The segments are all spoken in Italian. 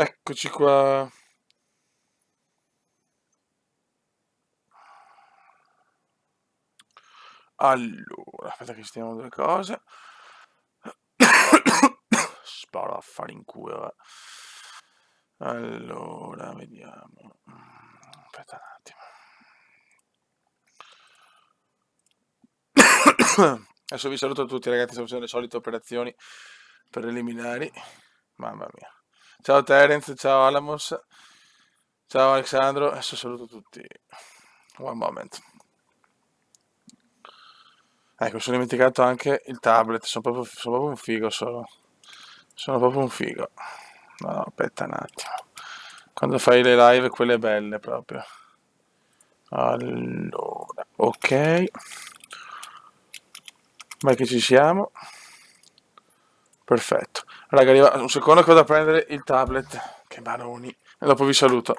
Eccoci qua. Allora, aspetta che stiamo due cose. Sparo a fare in culo. Allora, vediamo. Aspetta un attimo. Adesso vi saluto tutti ragazzi, stiamo facendo le solite operazioni preliminari. Mamma mia. Ciao Terence, ciao Alamos, ciao Alessandro, adesso saluto tutti. One moment. Ecco, mi sono dimenticato anche il tablet, sono proprio un figo solo. Sono proprio un figo. No, aspetta un attimo. Quando fai le live, quelle belle proprio. Allora, ok. Vai che ci siamo. Perfetto. Raga, arriva un secondo che vado a prendere il tablet. Che baroni. E dopo vi saluto.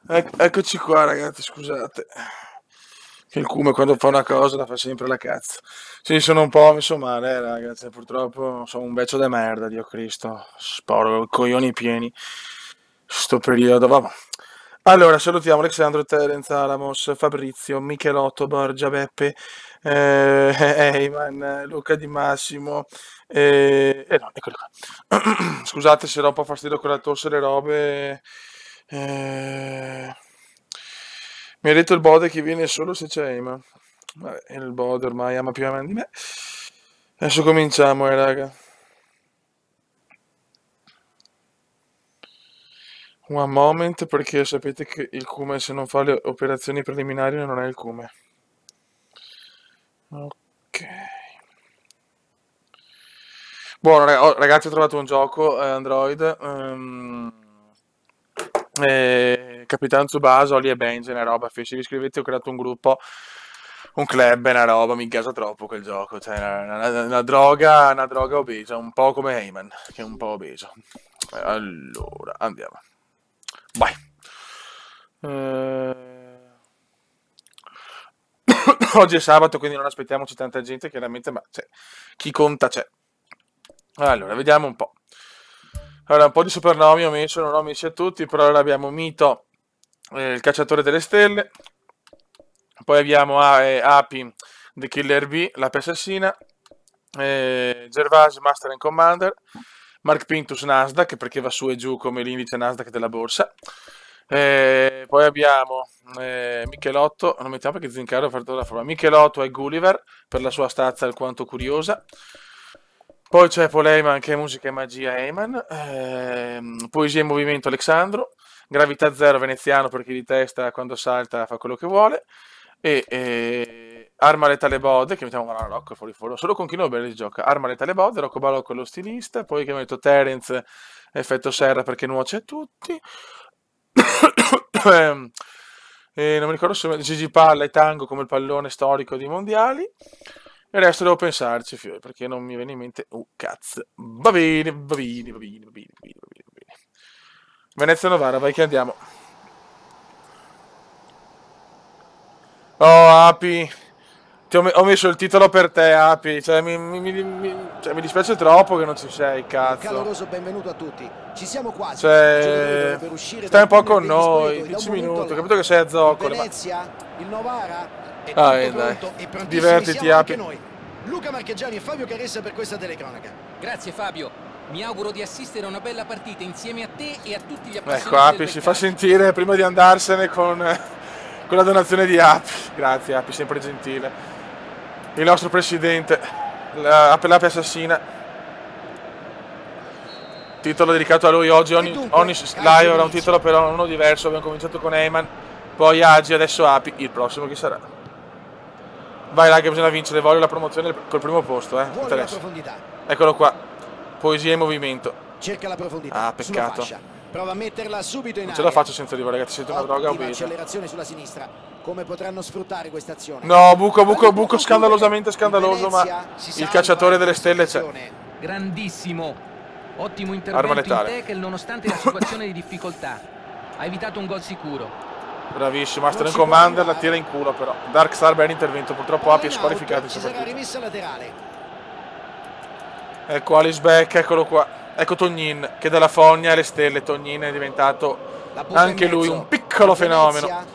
Eh, eccoci qua ragazzi, scusate. Che il Cume quando fa una cosa la fa sempre la cazzo. Sì, sono un po' messo male, ragazzi. Purtroppo sono un beccio de merda, Dio Cristo. Sporo, coglioni pieni. Sto periodo, vabbè. Allora, salutiamo Alessandro, Terence, Alamos, Fabrizio, Michelotto, Borgia, Beppe, Eyman, Luca Di Massimo. No, eccoli qua. Scusate se do un po' fastidio con la tosse e le robe. Mi ha detto il Bode che viene solo se c'è Eyman. Vabbè, il Bode ormai ama più Eyman di me. Adesso cominciamo, raga. One moment, perché sapete che il Cume se non fa le operazioni preliminari non è il Cume. Ok. Buono, ragazzi, ho trovato un gioco Android. Capitan Tsubasa, Oli e Benji, una roba. Se vi iscrivete, ho creato un gruppo, un club, una roba. Mi gasa troppo quel gioco. Cioè, una droga obesa, un po' come Heyman, che è un po' obeso. Allora, andiamo. Vai. Eh, Oggi è sabato, quindi non aspettiamoci tanta gente, chiaramente, ma cioè, chi conta c'è. Allora, vediamo un po'. Allora, un po' di soprannomi ho messo, non ho messi a tutti, però allora abbiamo Mito, il cacciatore delle stelle, poi abbiamo Api, The Killer Bee, l'ape assassina, Gervasi, Master and Commander, Mark Pintus, Nasdaq, perché va su e giù come l'indice Nasdaq della borsa. Poi abbiamo Michelotto, non mettiamo perché Zincaro ha fatto la forma. Michelotto e Gulliver per la sua stazza alquanto curiosa. Poi c'è Paul Heyman che è musica e magia Heyman, poesia e movimento Alexandro, gravità zero veneziano perché di testa quando salta fa quello che vuole, e arma letale Bode, che mettiamo una Rocco fuori fuori, solo con chi non bene si gioca, arma letale Bode, Rocco Balocco lo stilista, poi che metto Terence, effetto serra perché nuoce a tutti, Ehm, e non mi ricordo se Gigi Palla e Tango come il pallone storico dei mondiali. E il resto devo pensarci, fiore, perché non mi viene in mente. Cazzo. Va bene, va bene, va bene, va bene, va bene, va bene, va bene. Venezia Novara, vai che andiamo. Oh, Api. Ho messo il titolo per te, Api. Cioè, cioè, mi dispiace troppo che non ci sei, Un cazzo. caloroso benvenuto a tutti. Ci siamo quasi. Cioè, stai un po' con noi. 10 minuti. Ho capito che sei a zoccole, ma... Venezia, il Novara, è Dai, tutto dai. pronto e prontissimi Divertiti, siamo anche Api. noi. Luca Marchegiani e Fabio Caressa per questa telecronaca. Grazie Fabio. Mi auguro di assistere a una bella partita insieme a te e a tutti gli Ecco, appassionati Api del si fa calcio. sentire prima di andarsene con la donazione di Api. Grazie, Api, sempre gentile. Il nostro presidente, l'Api assassina. Titolo dedicato a lui oggi. Ogni live avrà un titolo, però uno diverso. Abbiamo cominciato con Eyman, poi Agi, adesso Api. Il prossimo chi sarà? Vai, raga, bisogna vincere. Voglio la promozione col primo posto, Vuole la profondità. Eccolo qua. Poesia e movimento. Cerca la profondità. Ah, peccato. Prova a metterla subito in Non aria. ce la faccio senza di voi, ragazzi. Siete una droga Ottima obesa. accelerazione sulla sinistra. Come potranno sfruttare questa azione? No, buco scandalosamente scandaloso, ma il cacciatore delle stelle c'è. Grandissimo. Ottimo Arma intervento in letale. tackle nonostante la situazione di difficoltà. Ha evitato un gol sicuro. Bravissimo, Master and Commander la tira in culo però. Dark Star, bel intervento, purtroppo Api è squalificato in Ci sarà partita. rimessa laterale. Ecco Alice Beck, eccolo qua. Ecco Tognin, che dalla fogna alle stelle. Tognin è diventato anche lui un piccolo fenomeno.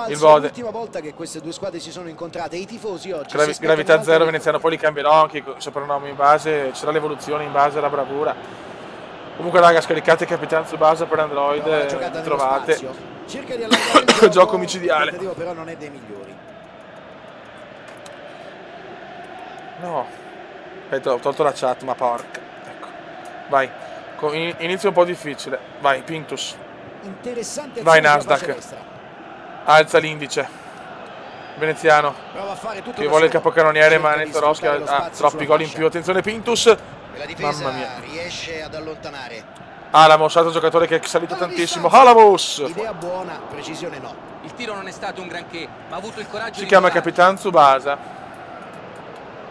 Il Bode. L'ultima volta che queste due squadre si sono incontrate, i tifosi oggi Gravità zero veneziano, poi li cambierò anche i soprannomi in base, c'era l'evoluzione in base alla bravura. Comunque raga, scaricate Capitan Tsubasa per Android, trovate. Cerca di allargare il gioco micidiale. Il però non è dei migliori. No. Aspetta, ho tolto la chat, ma porca. Ecco. Vai. Inizio un po' difficile. Vai, Pintus. Interessante. Vai Nasdaq. Alza l'indice. Veneziano. Che vuole il capocannoniere, ma Netorowski ha troppi gol in più. Attenzione Pintus. Mamma mia. Riesce ad allontanare. Alamos, altro giocatore che è salito tantissimo. Alamos! Idea buona, precisione no. Il tiro non è stato un granché, ma ha avuto il coraggio Si di chiama provarci. Capitan Tsubasa.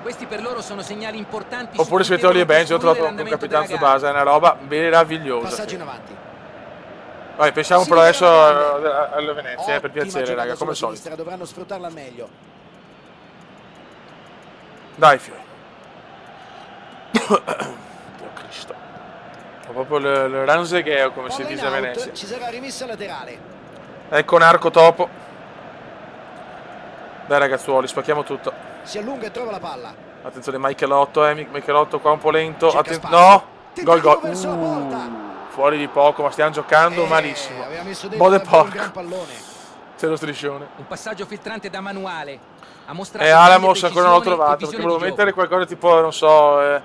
Questi per loro sono segnali importanti. Oppure se Oli e Benji, ho trovato con Capitan Tsubasa. È una roba meravigliosa. Passaggio in avanti. Vai, pensiamo però adesso alla Venezia, per piacere, raga, come al solito. Dovranno sfruttarla al meglio. Dai, fiori. Dio Cristo. Ho proprio il ranzegheo, come si dice a Venezia. Ci sarà rimessa laterale. Ecco un arco topo. Dai ragazzuoli, spacchiamo tutto. Si allunga e trova la palla. Attenzione Michelotto, Michelotto qua un po' lento. No! Gol. Fuori di poco, ma stiamo giocando malissimo. Bode porco. C'è lo striscione. Un passaggio filtrante da manuale. Ha mostrato E Alamos ancora non l'ho trovato, perché volevo mettere qualcosa tipo, non so,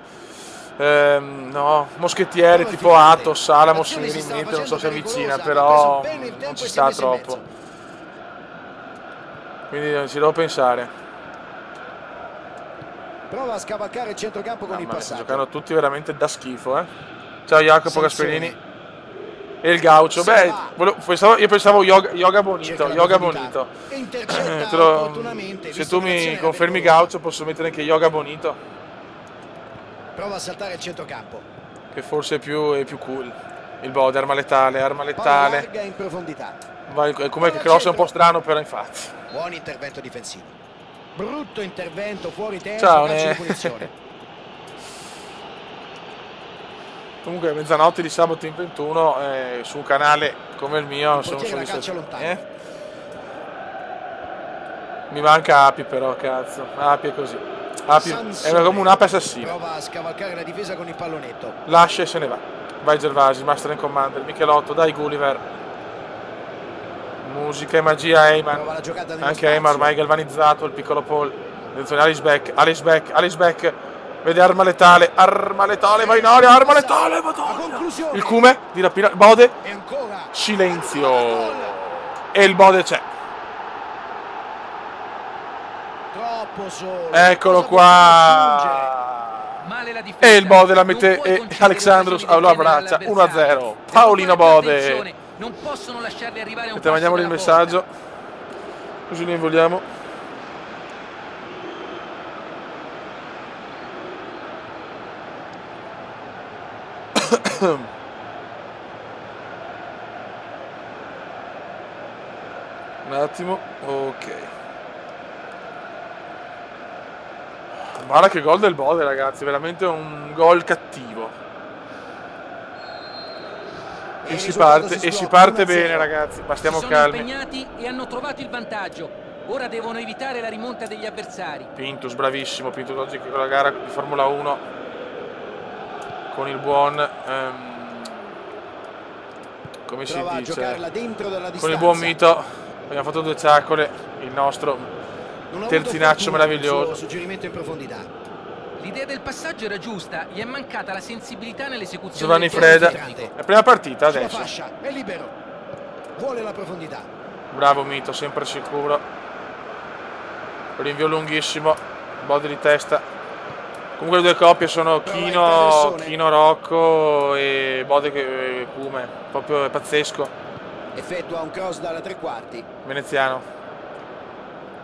no, moschettiere tipo Athos, Alamos mi viene in mente, non so se è vicina, però non ci sta troppo. Quindi ci devo pensare. Prova a scavalcare il centrocampo con il passaggio. Stanno giocando tutti veramente da schifo, Ciao Jacopo Gasperini. E il Gaucho. Beh, io pensavo Yoga Bonito. Se tu mi confermi Gaucho, posso mettere anche Yoga Bonito. Prova a saltare il centrocampo. Che forse è più cool. Il Bode, arma letale. Larga in profondità. Vai, com'è che cross è un po' strano, però infatti. Buon intervento difensivo. Brutto intervento fuori tempo. Ciao, calcio di punizione. Comunque mezzanotte di sabato in 21 su un canale come il mio sono mi manca Api però, cazzo. Api è così. Api è come un'ape assassina. Prova a scavalcare la difesa con il pallonetto. Lascia e se ne va. Vai Gervasi, Master and Commander, Michelotto, dai Gulliver. Musica e magia Eyman. Anche Eyman ormai galvanizzato, il piccolo Paul. Attenzione Alice Beck. Vede arma letale, va in aria, arma letale, madonna. Il Cume di rapina, Bode, silenzio. E il Bode c'è. Troppo solo. Eccolo qua. E il Bode la mette e Alexandros lo abbraccia, 1-0. Paolino Bode. Non possono lasciarli arrivare a un mandiamoli il messaggio. Così ne vogliamo. Un attimo, ok. Guarda che gol del Bode, ragazzi, veramente un gol cattivo. E si parte bene, ragazzi, ma stiamo si sono calmi. impegnati e hanno trovato il vantaggio. Ora devono evitare la rimonta degli avversari. Pintus, bravissimo, Pintus oggi con la gara di Formula 1 con il buon come si dice? Con il buon Mito. Abbiamo fatto 2 ciaccole, il nostro terzinaccio meraviglioso. Suggerimento in profondità. L'idea del passaggio era giusta, gli è mancata la sensibilità nell'esecuzione. Giovanni del Freda, tecnico. la prima partita adesso. Fascia, è libero. Vuole la profondità. Bravo Mito, sempre sicuro. Rinvio lunghissimo, Bode di testa. Comunque le 2 coppie sono Chino Rocco e Bode Cume, proprio è pazzesco. Effettua un cross dalla 3/4. Veneziano.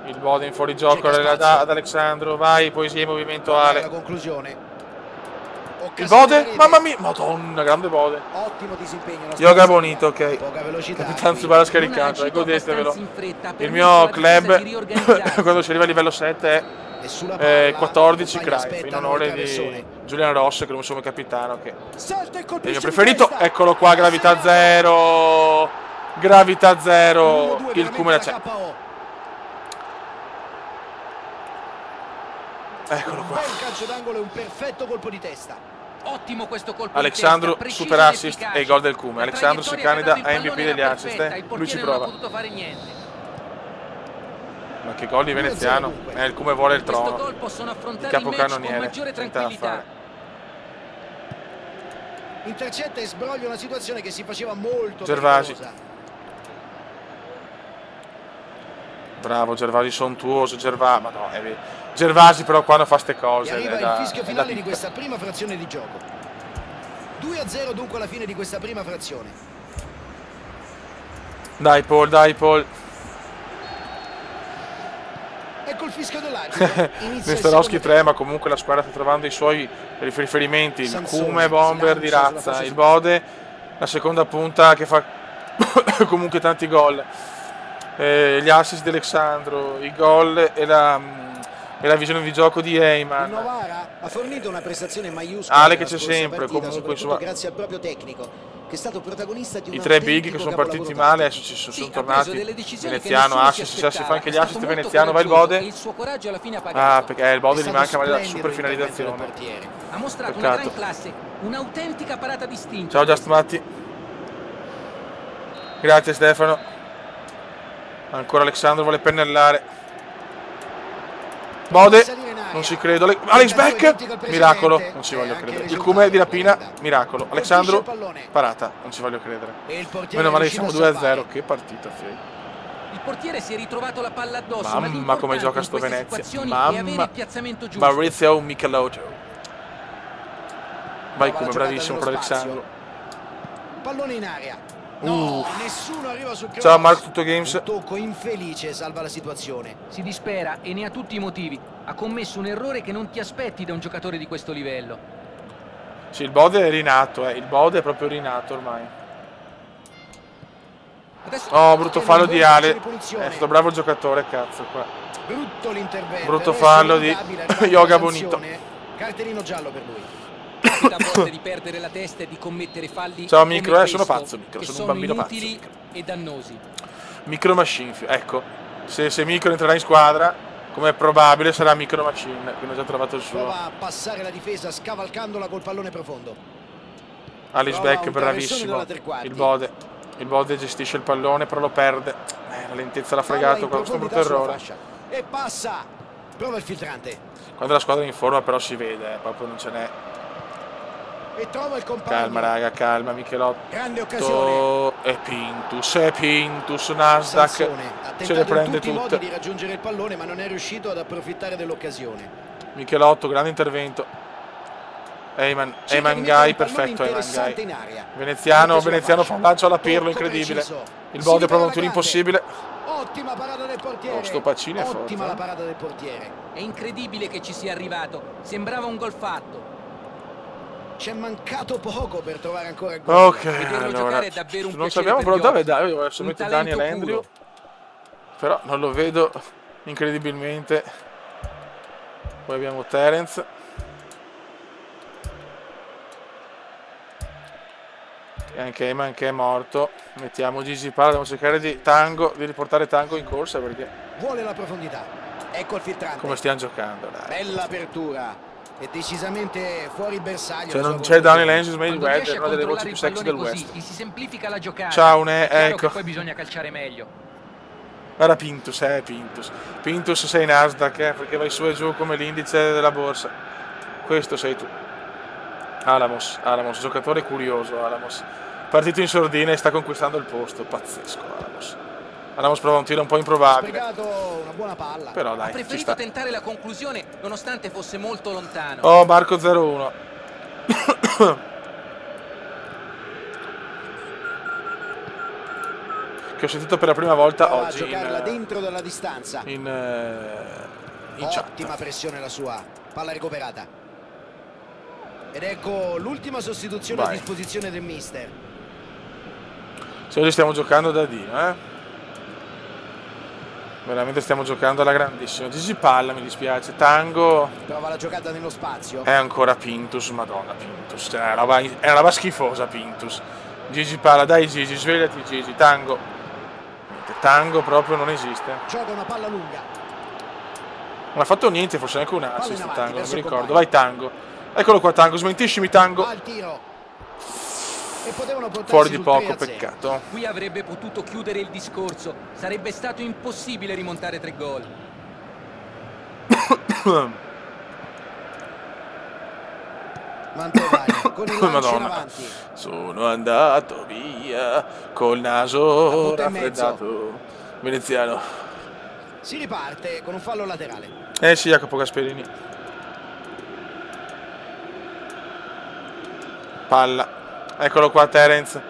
Il Bode in fuorigioco ad Alexandro, vai, poesia e movimento Ale. La conclusione. Il Bode, mamma mia, madonna, grande Bode. Ottimo disimpegno. Yoga Bonito, ok. Poca velocità. Capitan Tsubasa scaricato, godetevelo. Il mio club, quando si arriva a livello 7, è 14 Cry, in onore di Julian Ross, che è un suo capitano, che è il mio preferito. Eccolo qua, gravità zero. Gravità zero. Il Cume c'è. Eccolo qua. Un calcio d'angolo e un perfetto colpo di testa. Ottimo questo colpo Alexandro, di testa, super assist e gol del Cume. Alexandro si candida a MVP degli assist, lui ci prova. Non ha potuto fare niente. Ma che gol di Veneziano. Il Cume vuole il trono. Questo gol possono affrontare Il il match capocannoniere. con maggiore tranquillità. Intercetta e sbroglia una situazione che si faceva molto Gervasi. pericolosa. Bravo Gervasi, sontuoso Gervasi. Ma no, Gervasi però quando fa ste cose. E arriva il fischio finale di questa prima frazione di gioco. 2-0 dunque alla fine di questa prima frazione. Dai Paul. Ecco il fischio dell'arbitro. Nestorowski 3, ma comunque la squadra sta trovando i suoi riferimenti. Il Cume Bomber di razza, il Bode, la seconda punta che fa comunque tanti gol. Gli assist di Alexandro, i gol e la visione di gioco di Heyman. Novara ha fornito una prestazione maiuscola. Ale che c'è sempre, comunque grazie al proprio tecnico, che è stato protagonista di i 3 big che sono partiti male, adesso ci sono tornati. Veneziano, assist, si fa anche gli assist Veneziano, va il Bode. Il suo coraggio alla fine ha pagato. Ah, perché il Bode gli manca la super finalizzazione. Ha mostrato una gran classe, un'autentica parata distinta. Ciao Just Matti. Grazie Stefano. Ancora Alexandro vuole pennellare. Bode, non ci credo. Alex Beck, miracolo, non ci voglio credere. Il Cume di rapina, miracolo. Alexandro, parata, non ci voglio credere. Meno male che siamo 2-0, che partita, Fei. Il portiere si è ritrovato la palla addosso. Mamma come gioca sto Venezia. Mamma. Maurizio Michelotto. Vai Cume, bravissimo per Alexandro. Pallone in aria. No, nessuno arriva sul cross. Ciao Marco, tutto Games. Un tocco infelice salva la situazione. Si dispera e ne ha tutti i motivi. Ha commesso un errore che non ti aspetti da un giocatore di questo livello. Sì, il Bode è rinato, il Bode è proprio rinato ormai. Oh, brutto fallo di Ale. È stato bravo il giocatore, cazzo qua. Brutto l'intervento. Brutto fallo di Yoga Bonito. Cartellino giallo per lui. A volte di perdere la testa e di commettere falli. Ciao Micro, sono pazzo Micro, sono un bambino pazzo. E dannosi. Micro Machine, ecco. Se Micro entrerà in squadra, come è probabile, sarà Micro Machine, quindi ho già trovato il suo. Prova a passare la difesa scavalcandola col pallone profondo. Alice Beck, bravissimo. Il Bode gestisce il pallone, però lo perde. La lentezza l'ha fregato qua, questo brutto errore. E passa. Prova il filtrante. Quando la squadra è in forma però si vede, proprio non ce n'è. E trova il compagno. Calma raga, calma Michelotto. Grande occasione. È Pintus, Nasdaq. Ce le prende tutte. Modi di raggiungere il pallone, ma non è riuscito ad approfittare dell'occasione. Michelotto, grande intervento. Heyman Guy, perfetto Heyman Guy. Veneziano fa un lancio alla Pirlo, incredibile. Il Bode prova un tiro impossibile. Ottima parata del portiere. Oh, sto Pacini è forte. Ottima la parata del portiere. È incredibile che ci sia arrivato. Sembrava un gol fatto. C'è mancato poco per trovare ancora il gol. Ok, allora, è davvero un non sappiamo però dove adesso mette Daniel Andrew. Però non lo vedo incredibilmente. Poi abbiamo Terence. E anche Eman che è morto. Mettiamo Gigi Palla, dobbiamo cercare di riportare Tango in corsa perché... Vuole la profondità. Ecco il filtrante. Come stiamo giocando, dai. Bella apertura. È decisamente fuori bersaglio. Cioè non c'è Danny Lenz Mayweather, Quando riesce a una delle voci controllare più il sexy del pallone West. così, gli si semplifica la giocata. Ciao, È chiaro ecco. che poi bisogna calciare meglio. Guarda Pintus, Pintus. Pintus sei Nasdaq, perché vai su e giù come l'indice della borsa. Questo sei tu. Alamos, giocatore curioso, Alamos. Partito in sordina e sta conquistando il posto. Pazzesco, Alamos. Alamos prova un tiro un po' improbabile. Ha sprecato una buona palla. Però dai, Ha preferito tentare la conclusione nonostante fosse molto lontano. Oh, Marco 0-1. Che ho sentito per la prima volta Prova oggi a giocarla dentro dalla distanza. in chat. Ottima pressione la sua. Palla recuperata. Ed ecco l'ultima sostituzione a disposizione del mister. Se oggi stiamo giocando da Dio, Veramente stiamo giocando alla grandissima. Gigi Palla, mi dispiace. Tango. Prova la giocata nello spazio. È ancora Pintus, madonna Pintus. Cioè, è una roba schifosa Pintus. Gigi Palla, dai Gigi, svegliati Gigi. Tango. Tango proprio non esiste. Gioca una palla lunga. Non ha fatto niente, forse neanche un assist Tango, non mi ricordo. Vai Tango. Eccolo qua Tango, smentiscimi Tango. Va al tiro. E potevano fuori di poco, peccato. Qui avrebbe potuto chiudere il discorso. Sarebbe stato impossibile rimontare 3 gol. Mantovani con il lancio in avanti. Sono andato via col naso raffreddato. Veneziano. Si riparte con un fallo laterale. Sì, Jacopo Gasperini. Palla. Eccolo qua Terence.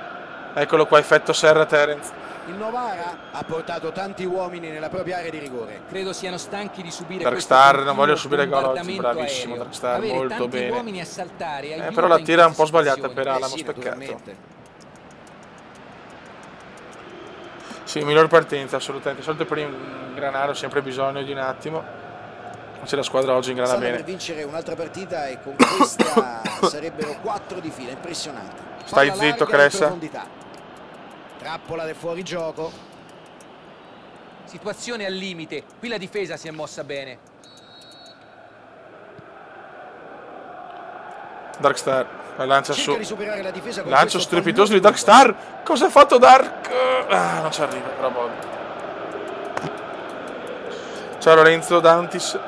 Eccolo qua, effetto serra Terence. Il Novara ha portato tanti uomini nella propria area di rigore. Credo siano stanchi di subire Darkstar, non voglio subire gol oggi, bravissimo Darkstar, avere molto bene. uomini a saltare Però la tira è un po' sbagliata per Alamos, sì, peccato. Sì, miglior partenza assolutamente. Solito per ingranare ho sempre bisogno di un attimo. Se la squadra oggi ingrana bene. Per vincere un'altra partita e con questa sarebbero 4 di fila, impressionante. Stai zitto, Cressa. Trappola del fuorigioco. Situazione al limite. Qui la difesa si è mossa bene. Darkstar, la lancia su. La difesa con lancio strepitoso di Darkstar. Cosa ha fatto Dark? Non ci arriva, però buono. Ciao Lorenzo Dantis.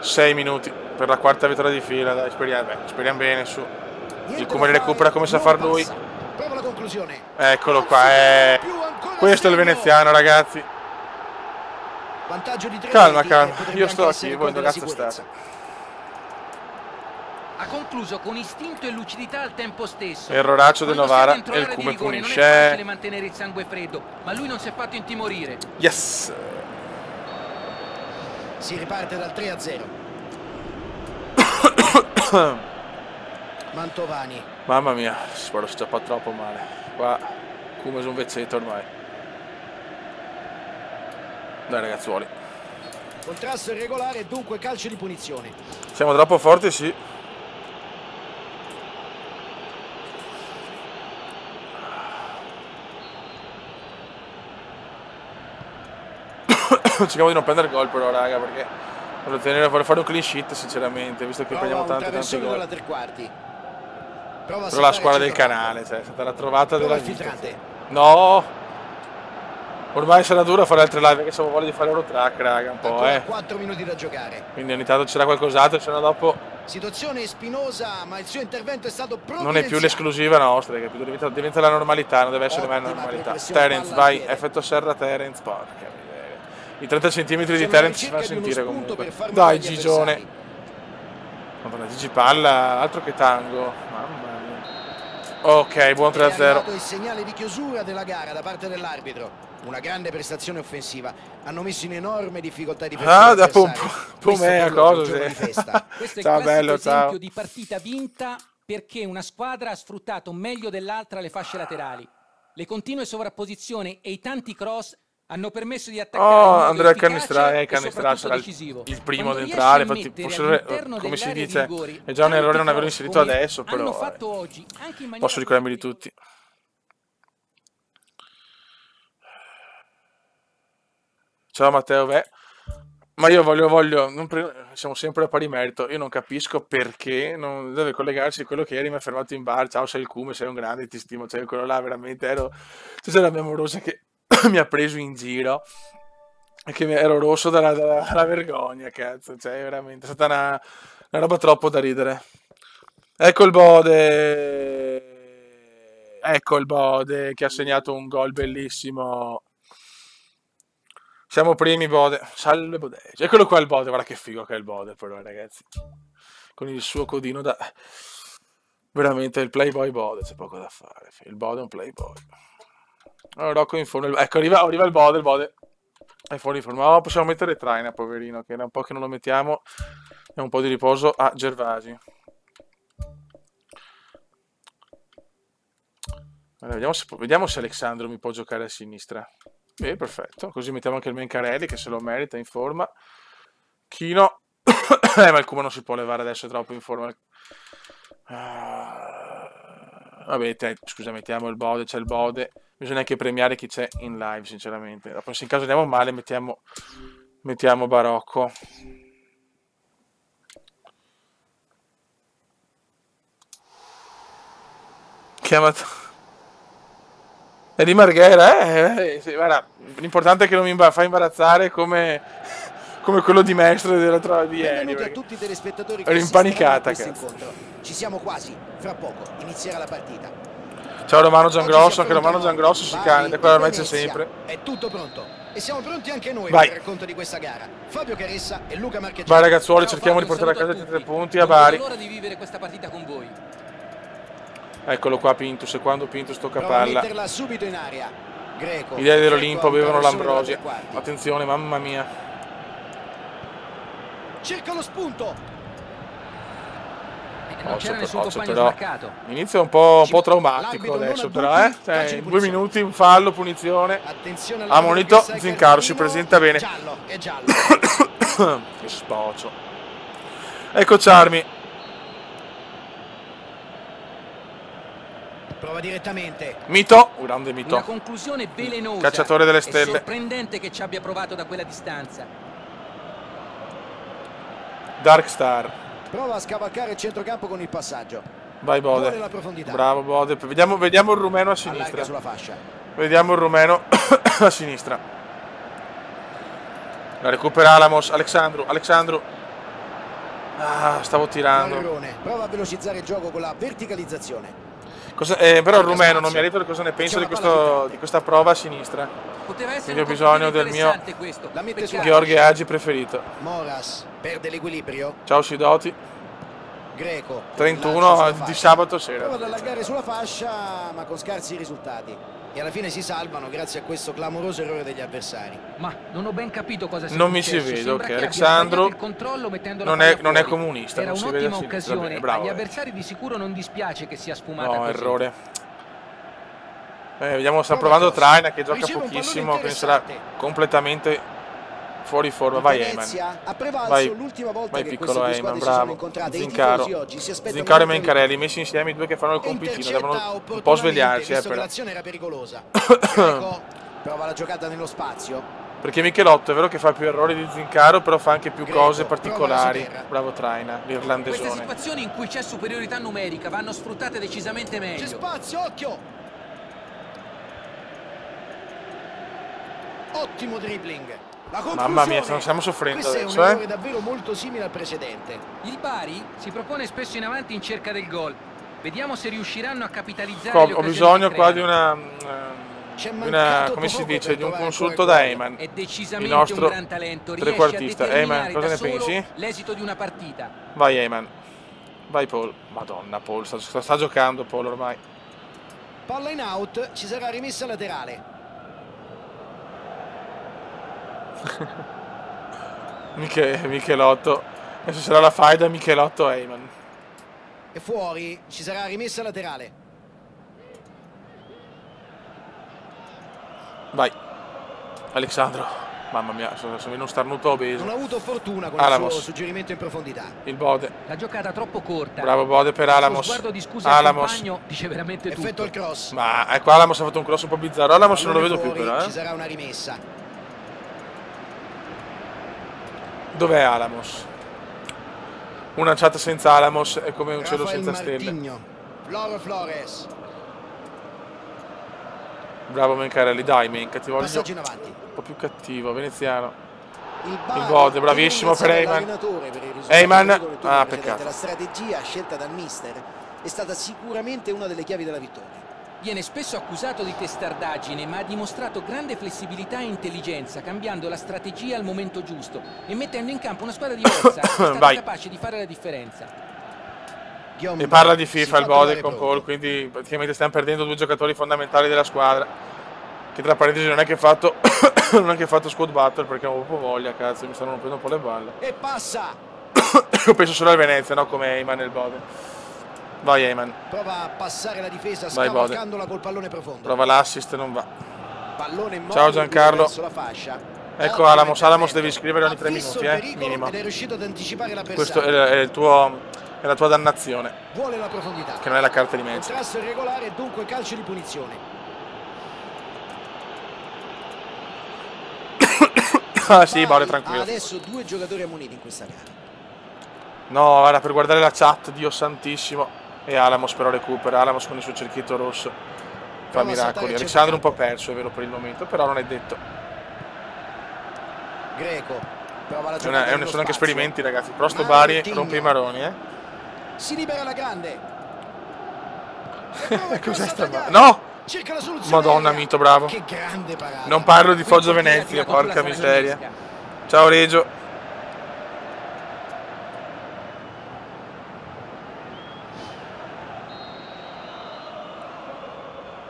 6 minuti per la quarta vittoria di fila, dai, speriamo bene su. Il Cumari recupera come sa far lui. Prova la conclusione. Eccolo qua, questo è il veneziano, ragazzi. Vantaggio di 3. Calma, io sto qui, voi dove cazzo state? Ha concluso con istinto e lucidità al tempo stesso. Erroraccio del Novara e il Cume punisce. Non è facile mantenere il sangue freddo, ma lui non si è fatto intimorire. Yes! Si riparte dal 3-0. Mantovani. Mamma mia, spero si già troppo male. Qua Cume su un vezzetto ormai. Dai ragazzuoli. Contrasto irregolare e dunque calcio di punizione. Siamo troppo forti, sì. Cerchiamo di non prendere gol però raga, perché vorrei fare un clean sheet sinceramente, visto che prendiamo tanti gol. Però la squadra del canale, cioè, è stata la trovata della vita. No! Ormai sarà duro fare altre live, perché siamo voglia di fare Eurotrack raga, un po', 4 minuti da giocare. Quindi ogni tanto c'era qualcos'altro, se no dopo... Situazione spinosa, ma il suo intervento è stato non è più l'esclusiva nostra, capito? Diventa la normalità, non deve essere mai la normalità. Terence, vai, effetto serra Terence, porca miseria. I 30 cm di Terence si fanno sentire comunque. Dai Gigione. Madonna, Gigi Palla, altro che Tango. Mamma mia. Ok, buon 3-0. Il segnale di chiusura della gara da parte dell'arbitro. Una grande prestazione offensiva. Hanno messo in enorme difficoltà di Questo è il ciao bello, esempio di partita vinta perché una squadra ha sfruttato meglio dell'altra le fasce laterali. Le continue sovrapposizioni e i tanti cross Hanno permesso di attaccare in Oh, modo Andrea efficace Cannistrà, e Cannistrà soprattutto sarà decisivo. il primo ad Quando entrare. riesci a Infatti, mettere forse, all'interno come si dell'area di dice, rigore è già un errore tanti non averlo cross inserito come adesso, hanno però fatto oggi, anche in maniera posso ricordarmi di così tutti. Ciao Matteo, beh. Ma io siamo sempre a pari merito. Io non capisco perché non deve collegarsi quello che ieri mi ha fermato in bar. Ciao, sei il Cume, sei un grande, ti stimo. Cioè, quello là veramente ero. C'è la mia amorosa che mi ha preso in giro e che ero rosso dalla vergogna, cazzo. Cioè, veramente è stata una roba troppo da ridere. Ecco il Bode. Ecco il Bode che ha segnato un gol bellissimo. Siamo primi, Bode. Salve Bodeggio. Eccolo qua il Bode. Guarda che figo che è il Bode, però, ragazzi. Con il suo codino da. Veramente il Playboy Bode. C'è poco da fare. Il Bode è un Playboy. Oh, Rocco in forma. Ecco, arriva il Bode. Il Bode è fuori forma. Oh, possiamo mettere Traina, poverino. Che era un po' che non lo mettiamo. È un po' di riposo a Gervasi. Allora, vediamo se Alexandro mi può giocare a sinistra. Perfetto, così mettiamo anche il Mencarelli che se lo merita, in forma. Chino. Ma il Kuma non si può levare adesso, è troppo in forma. Vabbè, scusa, mettiamo il Bode, c'è il Bode. Bisogna anche premiare chi c'è in live, sinceramente. Dopo, se in caso andiamo male, mettiamo Barocco. Chiamato. È di Marghera, sì, guarda, l'importante è che non mi fa imbarazzare come quello di Mestre della trova di ieri. Benvenuti a tutti i telespettatori che Ero impanicata, cazzo. Ci siamo quasi, fra poco inizierà la partita. Ciao Romano Giangrosso, anche Romano Giangrosso si candida, qua ormai c'è sempre. È tutto pronto e siamo pronti anche noi Vai. per il racconto di questa gara. Fabio Caressa e Luca Marchegiani. Vai ragazzuoli, Ciao, cerchiamo di Fabio, portare a saluto casa i 3 tutti. punti a Non vedo Bari. l'ora di vivere questa partita con voi. Eccolo qua Pintus, e quando Pintus tocca Prova a palla. metterla subito in aria. Greco. I dei dell'Olimpo bevono l'ambrosia. l'ambrosia. Attenzione, mamma mia. Cerca lo spunto. Non c'era nessun compagno però smarcato. inizio un po' traumatico adesso, però, Cioè, in 2 minuti un fallo, punizione. Attenzione Ammonito, Zincaro si presenta bene. Giallo, è giallo. Che sbocio. Ecco Charmi. Prova direttamente. Mito, grande Mito. Una conclusione velenosa. Cacciatore delle stelle. È sorprendente che ci abbia provato da quella distanza. Darkstar. Prova a scavalcare il centrocampo con il passaggio. Vai Bode. Vuole la profondità. Bravo Bode. Vediamo il rumeno a Allarga sinistra. sulla fascia. Vediamo il rumeno a sinistra. La recupera Alamos. Alexandru. Ah, stavo tirando. Marrone. Prova a velocizzare il gioco con la verticalizzazione. Però il rumeno non mi ha detto cosa ne penso di questa prova a sinistra. Poteva essere Quindi ho un bisogno compito del mio interessante questo. La mette Peccato. Gheorghe Agi preferito. Moras perde l'equilibrio. Ciao Sidoti. Greco. 31 Lancio sulla di fascia. sabato sera. Prova ad allargare sulla fascia ma con scarsi risultati. E alla fine si salvano grazie a questo clamoroso errore degli avversari. Ma non ho ben capito cosa sia Non mi successo. si vede, Sembra ok. che abbia Alexandro sbagliato il controllo mettendo la non palla è fuori. comunista, Era non si vede a un'ottima sinistra. occasione. Bene, bravo, Agli avversari di sicuro non dispiace che sia sfumata No, così. errore. Vediamo, sta provando Traina che gioca Riceve un pallone pochissimo, quindi sarà interessante. completamente fuori forma. Vai Eyman. Venezia ha prevalso Vai, l'ultima volta vai che piccolo queste due Eyman, squadre si sono bravo. incontrate. I Zincaro. tifosi oggi si aspettano Zincaro e un'altra Mencarelli messi insieme, i due che fanno il compitino, Intercetta devono un po' opportunamente, svegliarsi, visto che però. l'azione era pericolosa. Greco prova la giocata nello spazio. Perché Michelotto è vero che fa più errori di Zincaro, però fa anche più Greco, cose prova la particolari. sotterra. Bravo Traina, Queste l'irlandesone. situazioni in cui c'è superiorità numerica vanno sfruttate decisamente C'è meglio. spazio, occhio. Ottimo dribbling. La Mamma mia, conclusione. stiamo soffrendo Questo adesso, è un errore davvero molto simile al precedente. Il Bari si propone spesso in avanti in cerca del gol. Vediamo se riusciranno a capitalizzare Qua le ho occasioni bisogno che qua creano. C'è di mancato come si poco dice, per di un trovare consulto ancora da il gol. Eyman. È Il decisamente nostro un gran talento. Riesce a trequartista. determinare Eyman, cosa da ne solo pensi? l'esito di una partita. Vai Eyman. Vai Paul. Madonna Paul, sta giocando Paul ormai. Palla in out, ci sarà rimessa laterale. Michelotto. Adesso sarà la faida Michelotto Eyman. E fuori, ci sarà rimessa laterale. Vai. Alexandro. Mamma mia, sono uno starnuto obeso. Non ha avuto fortuna con il suo suggerimento in profondità. Il Bode. La giocata troppo corta. Bravo Bode per Alamos. Lo sguardo di scusa al compagno dice veramente tutto. Effetto il cross. Ma ecco, Alamos ha fatto un cross un po' bizzarro. Alamos non lo vedo più però, Ci sarà una rimessa. Dov'è Alamos? Una chat senza Alamos è come un cielo senza stelle. Floro Flores. Bravo Mencarelli, dai Menca, ti voglio Passaggio in avanti. un po' più cattivo, veneziano. Il Bode, bravissimo per Eyman. Eyman, peccato. La strategia scelta dal mister è stata sicuramente una delle chiavi della vittoria. Viene spesso accusato di testardaggine, ma ha dimostrato grande flessibilità e intelligenza, cambiando la strategia al momento giusto e mettendo in campo una squadra diversa, che è stata capace di fare la differenza. E parla di FIFA il Bode con Cole, quindi praticamente stiamo perdendo due giocatori fondamentali della squadra. Che tra parentesi non è che ha fatto non è che ha fatto squad battle perché avevo proprio voglia, cazzo, mi stanno rompendo un po' le balle. E passa! Io penso solo al Venezia, no? Come Eyman e il Bode. Vai Eyman. Prova a passare la difesa scavalcandola col pallone profondo. Prova l'assist, non va. Pallone ciao Giancarlo. verso la fascia. Ecco Alamos, Alamos devi scrivere ogni 3 minuti, minimo. Ed è riuscito ad anticipare la Questo è il tuo, è la tua dannazione. Vuole la profondità. Che non è la carta di mezzo. Contrasto irregolare e dunque calcio di punizione. Ah sì, Bode, tranquillo. Adesso due giocatori ammoniti in questa gara. No, guarda, per guardare la chat, Dio santissimo. E Alamos però recupera, Alamos con il suo cerchietto rosso fa miracoli. Alexandro un po' perso, è vero, per il momento, però non è detto. Greco prova la giocata. Sono anche esperimenti, ragazzi. Prosto Bari rompe i maroni, Si libera la grande. Cos'è sta? No! Cerca la soluzione. Madonna, Mito, bravo. Che grande parata. Non parlo di Foggia Venezia, porca miseria. Ciao Regio.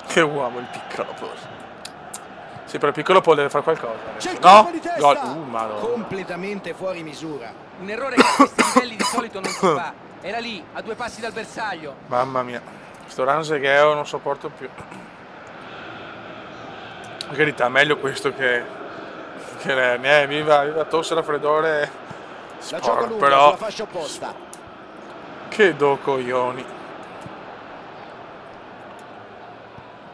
Che uomo il piccolo Paul. Sì, però il piccolo Paul deve fare qualcosa. No? Gol. Madonna. Completamente fuori misura. Un errore che a questi livelli di solito non si fa. Era lì, a 2 passi dal bersaglio. Mamma mia. Sto Ranzegheo non sopporto più. In verità, meglio questo che viva tosse, raffreddore. La gioca lunga però sulla fascia opposta. Che do coglioni.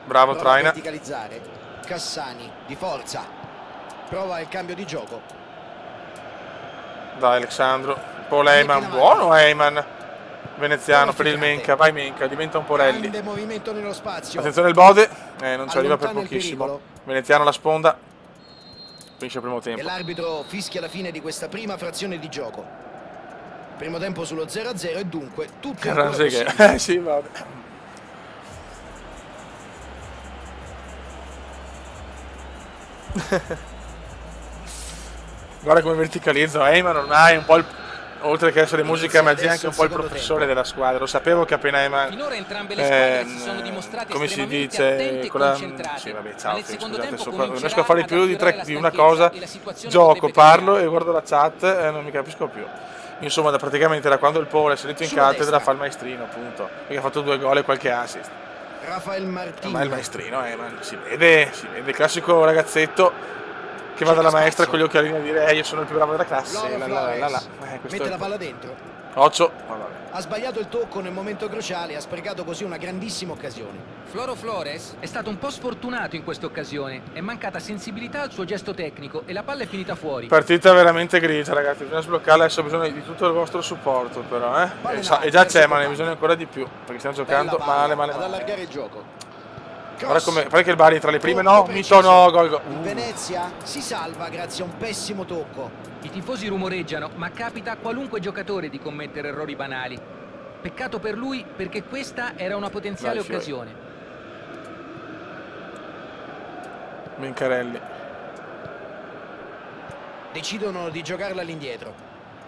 Bravo Traina. Verticalizzare. Cassani di forza. Prova il cambio di gioco. Dai Alexandro. Paul Eyman, buono Eyman. Veneziano per il Menca, vai Menca, diventa un Porelli. Grande movimento nello spazio. Attenzione il Bode, non ci arriva per pochissimo. Veneziano alla sponda. Finisce il primo tempo. E l'arbitro fischia la fine di questa prima frazione di gioco. Primo tempo sullo 0-0 e dunque tutto è possibile. Sì, vabbè. Guarda come verticalizzo Eyman, ormai un po' il, oltre che essere musica e magia, anche un po' il professore della squadra. Lo sapevo che appena Eyman, finora entrambe le squadre si sono dimostrate come si dice, attente e concentrate. sì, vabbè, ciao, scusate, non riesco a a fare più di una cosa, gioco, parlo e guardo la chat e non mi capisco più. Insomma, praticamente da quando il Paul è salito in cattedra fa il maestrino, appunto, perché ha fatto 2 gol e qualche assist. Rafael Martini. Ma il maestrino, si vede, il classico ragazzetto che va dalla maestra con gli occhialini a dire io sono il più bravo della classe. Mette la palla dentro. Occhio. Ha sbagliato il tocco nel momento cruciale e ha sprecato così una grandissima occasione. Floro Flores è stato un po' sfortunato in questa occasione. È mancata sensibilità al suo gesto tecnico e la palla è finita fuori. Partita veramente grigia, ragazzi. Bisogna sbloccarla. Adesso ho bisogno di tutto il vostro supporto, però. E già c'è, ma ne bisogna ancora di più. Perché stiamo giocando male. Ad allargare il gioco. Guarda che il Bari tra le prime, no, Mito no, gol. Venezia si salva grazie a un pessimo tocco. I tifosi rumoreggiano, ma capita a qualunque giocatore di commettere errori banali. Peccato per lui, perché questa era una potenziale occasione. Mencarelli. Decidono di giocarla all'indietro.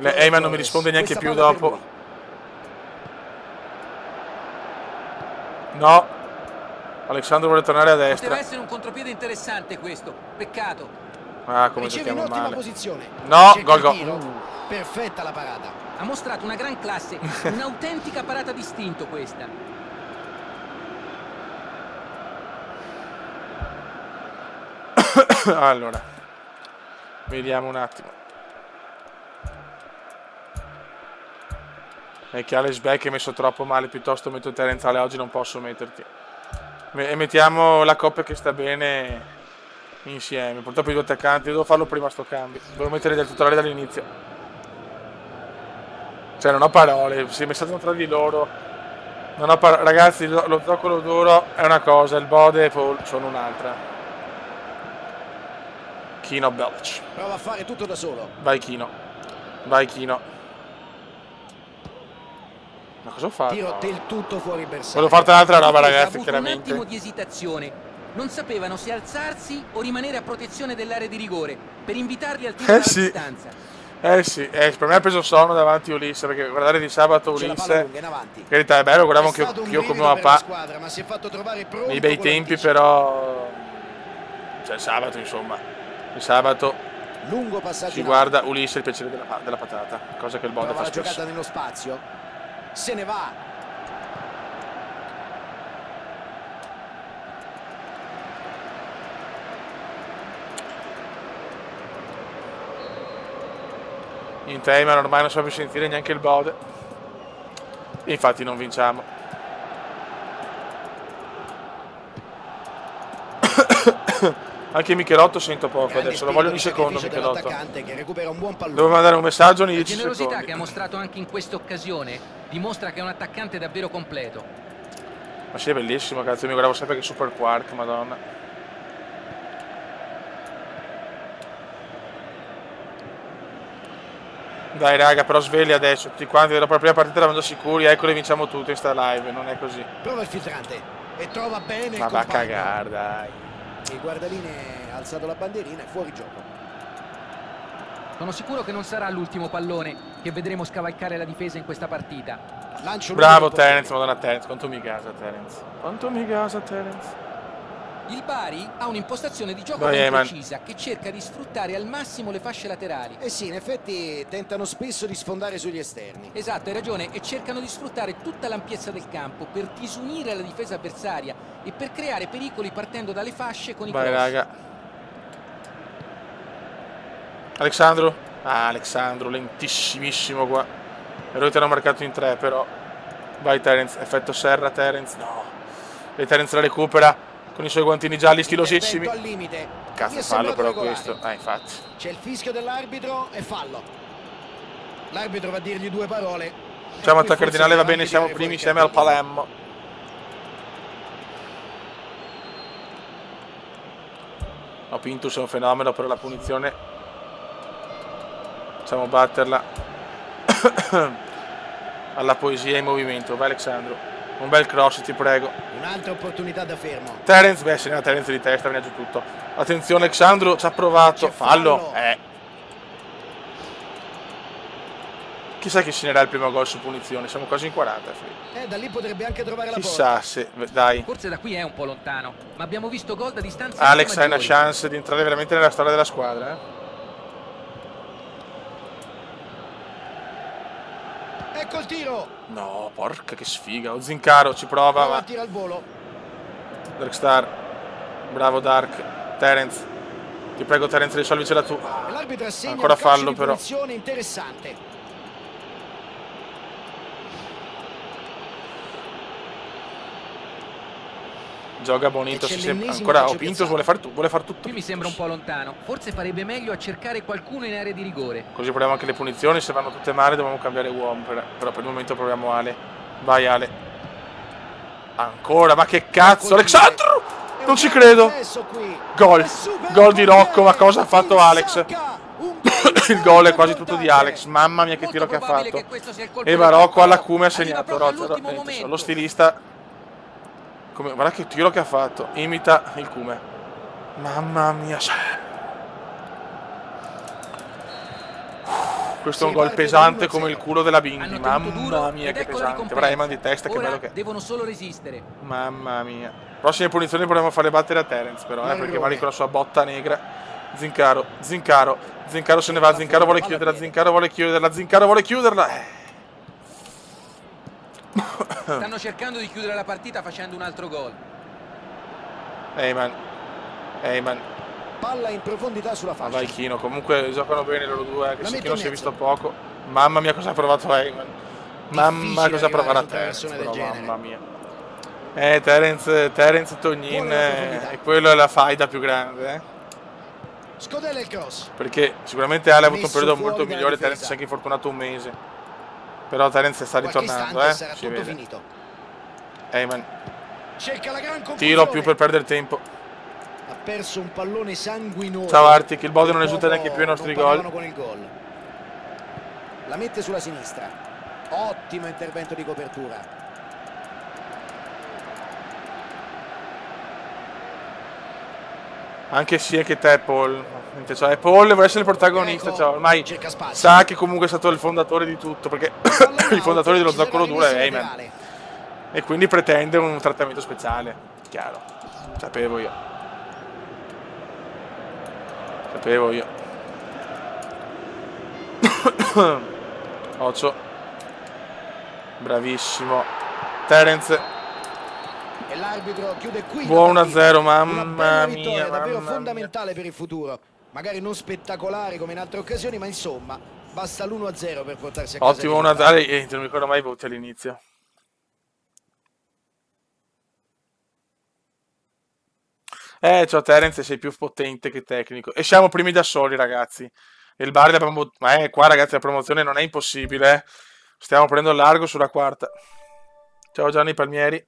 Eyman non mi risponde neanche più dopo. No. Alexandro vuole tornare a destra. Poteva essere un contropiede interessante questo. Peccato. Ah, come riceve in giochiamo ottima male. posizione. No, gol. Perfetta la parata. Ha mostrato una gran classe, un'autentica parata d'istinto questa. Allora, Vediamo un attimo. È che Alex Beck è messo troppo male, piuttosto metto Terence Ale, oggi non posso metterti. E mettiamo la coppia che sta bene insieme. Purtroppo i due attaccanti, devo farlo prima sto cambio. Devo mettere del titolare dall'inizio. Cioè non ho parole, si è messato tra di loro. Non ho ragazzi, lo zoccolo duro è una cosa, il Bode e Paul sono un'altra. Kino Belch. Prova a fare tutto da solo. Vai Kino. Vai Kino. Ma cosa ho fatto? Tiro del tutto fuori bersaglio. Volevo farti un'altra roba, ragazzi, ha chiaramente. Un attimo di esitazione. Non sapevano se alzarsi o rimanere a protezione dell'area di rigore per invitarli al tiro dalla distanza. Sì, per me ha preso sonno davanti Ulisse, perché guardare di sabato Ulisse, in verità è bello, guardavo anche io come papà nei bei tempi, però cioè il sabato insomma, il sabato si guarda Ulisse il piacere della patata, cosa che il Bode fa spesso. La giocata nello spazio, se ne va. In tema ormai non so più sentire neanche il Bode. E infatti non vinciamo. Anche Michelotto sento poco adesso, lo voglio ogni secondo Michelotto. Devo mandare un messaggio ogni 10 secondi. La generosità che ha mostrato anche in questa occasione dimostra che è un attaccante davvero completo. Ma sì, è bellissimo, cazzo, mi guardavo sempre che Super Quark, madonna. Dai raga, però svegli adesso, tutti quanti della prima partita eravamo già sicuri, ecco le vinciamo tutte in sta live, non è così. Prova il filtrante e trova bene. Ma va a cagare, dai. Il guardaline ha alzato la bandierina e fuori gioco. Sono sicuro che non sarà l'ultimo pallone che vedremo scavalcare la difesa in questa partita. Bravo Terence, madonna Terence, quanto mi gasa Terence. Quanto mi gasa Terence. Il Bari ha un'impostazione di gioco ben precisa che cerca di sfruttare al massimo le fasce laterali. Eh sì, in effetti tentano spesso di sfondare sugli esterni. Esatto, hai ragione, e cercano di sfruttare tutta l'ampiezza del campo per disunire la difesa avversaria e per creare pericoli partendo dalle fasce con i cross. Vai raga. Alexandro? Ah, Alexandro, lentissimissimo qua. E ti hanno marcato in 3 però. Vai Terence, effetto serra Terence, no. E Terence la recupera. Con i suoi guantini gialli stilosissimi. Cazzo, fallo però questo. Infatti. C'è il fischio dell'arbitro e fallo. L'arbitro va a dirgli due parole. Ciao Matteo Cardinale, va bene, siamo primi insieme al Palermo. No, Pintus è un fenomeno, però la punizione facciamo batterla alla poesia in movimento. Vai Alexandro. Un bel cross, ti prego. Un'altra opportunità da fermo. Terence, beh, se ne ha Terence di testa, viene giù tutto. Attenzione, Alexandro ci ha provato. Fallo. Chissà chi segnerà il primo gol su punizione. Siamo quasi in 40. Da lì potrebbe anche trovare la Chissà se. Dai. Forse da qui è un po' lontano, ma abbiamo visto gol da distanza. Alex ha una chance di entrare veramente nella storia della squadra. Ecco il tiro. No, porca che sfiga. Zincaro ci prova. Ma tira al volo. Darkstar. Bravo Dark. Terence. Ti prego Terence, risolvicela tu. L'arbitro assegna ancora fallo però. Interessante. Gioca Bonito, si sembra ancora Pintus vuole far tutto. Qui mi sembra un po' lontano. Forse farebbe meglio a cercare qualcuno in area di rigore. Così proviamo anche le punizioni, se vanno tutte male dobbiamo cambiare uomo, però per il momento proviamo Ale. Vai Ale. Ancora, ma che cazzo, Alexandro! Non ci credo. Gol di Rocco, ma cosa ha fatto Alex? Il gol è quasi tutto di Alex, mamma mia che tiro che ha fatto. E Rocco all'acume ha segnato. Lo stilista. Guarda che tiro che ha fatto. Imita il Cume. Mamma mia. Questo è un gol pesante come il culo della Bindi. Mamma mia che pesante. Braiman di testa, che bello che è. Devono solo resistere. Mamma mia. Prossime punizioni proviamo a fare battere a Terence però, perché magari con la sua botta negra. Zincaro se ne va. Zincaro vuole chiuderla. Stanno cercando di chiudere la partita facendo un altro gol. Eyman. palla in profondità sulla fascia. Ma vai Chino, comunque giocano bene loro due, anche se Chino si è visto poco. Mamma mia cosa ha provato Heyman. Mamma cosa ha provato a Terence, però, mamma mia. Terence Tognin è quello è la faida più grande, Scodella il cross. Perché sicuramente Ale ha avuto un periodo molto migliore, Terence si è anche infortunato un mese. Però Terence sta ritornando, si vede. Finito. Heyman. Cerca la gran tiro più per perdere tempo. Ha perso un pallone sanguinoso. Ciao Arti, che il Bode non risulta neanche più ai nostri gol. Con il gol. La mette sulla sinistra. Ottimo intervento di copertura. Anche sì, anche te Paul. Cioè, Paul vuole essere il protagonista, cioè, ormai sa che comunque è stato il fondatore di tutto, perché i fondatori dello zoccolo duro è Heyman. E quindi pretende un trattamento speciale, chiaro. Sapevo io. Ocio. Bravissimo. Terence. E l'arbitro chiude qui. Buon 1-0, mamma mia. Davvero fondamentale per il futuro. Magari non spettacolare come in altre occasioni, ma insomma, basta l'1-0 per portarsi a casa. Ottimo 1-0 e non mi ricordo mai i voti all'inizio. Ciao Terence, sei più potente che tecnico. E siamo primi da soli, ragazzi. E il bar della promozione. Ma qua, ragazzi, la promozione non è impossibile. Stiamo prendendo largo sulla quarta. Ciao Gianni Palmieri.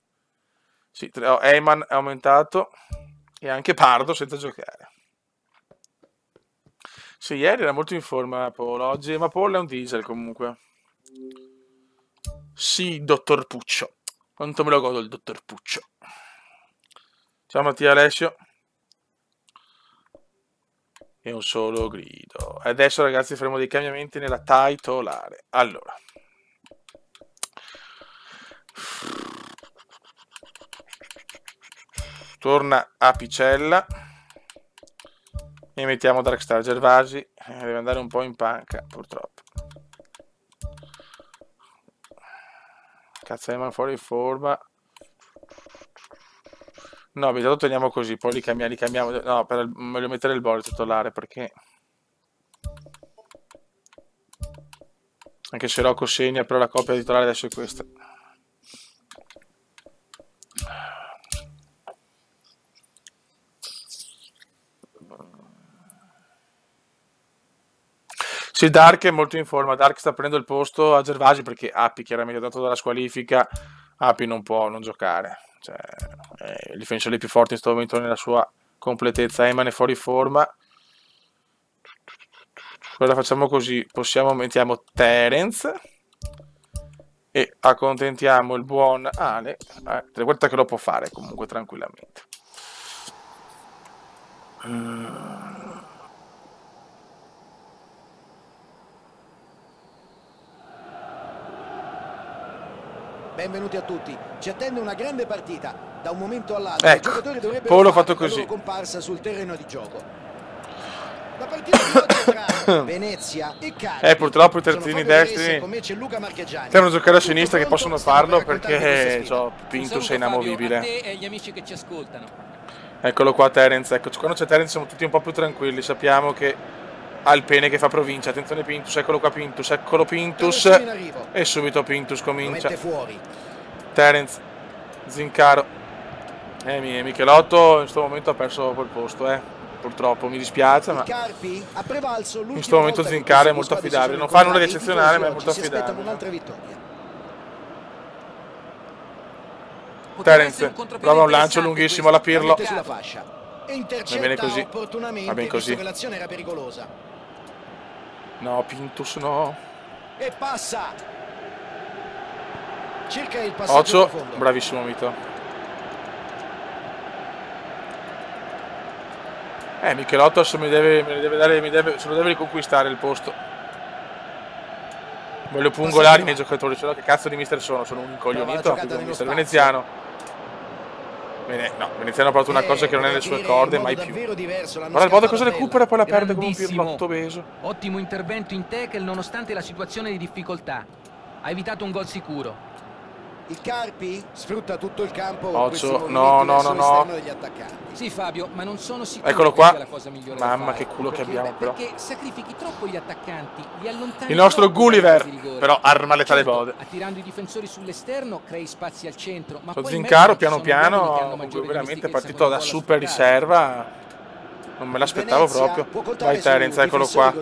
Sì, Heyman è aumentato. E anche Pardo senza giocare. Sì, ieri era molto in forma Paul, oggi. Ma Paul è un diesel comunque. Sì, dottor Puccio. Quanto me lo godo il dottor Puccio. Ciao Mattia Alessio. E un solo grido. Adesso ragazzi faremo dei cambiamenti nella titolare. Allora. Torna Apicella. E mettiamo Darkstar. Gervasi. Deve andare un po' in panca purtroppo. Cazzo, Eman fuori forma. No, intanto teniamo così, poi li cambiamo. No, voglio mettere il Bolle titolare perché... Anche se Rocco segna, però la coppia titolare adesso è questa. Sì, Dark è molto in forma. Dark sta prendendo il posto a Gervasi perché Api, chiaramente dato dalla squalifica, Api non può non giocare. Cioè, il difensore più forte in questo momento nella sua completezza. Eman è fuori forma. Ora facciamo così, mettiamo Terence e accontentiamo il buon Ale. Guarda che lo può fare comunque tranquillamente. Benvenuti a tutti. Ci attende una grande partita. Da un momento all'altro ecco, i giocatori dovrebbero poi l'ho fare fatto così. la loro comparsa sul terreno di gioco. La partita di oggi tra Venezia e Carpi. Purtroppo i terzini destri devono giocare a sinistra che possono farlo perché Pintus è inamovibile. A te e agli amici che ci ascoltano. Eccolo qua Terence, ecco, quando c'è Terence siamo tutti un po' più tranquilli, sappiamo che ha il pene che fa provincia. Attenzione Pintus, eccolo qua Pintus, eccolo Pintus e subito Pintus comincia. Terence, Zincaro Michelotto in questo momento ha perso quel posto, purtroppo mi dispiace, ma in questo momento Zincaro è molto affidabile, non fa nulla di eccezionale ma è molto affidabile. Terence prova un lancio lunghissimo alla Pirlo. Va bene così, va bene così. No, Pintus no. E passa. Cerca il passaggio Ocio, profondo. bravissimo Mito. Michelotto adesso se lo deve riconquistare il posto. Voglio pungolare i miei giocatori, se no che cazzo di mister sono? Sono un incoglionito, un mister veneziano. No, Veneziano ha provato una cosa che non è nelle sue corde, mai più. Guarda il Bode cosa recupera, poi la perde come un pirlotto beso. Ottimo intervento in tackle nonostante la situazione di difficoltà. Ha evitato un gol sicuro. Il Carpi sfrutta tutto il campo. Occhio, no. Degli attaccanti. Sì, Fabio, ma non sono sicuro Eccolo che qua. sia la cosa migliore Mamma da che fare. culo che abbiamo però. Perché sacrifichi troppo gli attaccanti, li allontani. Il nostro troppo dalla Gulliver, area di rigore. però arma letale Certo, Bode. attirando i difensori sull'esterno crei spazi al centro, ma Lo poi in Zincaro mezzo ci piano sono uomini che hanno piano, maggiore veramente dimestichezza partito con da il gol a super sfruttare. riserva. Non me l'aspettavo proprio. Vai Terence, eccolo qua.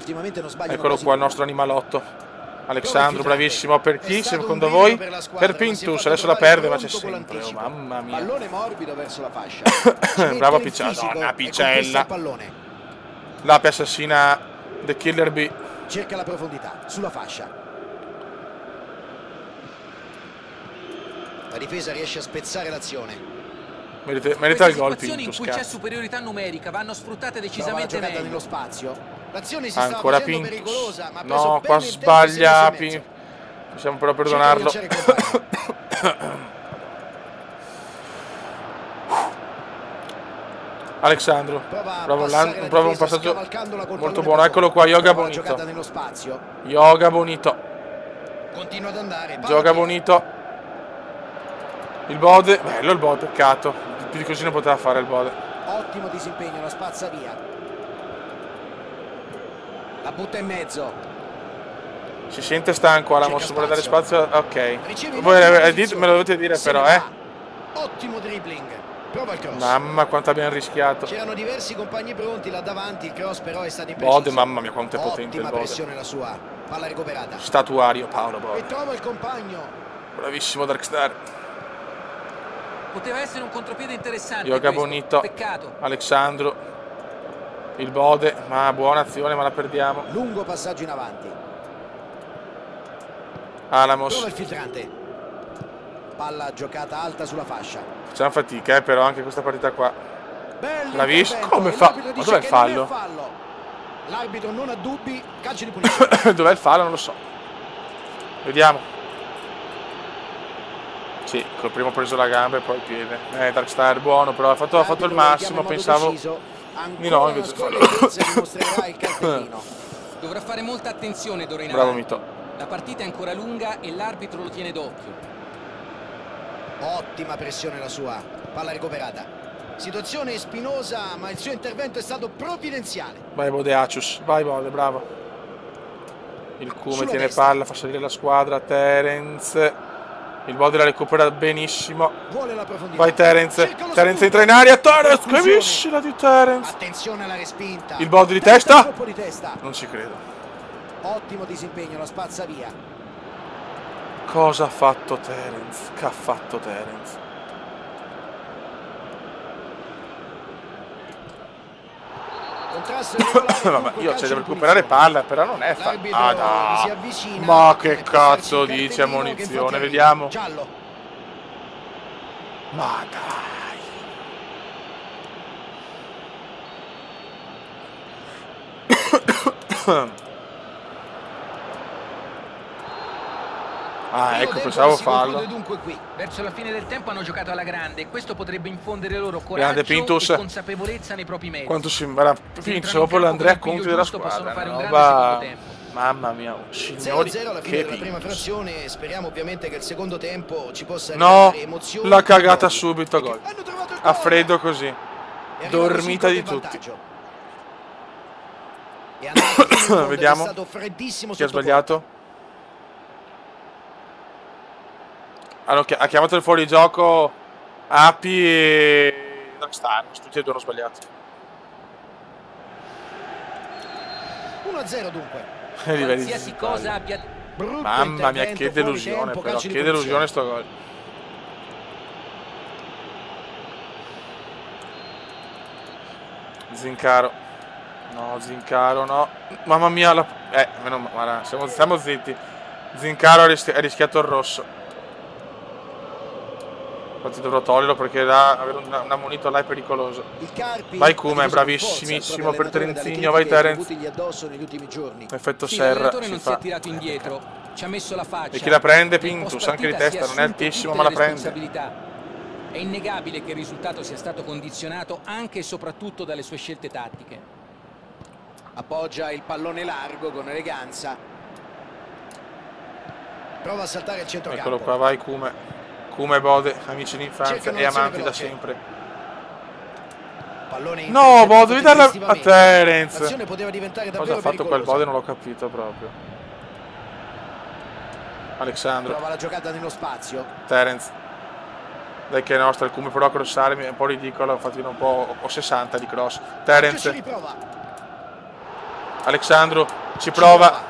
Eccolo qua il nostro animalotto. Alexandro, bravissimo. Per chi? Secondo voi? Per Pintus, adesso la perde, ma c'è sempre. Oh, mamma mia. Pallone morbido verso la fascia. Brava Picella. Donna Picella. L'ape assassina The Killer Bee. Cerca la profondità sulla fascia. La difesa riesce a spezzare l'azione. Merita il gol Pintus, in cui c'è cazzo. superiorità numerica vanno sfruttate decisamente meglio. meglio. Nello spazio. L'azione si Ancora sta facendo Pintus. pericolosa, ma No, qua sbaglia. Possiamo però perdonarlo. Alexandro, prova un passaggio molto buono. Eccolo qua, Yoga Bonito. Yoga Bonito. Continua ad andare. Gioca Bonito. Il Bode. Bello il Bode, peccato. Più di così non poteva fare il Bode. Ottimo disimpegno, la spazza via. La butta in mezzo. Si sente stanco Alamos, vuole dare spazio. Ok. Voi me lo dovete dire però, Ottimo dribbling. Prova il cross. Mamma quanto abbiamo rischiato. C'erano diversi compagni pronti là davanti, il cross però è stato impreciso. Bode, mamma mia quanto è potente il Bode. Pressione la sua. Palla recuperata. Statuario Paolo Bode. E trova il compagno. Bravissimo Darkstar. Poteva essere un contropiede interessante. Yoga Bonito. Peccato. Alexandro. Il Bode, ma buona azione, ma la perdiamo. Lungo passaggio in avanti. Alamos. Prova il filtrante. Palla giocata alta sulla fascia. Facciamo fatica, però anche questa partita qua. Bello L'ha visto? Come fa? Ma dov'è il fallo? L'arbitro non ha dubbi, calcio di punizione. Dov'è il fallo? Non lo so. Vediamo. Sì, col primo ho preso la gamba e poi il piede. Darkstar buono, però ha fatto il massimo, pensavo. Di no, invece fallo. Dovrà fare molta attenzione d'ora in Bravo avanti. Mito. La partita è ancora lunga e l'arbitro lo tiene d'occhio. Ottima pressione la sua. Palla recuperata. Situazione spinosa, ma il suo intervento è stato provvidenziale. Vai Bode Acius, vai Bode, bravo. Il Cume tiene palla, fa salire la squadra. Terence. Il Bode la recupera benissimo. Vuole la profondità. Vai Terence. Terence entra in aria. Terence, che viscila di Terence. Attenzione alla respinta. Il Bode di testa. Non ci credo. Ottimo disimpegno, la spazza via. Cosa ha fatto Terence? Che ha fatto Terence? Vabbè, io c'è da recuperare palla, però non è facile. Ah, no. Ma che cazzo dici a munizione? Vediamo. Ma dai. Ah, ecco, pensavo fallo. Verso la fine del tempo hanno giocato alla grande e questo potrebbe infondere loro coraggio e consapevolezza nei propri mezzi. Quanto sembra Pintus dopo l'Andrea Conti della squadra. Mamma mia, signori, che la prima frazione. Speriamo ovviamente che il secondo tempo ci possa arrivare emozioni. La cagata subito gol. A freddo così. Dormita di tutti. Vediamo chi ha sbagliato. Ha chiamato il fuorigioco Api e Darkstar, tutti e due hanno sbagliato. 1-0 dunque. Qualsiasi cosa abbia. Mamma mia, che delusione però, che delusione sto gol. Zincaro. No, Zincaro no. Mamma mia, guarda, stiamo zitti. Zincaro ha rischiato il rosso. Infatti dovrò toglierlo perché avere una moneta là è pericoloso. Vai Cume, bravissimissimo per Terenzino, vai Terence. Effetto serra si fa. Ci ha messo la faccia. E chi la prende? Pintus, anche di testa, non è altissimo ma la prende. È innegabile che il risultato sia stato condizionato anche e soprattutto dalle sue scelte tattiche. Appoggia il pallone largo con eleganza. Prova a saltare il centrocampo. Eccolo qua, vai Cume. Come Bode, amici d'infanzia e amanti da sempre. No, Bode, devi darla a Terence. Cosa ha fatto quel Bode non l'ho capito proprio. Alexandro. Prova la giocata nello spazio. Terence. Dai che è nostra, il Cume però a crossare è un po' ridicolo, infatti un po'... ho 60 di cross. Terence. Alexandro ci prova.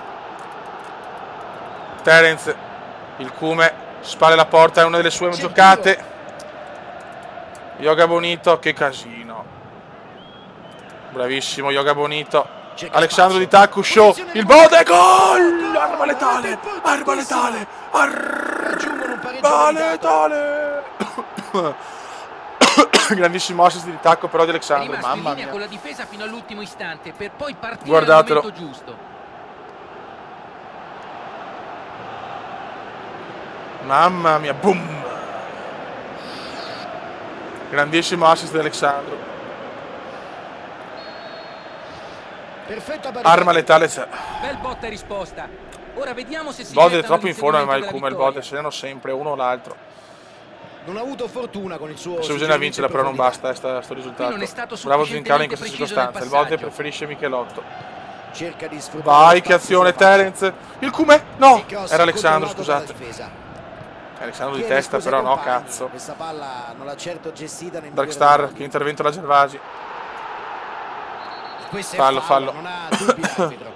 Terence. Il Cume spalla la porta, è una delle sue giocate. Yoga Bonito, che casino. Bravissimo Yoga Bonito. Alexandro di tacco, show. Il Bode, gol! Arma letale! Arma letale! Arma letale! Grandissimo assist di tacco però di Alexandro, mamma mia. Con la difesa fino all'ultimo istante per poi partire Guardatelo. al momento giusto. Mamma mia, boom! Grandissimo assist di Alexandro. Arma letale. Bel botta e risposta. Ora vediamo se si Bode è troppo in forma, ma il Cume e il Bode segnano sempre uno o l'altro. Non ha avuto fortuna con il suo. Se bisogna vincere, però non basta sto risultato. Bravo Zincano in questa circostanza. Il Bode preferisce Michelotto. Cerca di sfruttare. Vai, che azione, Terence. Il Cume? No, era Alexandro, scusate. Alexandro di testa, però no, cazzo. Questa palla non l'ha certo gestita nel Darkstar, che intervento da Gervasi. Fallo. Non ha dubbi l'arbitro.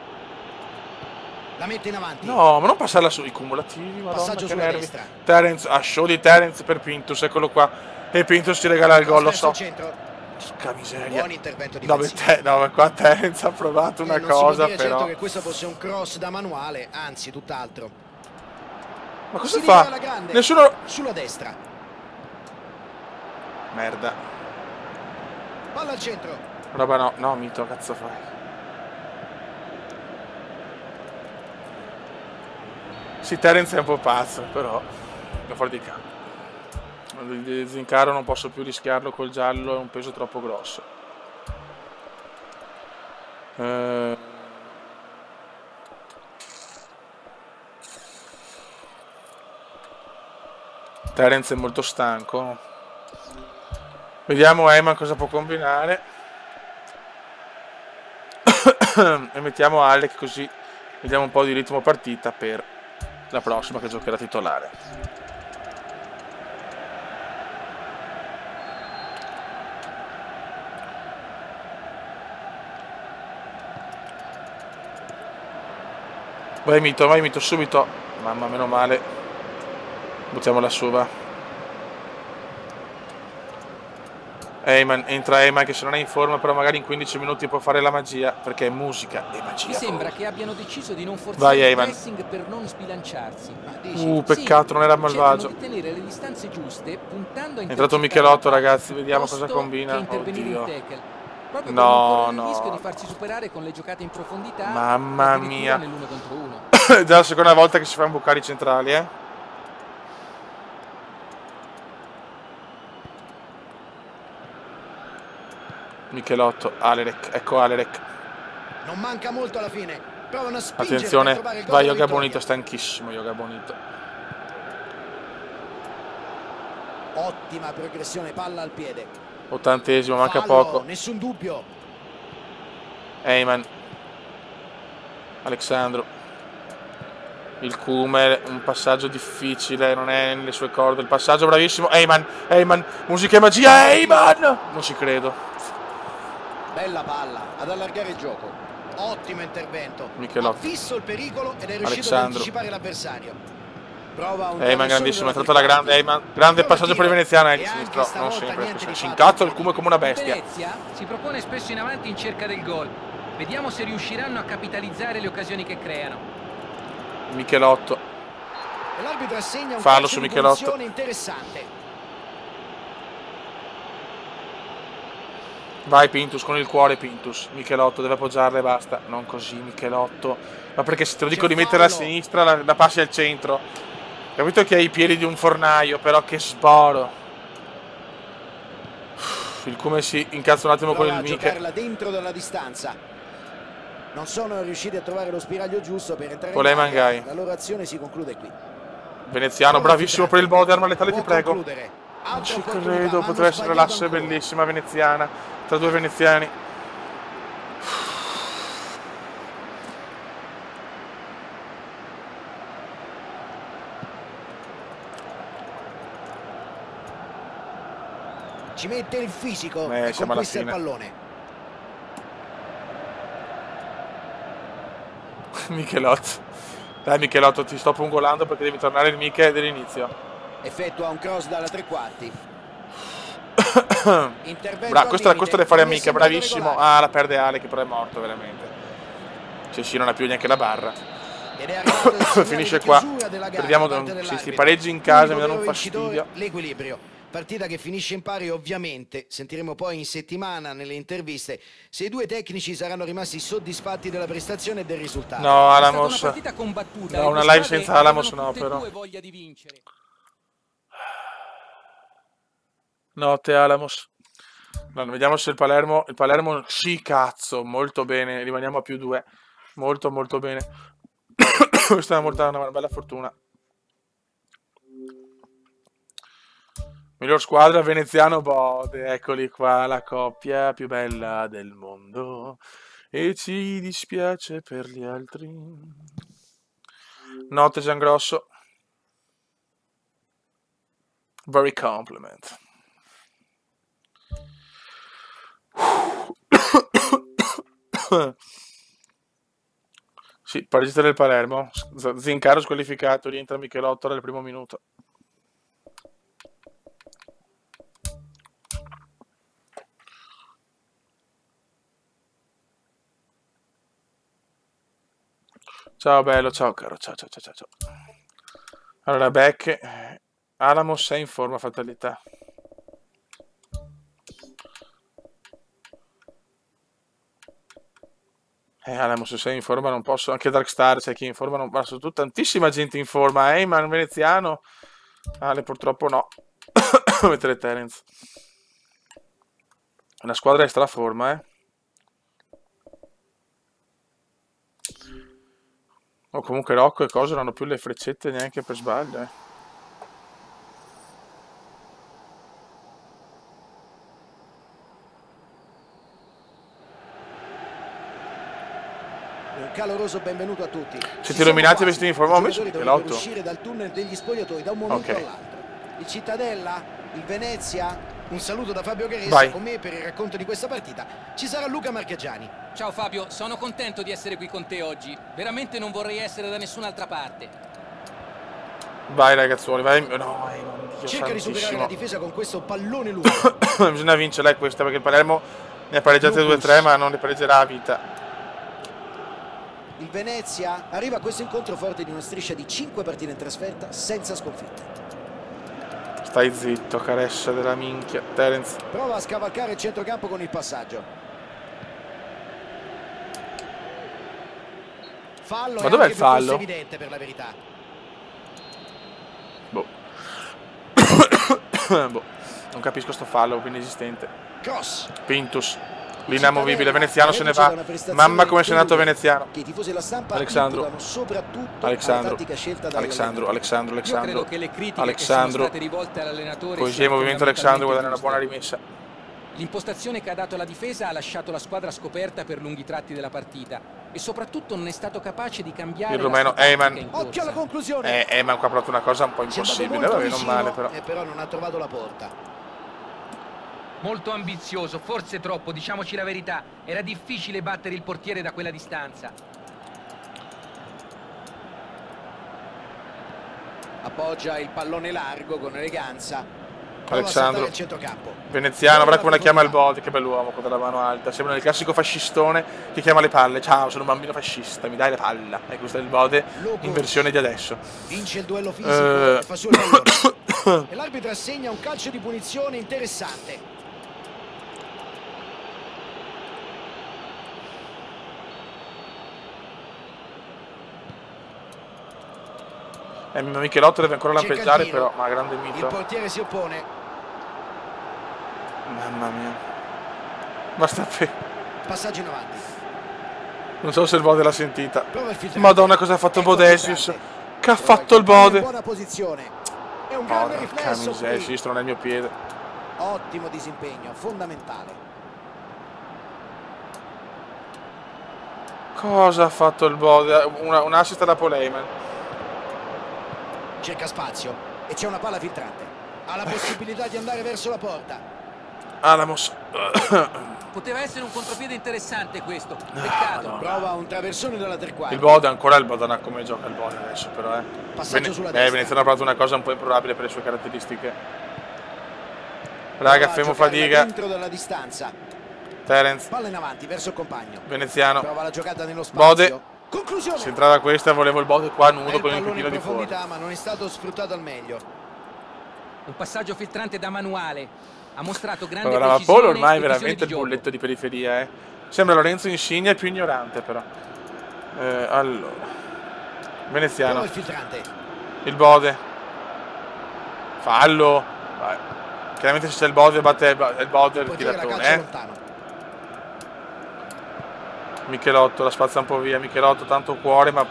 La mette in avanti. No, ma non passarla sui cumulativi, madonna, Passaggio che sulla nervi. destra. Terence, a show di Terence per Pintus, eccolo qua. E Pintus ci regala il gol, lo so. Porca miseria. Buon intervento difensivo. No, ma qua Terence ha provato una non cosa, si può dire però. certo che questo fosse un cross da manuale, anzi, tutt'altro. Ma cosa fa? Nessuno. Sulla destra. Merda. Palla al centro. Roba no, Mito, cazzo fai? Sì, Terence è un po' pazzo, però è fuori di campo. Il Zincaro non posso più rischiarlo col giallo, è un peso troppo grosso. Terence è molto stanco. Vediamo Eyman cosa può combinare. E mettiamo Alec, così vediamo un po' di ritmo partita per la prossima che giocherà titolare. Vai Mito subito. Mamma, meno male. Buttiamola su, va. Entra Eyman che se non è in forma, però magari in 15 minuti può fare la magia, perché è musica e magia. Mi sembra che abbiano deciso di non forzare il pressing per non sbilanciarsi. Peccato, non era malvagio. Tenere le distanze giuste, puntando a è entrato Michelotto, ragazzi, vediamo cosa combina. Oddio. No. Il rischio di farsi superare con le giocate in profondità. Mamma mia. Nell'uno contro uno. È già la seconda volta che si fa imbucare i centrali, Michelotto, Alerek, ecco Alerek. Non manca molto alla fine. Provano a spingere. Attenzione, vai Yoga Bonito, stanchissimo Yoga Bonito. Ottima progressione, palla al piede. 80esimo, manca poco. Nessun dubbio. Eyman. Alexandro. Il Cume, un passaggio difficile, non è nelle sue corde. Il passaggio bravissimo. Eyman, musica e magia, Eyman! Non ci credo. Bella palla, ad allargare il gioco. Ottimo intervento. Michelotto. Ha fisso il pericolo ed è riuscito ad anticipare l'avversario. Prova un Eyman grandissimo, è entrato la grande Eyman. Grande passaggio per il veneziano, di sinistro. Non sempre. Si incazza il Cume come una bestia. Venezia si propone spesso in avanti in cerca del gol. Vediamo se riusciranno a capitalizzare le occasioni che creano. Michelotto. L'arbitro assegna un fallo su Michelotto. Interessante. Vai Pintus con il cuore, Pintus. Michelotto deve appoggiarla e basta. Non così Michelotto. Ma perché se te lo dico di mettere a sinistra la passi al centro. Capito che hai i piedi di un fornaio, però che sboro. Il Cume si incazza un attimo con il Miche. Dentro dalla distanza. Non sono riusciti a trovare lo spiraglio giusto per entrare in area. La loro azione si conclude qui. Veneziano, bravissimo per il Bode, arma letale, ti prego. Non ci credo, potrebbe essere l'asse bellissima veneziana, tra due veneziani. Ci mette il fisico e conquista il pallone. Michelotto. Dai Michelotto, ti sto pungolando perché devi tornare il Miche dell'inizio. Effettua un cross dalla tre quarti. Questo deve fare a Miche, bravissimo. Ah, la perde Ale che però è morto veramente. Cioè sì, non ha più neanche la barra. Finisce qua. Perdiamo questi pareggi in casa, mi danno un fastidio. L'equilibrio. Partita che finisce in pari ovviamente, sentiremo poi in settimana nelle interviste se i due tecnici saranno rimasti soddisfatti della prestazione e del risultato. No, Alamos. No, una live senza Alamos no, però. Notte Alamos. No, vediamo se il Palermo sì cazzo, molto bene, rimaniamo a +2. Molto molto bene. Questa è una bella fortuna. Miglior squadra, Veneziano Bode, eccoli qua, la coppia più bella del mondo. E ci dispiace per gli altri. Notte Giangrosso. Very compliment. Sì, pareggiata del Palermo. Zincaro squalificato, rientra Michelotto nel primo minuto. Ciao bello, ciao caro, ciao. Allora, Beck, Alamos è in forma, fatalità. Alamos sei in forma, non posso, anche Darkstar c'è chi è in forma, non passo tu, tantissima gente in forma, ma il veneziano, Ale purtroppo no, mettere Terence. La squadra è straforma, O comunque Rocco e cose non hanno più le freccette neanche per sbaglio, Un caloroso benvenuto a tutti. Siete illuminati e vestiti in forma, ho messo Michelotto. Uscire dal tunnel degli spogliatoi da un momento all'altro. Il Cittadella, il Venezia. Un saluto da Fabio Caressa. Con me per il racconto di questa partita ci sarà Luca Marchegiani. Ciao Fabio, sono contento di essere qui con te oggi. Veramente non vorrei essere da nessun'altra parte. Vai ragazzuoli, vai. No, cerca di superare la difesa con questo pallone lungo. Bisogna vincerla questa perché il Palermo ne ha pareggiate 2-3 ma non ne pareggerà a vita. Il Venezia arriva a questo incontro forte di una striscia di 5 partite in trasferta senza sconfitte. Stai zitto, Caressa della minchia. Terence prova a scavalcare il centrocampo con il passaggio. Fallo. Ma dov'è il fallo? Evidente per la verità. Boh. Non capisco sto fallo inesistente. Cross. Pintus. L'inamovibile veneziano se ne va. Mamma come se n'è andato veneziano. Alexandro. Poesia e movimento Alexandro guadagna una buona rimessa. L'impostazione che ha dato la difesa ha lasciato la squadra scoperta per lunghi tratti della partita e soprattutto non è stato capace di cambiare il rumeno Eyman. Occhio alla conclusione. Eyman qua ha fatto una cosa un po' impossibile, vabbè, non male però. Però non ha trovato la porta. Molto ambizioso, forse troppo, diciamoci la verità. Era difficile battere il portiere da quella distanza. Appoggia il pallone largo con eleganza. Alexandro. Veneziano, guarda come la chiama il Bode, che bell'uomo con la mano alta. Sembra il classico fascistone che chiama le palle. Ciao, sono un bambino fascista, mi dai la palla. E questo è il Bode in versione di adesso. Vince il duello fisico e fa su il pallone. E l'arbitro assegna un calcio di punizione interessante. Michelotto deve ancora lampeggiare però, ma grande mito. Il portiere si oppone. Mamma mia. Basta per... Passaggio in avanti. Non so se il Bode l'ha sentita. Madonna cosa ha fatto Bodesius. che ha fatto il Bode? Buona posizione. È un grande riflesso. Il sinistro non è il mio piede. Ottimo disimpegno, fondamentale. Cosa ha fatto il Bode? Un assist da Paul Heyman. Cerca spazio e c'è una palla filtrante. Ha la possibilità di andare verso la porta. Alamos. Poteva essere un contropiede interessante questo. Peccato. Prova un traversone dalla tre quarti. Il Bode ancora il Bodana come gioca il Bode adesso però Passaggio sulla destra. Veneziano ha provato una cosa un po' improbabile per le sue caratteristiche. Raga, fermo fatica. Dentro dalla distanza. Terence. Palla in avanti verso il compagno. Veneziano. Prova la giocata nello spazio. Bode. Conclusione. Se entrava questa volevo il Bode qua nudo con il pochino di fuori. Ma non è stato sfruttato al meglio. Un passaggio filtrante da manuale. Ha mostrato grande allora, precisione. Paul ormai è e veramente il gioco. bulletto di periferia, Sembra Lorenzo Insigne più ignorante però. Allora. Veneziano. Il filtrante. Il Bode. Fallo. Vai. Chiaramente se c'è il Bode batte il Bode il tiratore, Michelotto la spazza un po' via. Michelotto tanto cuore ma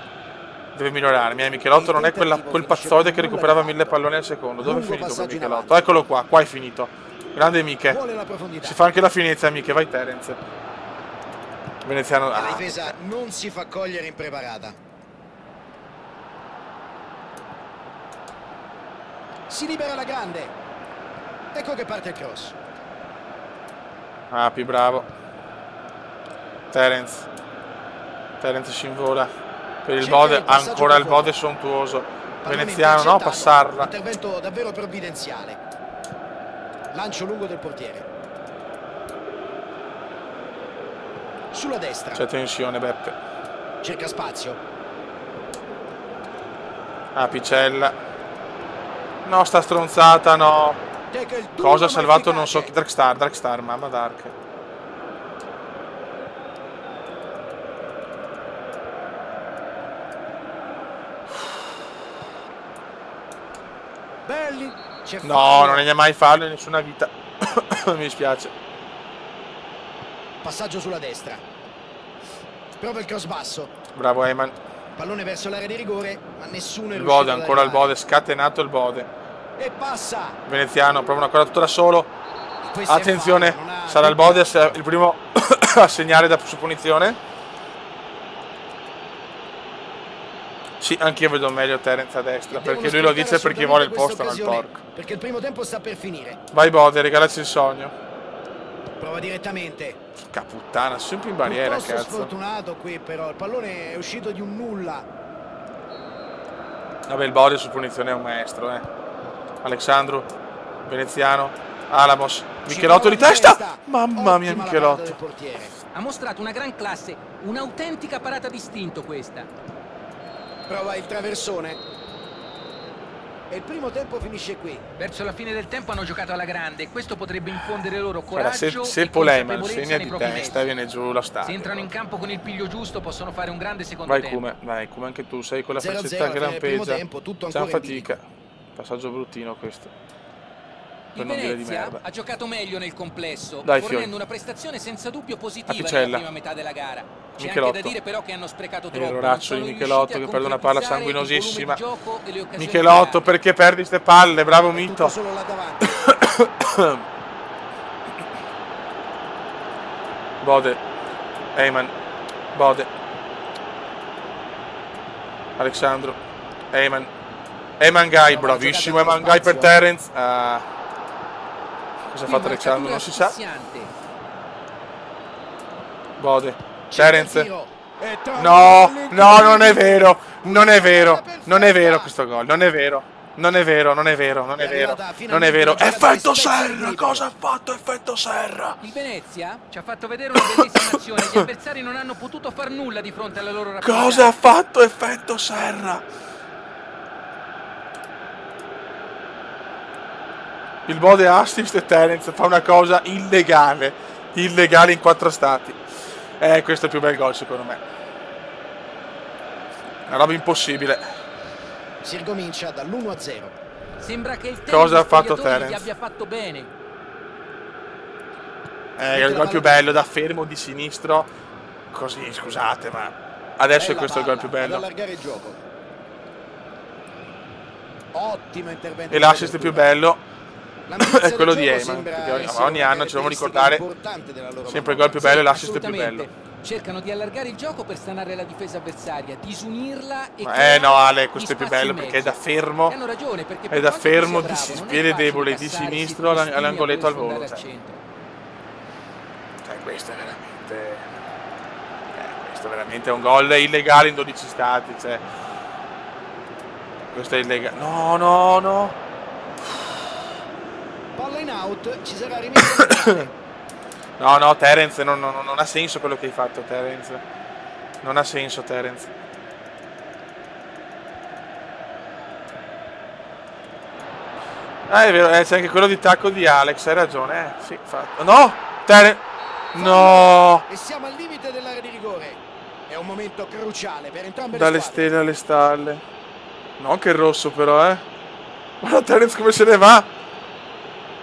deve migliorarmi. Michelotto non è quel pazzoide che recuperava 1000 palloni al secondo. Dove è finito quel Michelotto? Eccolo qua, qua è finito. Grande Miche. Si fa anche la finezza Miche, vai Terence. Veneziano. La difesa non si fa cogliere impreparata. Si libera la grande. Ecco che parte il cross. Più bravo. Terence scinvola. Per il Bode, ancora il Bode sontuoso. Veneziano, no, passarla. Intervento davvero provvidenziale. Lancio lungo del portiere. Sulla destra. C'è tensione, Beppe. Cerca spazio. Picella. No, sta stronzata, no. Cosa ha salvato non so chi. Darkstar, mamma Dark. Belli. No, non ne ha mai fallo in nessuna vita. Mi dispiace. Passaggio sulla destra. Prova il cross basso. Bravo Heyman. Pallone verso l'area di rigore, ma nessuno è il riuscito Bode, ancora il Bode, scatenato il Bode. E passa. Veneziano, prova una cosa tutta da solo. Attenzione, sarà il Bode il primo a segnare da su punizione. Sì, anch'io vedo meglio Terence a destra, perché lui lo dice perché vuole il posto nel porco. Perché il primo tempo sta per finire. Vai Bode, regalaci il sogno. Prova direttamente. Caputtana, sempre in barriera, cazzo. Sfortunato qui però, il pallone è uscito di un nulla. Vabbè, il Bode su punizione è un maestro, Alexandru, Veneziano, Alamos, Michelotto di testa! Mamma mia, Michelotto. Ha mostrato una gran classe, un'autentica parata d'istinto questa. Prova il traversone. E il primo tempo finisce qui. Verso la fine del tempo hanno giocato alla grande e questo potrebbe infondere loro coraggio. Se Paul Heyman segna di testa viene giù lo stadio. Se entrano in campo con il piglio giusto possono fare un grande secondo tempo. Vai come anche tu sei con la faccetta che lampeggia. C'è fatica. Passaggio bruttino questo. Il Venezia ha giocato meglio nel complesso, Dai, fornendo una prestazione senza dubbio positiva nella prima metà della gara. C'è Michelotto. anche da dire però che hanno sprecato troppo. L'oraccio di Michelotto che perde una palla sanguinosissima. Michelotto, perché perdi ste palle? Bravo Mito. Solo là davanti. Bode. Heyman. Bode. Alexandru. Heyman. Heyman Guy, bravissimo Heyman Guy per Terence. Cosa ha fatto Alexandru? Non si sa. Bode. Terence. No, non è vero. Non è vero questo gol. Non è vero. Effetto Serra. Cosa ha fatto Effetto Serra? Il Venezia ci ha fatto vedere una bellissima azione. Gli avversari non hanno potuto far nulla di fronte alla loro rapidità. Cosa ha fatto Effetto Serra? Il Bode assist e Terence fa una cosa illegale in 4 stati. Questo è il più bel gol secondo me. Una roba impossibile. Si ricomincia dall'1-0. Sembra che il cosa ha fatto Terence? Gli abbia fatto bene. Il gol più bello da fermo di sinistro. Così, scusate, ma adesso è questo il gol più bello. Ad allargare il gioco. Ottimo intervento. E l'assist più bello è quello di Heyman, perché ogni anno ci dobbiamo ricordare sempre il gol più bello e l'assist più bello. Cercano di allargare il gioco per stanare la difesa avversaria, disunirla e no Ale, questo è più bello perché è da fermo. Hanno ragione, perché è da fermo di piede debole di sinistro all'angoletto al volo. Questo è veramente un gol illegale in 12 stati, cioè. Questo è illegale. No. Palla in out, ci sarà rimesso. No, Terence, non ha senso quello che hai fatto, Terence. Non ha senso, Terence. È vero, c'è anche quello di tacco di Alex, hai ragione, sì, fatto. No! Terence! No! E siamo al limite dell'area di rigore. È un momento cruciale per entrambe le squadre. Dalle stelle alle stalle. No, che rosso però, Guarda Terence come se ne va!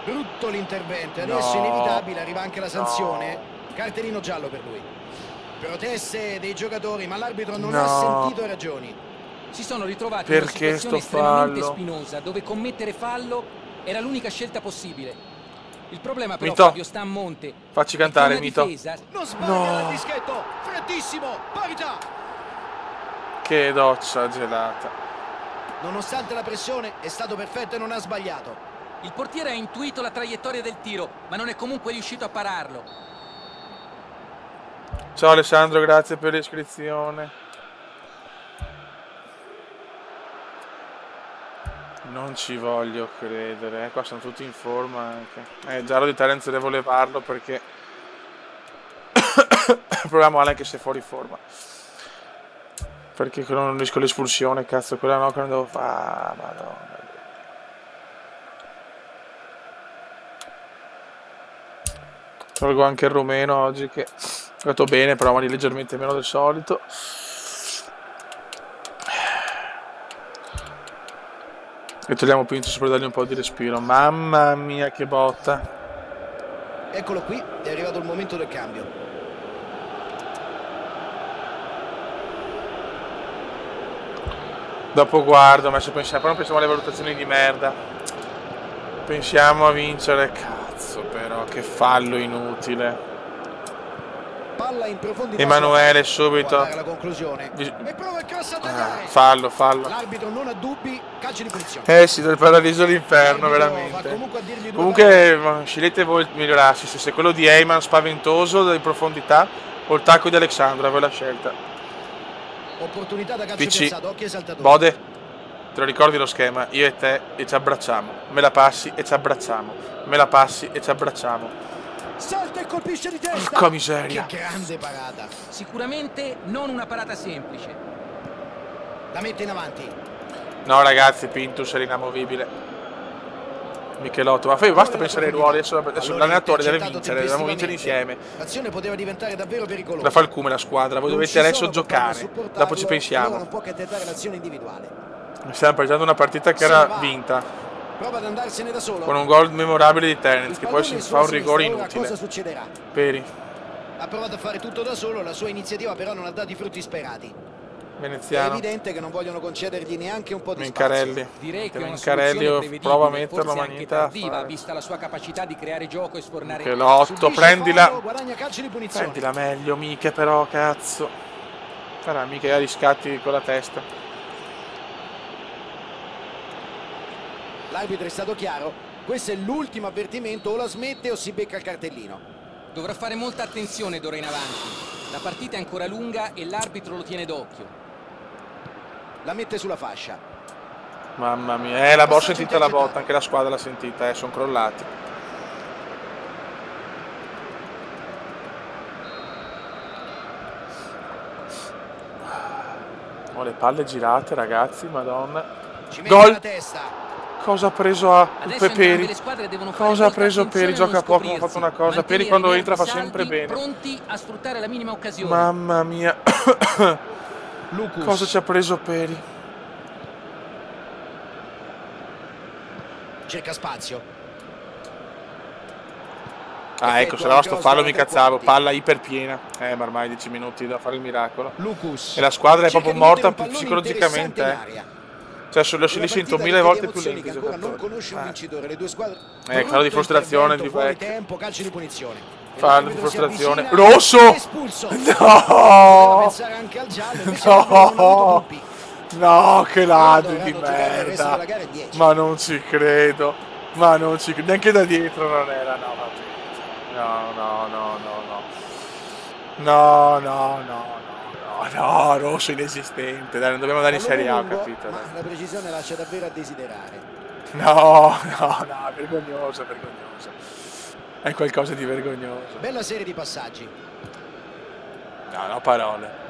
Brutto l'intervento, adesso inevitabile, arriva anche la sanzione. Cartellino giallo per lui. Proteste dei giocatori, ma l'arbitro non ha sentito ragioni. Si sono ritrovati in una situazione estremamente spinosa, dove commettere fallo era l'unica scelta possibile. Il problema però, Fabio, sta a monte. Facci cantare, Mito. Non sbaglia il dischetto, freddissimo, parità. Che doccia gelata. Nonostante la pressione, è stato perfetto e non ha sbagliato. Il portiere ha intuito la traiettoria del tiro, ma non è comunque riuscito a pararlo. Ciao Alessandro, grazie per l'iscrizione. Non ci voglio credere, qua sono tutti in forma anche. Giallo di Terence devo levarlo perché proviamo male anche se è fuori forma. Perché non riesco l'espulsione, cazzo, quella no che non devo fare, madonna. Tolgo anche il rumeno oggi che ha fatto bene, però magari leggermente meno del solito. E togliamo Pintus per dargli un po' di respiro. Mamma mia che botta. Eccolo qui, è arrivato il momento del cambio. Dopo guardo, ma se pensiamo, però non pensiamo alle valutazioni di merda. Pensiamo a vincere, cazzo però, che fallo inutile. Palla in profondità. Emanuele subito. La conclusione. E prova il cross a tagliare. Fallo. L'arbitro non ha dubbi, calcio di punizione. Sì, del paradiso all'inferno, veramente. Comunque scegliete voi migliorarsi, se quello di Heyman spaventoso di profondità o il tacco di Alexandra, voi la scelta. Opportunità da calcio piazzato, occhio esaltatore. Bode, te lo ricordi lo schema? Io e te e ci abbracciamo. Me la passi e ci abbracciamo. Me la passi e ci abbracciamo. Salta e colpisce di testa. Porca miseria. Che grande parata. Sicuramente non una parata semplice. La mette in avanti. No ragazzi, Pintus è inamovibile. Michelotto, ma basta pensare ai ruoli, adesso l'allenatore deve vincere, dobbiamo vincere insieme. L'azione poteva diventare davvero pericolosa. La fa il Cume la squadra, voi dovete adesso giocare, dopo ci pensiamo. Non può che tentare l'azione individuale. Stiamo perdendo una partita che era vinta. Prova ad andarsene da solo. Con un gol memorabile di Terence, che poi si fa un rigore inutile. Cosa succederà? Peri. Ha provato a fare tutto da solo, la sua iniziativa però non ha dato i frutti sperati. Veneziano. È evidente che non vogliono concedergli neanche un po' di Mincarelli. spazio. Direi che Mincarelli prova a metterlo, ma niente da fare. Vista la sua capacità di creare gioco e sfornare. Michelotto, prendila. Guadagna calcio di punizione. Prendila meglio, Miche però, cazzo. Guarda, Miche ha riscatti con la testa. L'arbitro è stato chiaro. Questo è l'ultimo avvertimento, o la smette o si becca il cartellino. Dovrà fare molta attenzione d'ora in avanti. La partita è ancora lunga e l'arbitro lo tiene d'occhio. La mette sulla fascia. Mamma mia, la ho sentita la botta, anche la squadra l'ha sentita, sono crollati. Ho le palle girate, ragazzi, madonna. Gol! Cosa ha preso a Peri? Cosa ha preso Peri? Gioca poco, ma ha fatto una cosa. Peri quando entra fa sempre bene. Pronti a sfruttare la minima occasione. Mamma mia. Cosa ci ha preso Peri? Cerca spazio. Ah, ecco, se era sto fallo mi cazzavo. Palla iperpiena. Ma ormai 10 minuti da fare il miracolo. Lucus. E la squadra è proprio morta psicologicamente. Cioè, li sento 1000 volte più lenti i ancora non giocatori. conosce un vincitore, le due squadre. Fallo di frustrazione di fuori vecchio. tempo, calcio di punizione. Fallo di frustrazione. Rosso! Espulso. No! Pensare anche al giallo, invece non ha avuto colpi. No, che ladri di Dovranno giocare il resto merda. della gara a 10. Ma non ci credo. Ma non ci credo. Neanche da dietro non era. No, vabbè. No, no, no, no, no. No, no, no, no, no, rosso inesistente. Dai, non dobbiamo andare in Serie A, ho capito. Ma Dai. la precisione lascia davvero a desiderare. No, no, no, vergognoso, vergognoso. È qualcosa di vergognoso. Bella serie di passaggi. No, no, parole.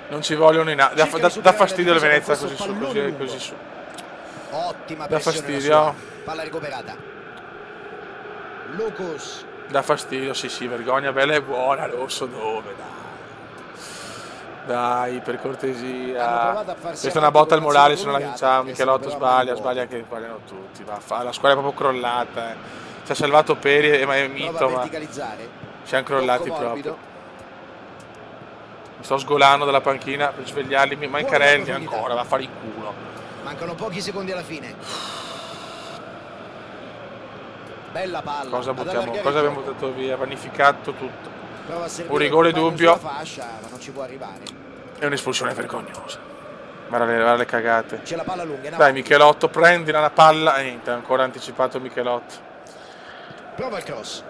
Non ci vogliono in dà fastidio il Venezia così su, così su. Ottima Dà pressione fastidio. palla recuperata. Lucas. Dà fastidio, sì, vergogna, bella e buona, rosso dove, dai, per cortesia. Questa è una botta al morale, se non la vinciamo, Michelotto sbaglia che sbagliano tutti, la squadra è proprio crollata, Ci ha salvato Peri e Mito, ma siamo crollati proprio. Mi sto sgolando dalla panchina per svegliarli, Mancarelli ancora, va a fare il culo. Mancano pochi secondi alla fine. Bella palla. Cosa buttiamo? Cosa abbiamo buttato via? Vanificato tutto. Un rigore dubbio. Fascia, ma non ci può arrivare. È un'espulsione vergognosa. Guarda le cagate. C'è la palla lunga. Dai Michelotto, prendila la palla. Niente, ancora anticipato Michelotto. Prova il cross.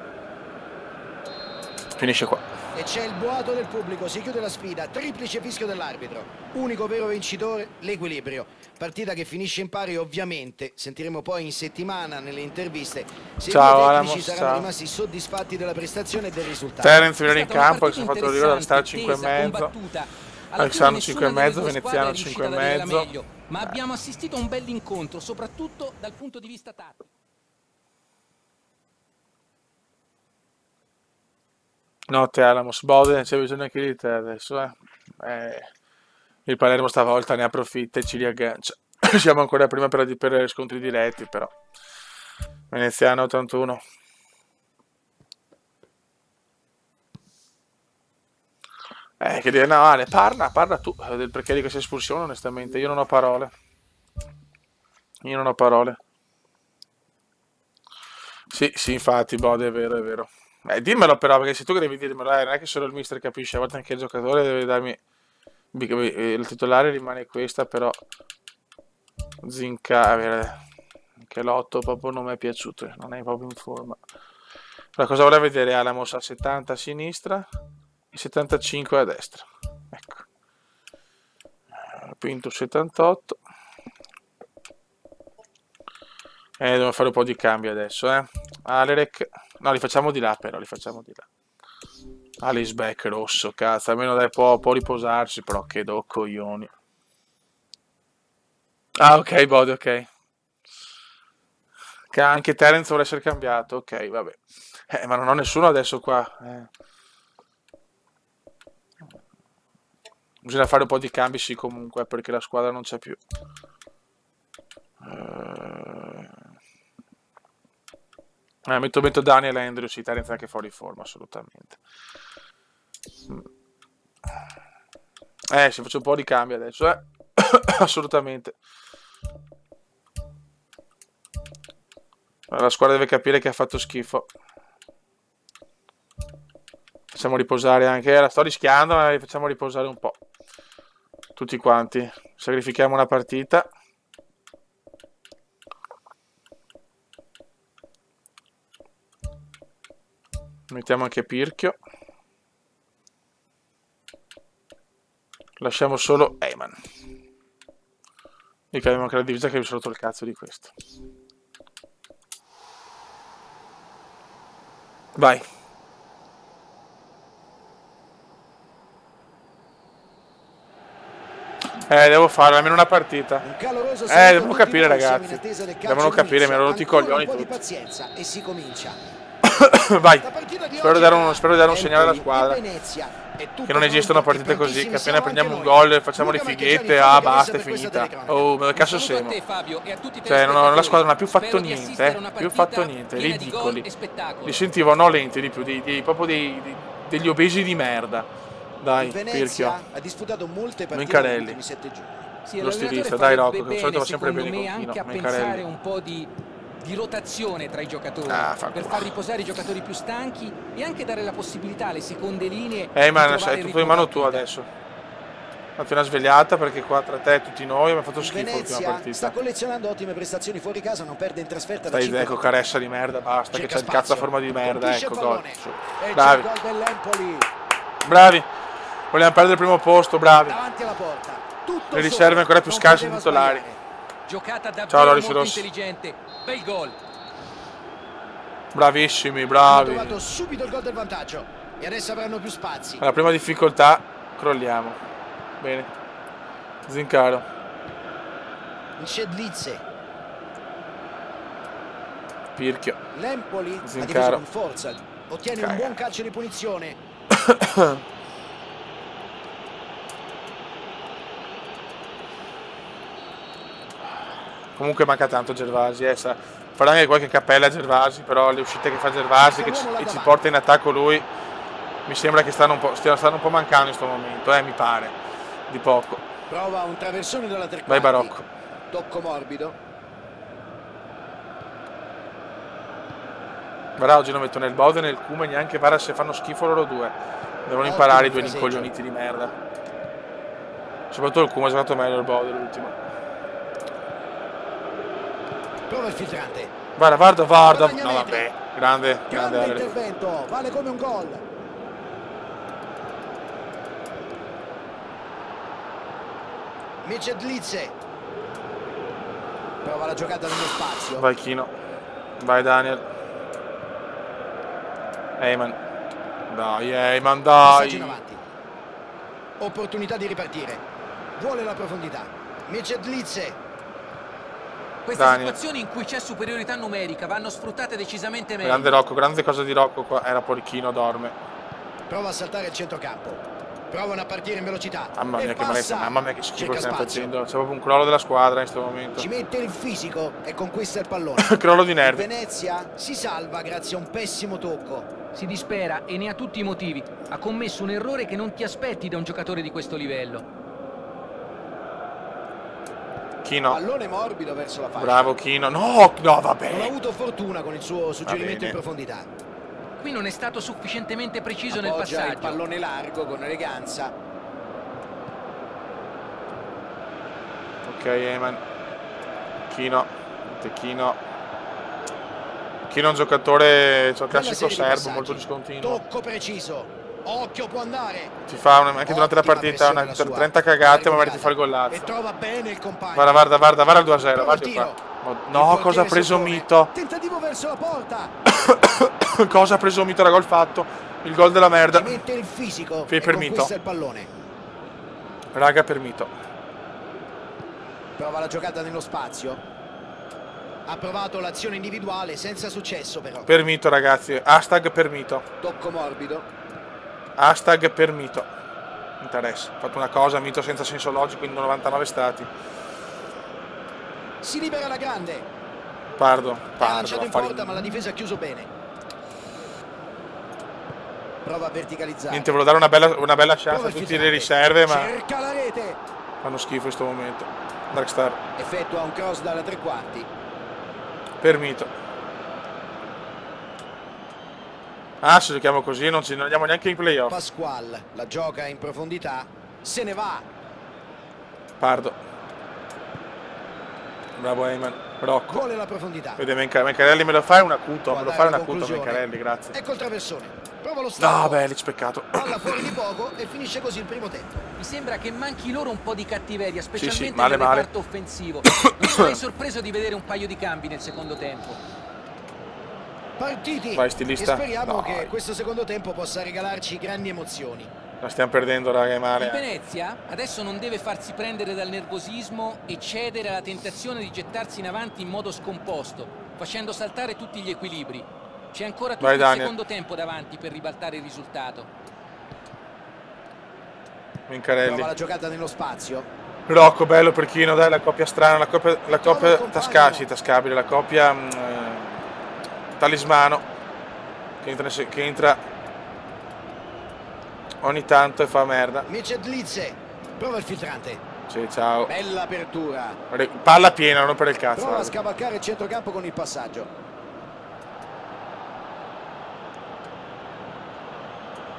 Finisce qua. E c'è il boato del pubblico, si chiude la sfida, triplice fischio dell'arbitro. Unico vero vincitore, l'equilibrio. Partita che finisce in pari ovviamente, sentiremo poi in settimana nelle interviste se i tecnici saranno rimasti soddisfatti della prestazione e del risultato. Terence viene in campo, che si è fatto rigore da stare 5,5. Alexandro 5,5, Veneziano 5,5. Ma abbiamo assistito a un bell'incontro, soprattutto dal punto di vista tattico. Notte Alamos, Bode, c'è bisogno anche di te adesso, Il Palermo stavolta ne approfitta e ci riaggancia. Siamo ancora prima per scontri diretti, però. Veneziano 81. Che dire, no, Ale, parla tu del perché di questa espulsione, onestamente. Io non ho parole. Sì, infatti, Bode, è vero. Dimmelo però, perché se tu devi dirmelo, non è che solo il mister capisce, a volte anche il giocatore deve darmi... Il titolare rimane questa, però... Zinca, che l'otto proprio non mi è piaciuto, non è proprio in forma. La cosa vuole vedere Alamos a 70 a sinistra e 75 a destra. Ecco. Pinto 78. Devo fare un po' di cambio adesso, Alerec... No, li facciamo di là però, Alisbeck rosso, cazzo, almeno dai può riposarsi, però che do coglioni. Ah, ok, Bode, ok. Che anche Terence vuole essere cambiato, ok, vabbè. Ma non ho nessuno adesso qua. Bisogna fare un po' di cambi, sì, comunque, perché la squadra non c'è più. Metto Daniel Andrews, sì, Terence anche fuori forma, assolutamente. Si faccio un po' di cambio adesso, assolutamente. La squadra deve capire che ha fatto schifo. Facciamo riposare anche, la sto rischiando, ma li facciamo riposare un po'. Tutti quanti. Sacrifichiamo una partita. Mettiamo anche Pirchio. Lasciamo solo Eyman. Mica abbiamo anche la divisa che vi sono rotto il cazzo di questo. Vai. Devo fare almeno una partita. Devono capire, ragazzi. Devono capire, mi hanno rotto i coglioni tutti. E si comincia. Vai, spero di dare un segnale alla squadra che non esistono partite così, che appena prendiamo un gol facciamo le fighette, basta, è finita. Oh, ma che cazzo siamo? Cioè, la squadra non ha più fatto niente, ridicoli. Li sentivo, no lenti di più, proprio degli obesi di merda. Dai, Pirchio. Ha disputato molte partite Mancarelli. negli ultimi 7 giorni. Sì, lo stilista. l'allenatore Dai farebbe Rocco, che al solito va sempre secondo bene me, con Chino. anche a pensare Mencarelli. un po' di rotazione tra i giocatori Fa per culo. far riposare i giocatori più stanchi e anche dare la possibilità alle seconde linee Man, di trovare sei il tutto in ritmo mano tu partita. adesso. Appena svegliata perché qua tra te e tutti noi abbiamo fatto Il schifo l'ultima Venezia sta partita. collezionando ottime prestazioni fuori casa, non perde in trasferta da Stai 5 ecco caressa di merda, basta, che Cerca c'è il cazzo a spazio. forma di merda, Colpisce ecco il gol. pallone. Su. E c'è Bravi, il gol dell'Empoli bravi. Vogliamo perdere il primo posto, bravi. davanti alla porta. Tutto Le riserve solo, ancora più non scarse poteva di titolari. sbagliare. Giocata Ciao, davvero Loris molto Rossi. intelligente. Bel gol. Bravissimi, Hanno bravi. trovato subito il gol del vantaggio e adesso avranno più spazi. Alla prima difficoltà crolliamo. Bene. Zincaro. Il Cedlizze, Pirchio. l'Empoli ha difeso Zincaro. con forza, ottiene un Caga. buon calcio di punizione. Comunque manca tanto Gervasi, farà anche qualche cappella a Gervasi, però le uscite che fa Gervasi che ci porta in attacco lui, mi sembra che stiano un po' mancando in questo momento, mi pare, di poco. Prova un traversone dalla tre Vai quarti. Barocco. Tocco morbido. Guarda, oggi non metto né il Bode né il Kuma, neanche Vara se fanno schifo loro due. Devono imparare i due fraseggio. rincoglioniti di merda. Soprattutto il Kuma ha giocato meglio il Bode l'ultimo. Prova il filtrante. Guarda. Guadagna No metri. vabbè, grande Grande Ale. intervento, vale come un gol. Micedlizze. Prova la giocata nello spazio. Vai Chino. Vai Daniel. Eyman. Dai Eyman, Passaggio in dai. avanti. Opportunità di ripartire. Vuole la profondità. Micedlizze. Queste Daniel. situazioni in cui c'è superiorità numerica vanno sfruttate decisamente meglio. Grande Rocco, grande cosa di Rocco qua. Era Polichino, dorme. Prova a saltare il centrocampo. Provano a partire in velocità. Mamma E mia che passa. malezza, mamma mia che schifo Cerca che stiamo spazio. facendo. C'è proprio un crollo della squadra in questo momento. Ci mette il fisico e conquista il pallone. Crollo di Il nervi. Venezia si salva grazie a un pessimo tocco. Si dispera e ne ha tutti i motivi. Ha commesso un errore che non ti aspetti da un giocatore di questo livello. Chino. Pallone morbido verso la fascia. Bravo Chino. No, Non ha vabbè. avuto fortuna con il suo suggerimento bene. in profondità. Qui non è stato sufficientemente preciso nel Appoggia il passaggio. pallone largo con eleganza. Ok, Eyman. Chino. Chino. Chino è un giocatore, cioè, Bella classico serie di serbo, passaggi. molto discontinuo. Tocco preciso. Occhio, può andare. Ti fa anche durante la Ottima partita pressione la sua. 30 cagate, ma Largo magari ti fa il E gollazzo. trova bene il compagno. Guarda il 2-0, Prova il guarda tiro. qua. Il No, portiere cosa ha preso suppone. Mito? Tentativo verso la porta. Cosa ha preso Mito? Era gol fatto. Il gol della merda. Ci mette il fisico Sì, e per Mito. conquista il pallone. Raga, per Mito. Prova la giocata nello spazio. Ha provato l'azione individuale senza successo però. Per Mito, ragazzi. Hashtag per Mito. Tocco morbido. Hashtag per Mito. Interessa. Ha fatto una cosa, Mito senza senso logico in 99 stati. Si libera la grande. Pardo, Ha lanciato in affari. porta ma la difesa ha chiuso bene. Prova a verticalizzare. Niente, volevo dare una bella chance Prova a il tutte filtrante. le riserve, ma Cerca la rete. fanno schifo in questo momento. Darkstar. Effettua un cross dalla tre quarti. Per Mito. Ah, se giochiamo così non andiamo neanche in playoff. Pasqual la gioca in profondità. Se ne va. Pardo. Bravo Eyman. Rocco. Vuole la profondità. Vede Mencarelli, me lo fai un acuto. Può Me lo dare fai un la acuto conclusione. Mencarelli, grazie. Ecco il traversone. Prova lo stacco. No, Belic, peccato. Palla fuori di poco e finisce così il primo tempo. Mi sembra che manchi loro un po' di cattiveria, specialmente male, nel male. reparto offensivo. Non sarei sorpreso di vedere un paio di cambi nel secondo tempo. Partiti. Vai, stilista. E speriamo Dai. che questo secondo tempo possa regalarci grandi emozioni. La stiamo perdendo, raga, è Il male. Venezia adesso non deve farsi prendere dal nervosismo e cedere alla tentazione di gettarsi in avanti in modo scomposto, facendo saltare tutti gli equilibri. C'è ancora tutto Vai, il Daniel. secondo tempo davanti per ribaltare il risultato. Mencarelli. Prova la giocata nello spazio. Rocco, bello per Chino, dai, la coppia strana, la coppia il compagno. tascabile, la coppia talismano che entra ogni tanto e fa merda. Micedlizze. Prova il filtrante. Sì, ciao. Bella apertura. Palla piena, non per il cazzo. Prova a scavalcare il centrocampo con il passaggio.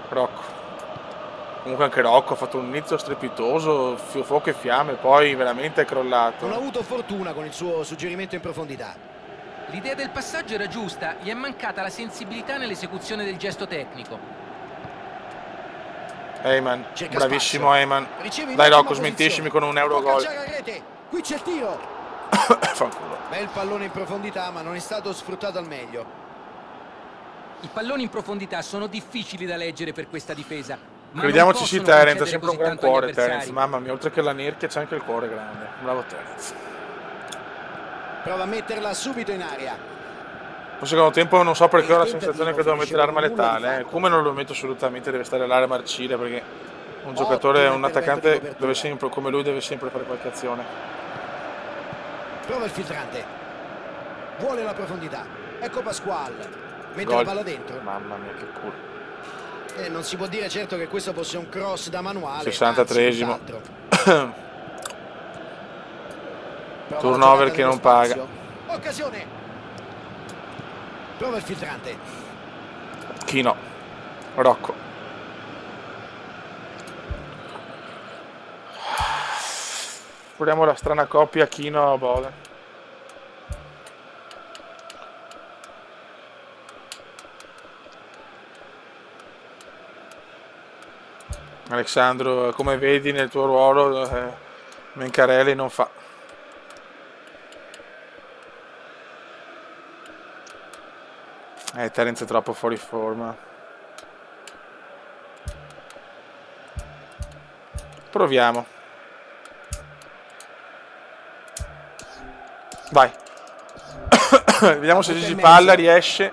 Rocco. Comunque anche Rocco ha fatto un inizio strepitoso, fuoco e fiamme, poi veramente è crollato. Non ha avuto fortuna con il suo suggerimento in profondità. L'idea del passaggio era giusta, gli è mancata la sensibilità nell'esecuzione del gesto tecnico. Heyman, Cerca bravissimo spazio. Heyman. Riceve in Dai ottima Rocco, smentiscimi con un euro Può gol. calciare a rete. Qui c'è il tiro. Fanculo. Bel pallone in profondità, ma non è stato sfruttato al meglio. I palloni in profondità sono difficili da leggere per questa difesa. Ma Crediamoci, non sì, possono Terence ha concedere sempre un così gran tanto agli cuore, avversari. Terence. Mamma mia, oltre che la nerchia c'è anche il cuore grande. Bravo Terence. Prova a metterla subito in aria. Al secondo tempo non so perché ho la Il sensazione che tentativo devo mettere l'arma finisce con nulla di letale. fatto. Come non lo metto assolutamente, deve stare all'area marcire perché un Ottimo giocatore, un intervento di attaccante copertura. deve sempre, come lui deve sempre fare qualche azione. Prova il filtrante. Vuole la profondità. Ecco Pasquale. Mette Gol. la palla dentro. Mamma mia, che culo. Non si può dire certo che questo fosse un cross da manuale. 63esimo. anzi, tutt'altro. Prova la Turnover giocata che non nello paga. spazio. Occasione. Prova il filtrante. Chino. Rocco. Proviamo la strana coppia Chino-Bode. Alessandro, come vedi nel tuo ruolo, Mencarelli non fa. Terence è troppo fuori forma. Proviamo. Vai. Vediamo se Gigi Palla riesce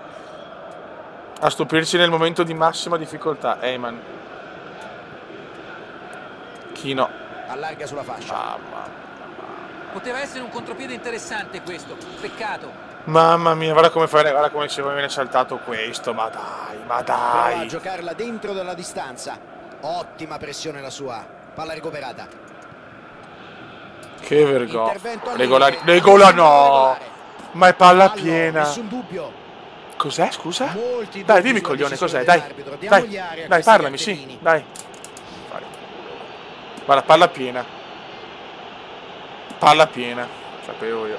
a stupirci nel momento di massima difficoltà. Heyman. Chino. Allarga sulla fascia. Poteva essere un contropiede interessante questo, peccato. Mamma mia, guarda come fai, guarda come ci viene saltato questo, ma dai, ma Prova a dai. giocarla dentro dalla distanza. Ottima pressione la sua. Palla recuperata. Che vergogna. Intervento al Regola limite. no. Ma è palla Fallo, piena. Nessun dubbio. Cos'è, scusa? Molti Dai, dubbi dimmi sulla coglione, decisione cos'è? Dai, dell'arbitro. Diamogli aria a dai, questi parlami, sì, cartellini. dai. Guarda, palla piena. Palla piena. Sapevo io.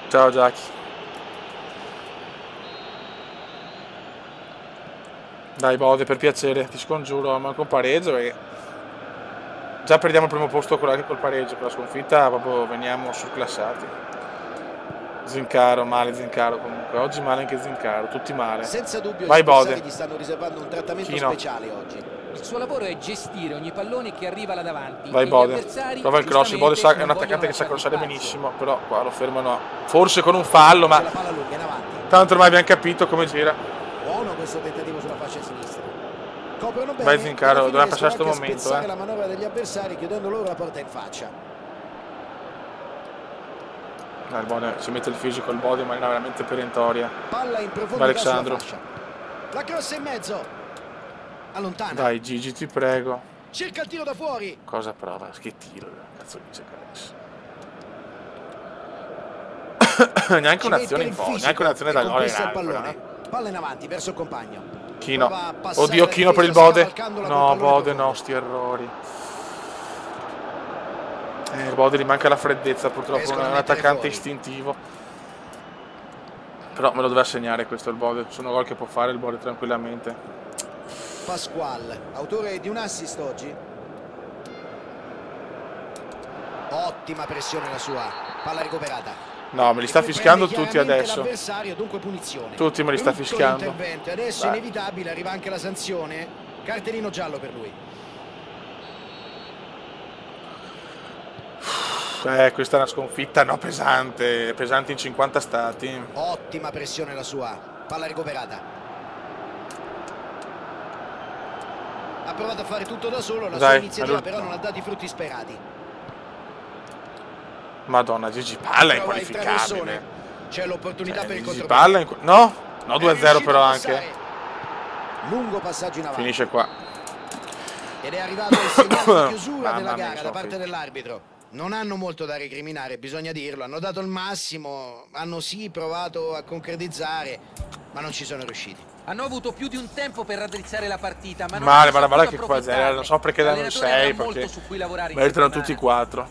Ciao, Jackie. Dai, Bode, per piacere, ti scongiuro, manco un pareggio perché già perdiamo il primo posto anche col pareggio, con la sconfitta proprio veniamo surclassati. Zincaro, male Zincaro comunque, oggi male anche Zincaro, tutti male. Senza dubbio Vai, gli avversari Bode. gli stanno riservando un trattamento Chino. speciale oggi. Il suo lavoro è gestire ogni pallone che arriva là davanti. Vai e gli Bode, avversari, prova il cross, il Bode è giustamente, un non attaccante che sa vogliono crossare lasciargli spazio. benissimo, però qua lo fermano forse con un fallo, ma C'è la palla lunga in avanti. tanto ormai abbiamo capito come gira. Buono questo tentativo sulla fascia sinistra. Coprono bene. Vai, Zincaro, alla fine doveva riescono passare sto anche a momento, spezzare la manovra degli avversari chiudendo loro la porta in faccia. Il Bode si mette il fisico, il Bode in maniera veramente perentoria. Palla in profondità Alessandro. sulla fascia. La cross in mezzo. Allontana. Dai Gigi, ti prego. Cerca il tiro da fuori. Cosa prova? Che tiro, cazzo dice adesso. Neanche Ci un'azione mette in il po', fisico neanche un'azione e da gol conquista in il alto, pallone. Palla in avanti verso il compagno. Chino. Prova a passare Oddio, la Chino per il difesa, Bode. scavalcandola col No, pallone Bode profondo. no, sti errori. Il Bode gli manca la freddezza, purtroppo Riescono non è a un mettere attaccante fuori. istintivo. Però me lo doveva segnare questo il Bode. Sono gol che può fare il Bode tranquillamente. Pasquale, autore di un assist oggi. Ottima pressione la sua. Palla recuperata. No, me li sta E qui fischiando prende tutti chiaramente adesso. l'avversario, dunque punizione. Tutti me li sta Brutto fischiando. l'intervento, adesso Dai. inevitabile, arriva anche la sanzione. Cartellino giallo per lui. Questa è una sconfitta, no, pesante. Pesante in 50 stati. Ottima pressione la sua. Palla recuperata. Ha provato a fare tutto da solo, la sua Dai, iniziativa allora- però non ha dato i frutti sperati. Madonna, Gigi Palla è Prova il traversone. inqualificabile. C'è l'opportunità per il Gigi contropiede. Palla no? No, È 2-0 riuscito però a anche. passare. Lungo passaggio in avanti. Finisce qua. Ed è arrivato il segnale di chiusura Mamma della mia, gara da parte dell'arbitro. Non hanno molto da recriminare, bisogna dirlo. Hanno dato il massimo, hanno sì provato a concretizzare, ma non ci sono riusciti. Hanno avuto più di un tempo per raddrizzare la partita, ma non Male, hanno ma guarda saputo che qua approfittarne. non so perché danno il L'allenatore avrà 6, molto perché su cui lavorare in meritano settimana. tutti 4.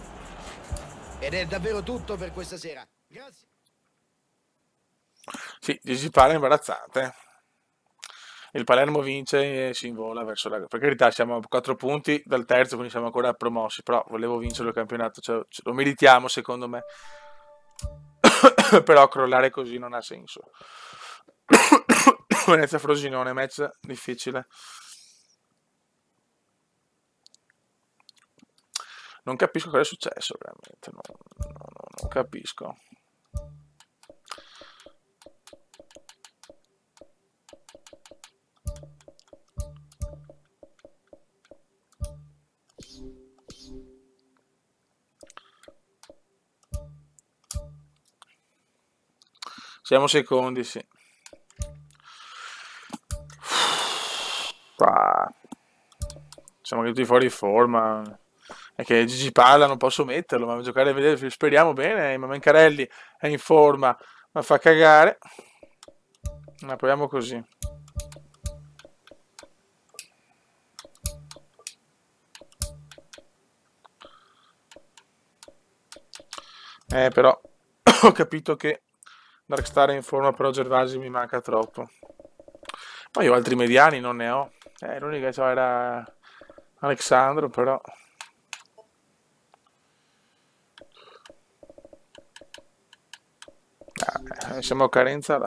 Ed è davvero tutto per questa sera. Grazie. Sì, Gigi Pala è imbarazzante. Il Palermo vince e si invola verso la... Per carità, siamo a 4 punti dal terzo, quindi siamo ancora promossi, però volevo vincere il campionato, cioè, lo meritiamo secondo me. Però crollare così non ha senso. Venezia Frosinone, match difficile. Non capisco cosa è successo veramente, non capisco. Siamo secondi, sì. Siamo tutti fuori forma. È che Gigi Palla non posso metterlo, ma giocare a vedere, speriamo bene. Ma Mencarelli è in forma, ma fa cagare. Ma proviamo così. Però ho capito che Darkstar è in forma, però Gervasi mi manca troppo. Ma io altri mediani non ne ho. L'unica che era Alexandro, però. Siamo a carenza.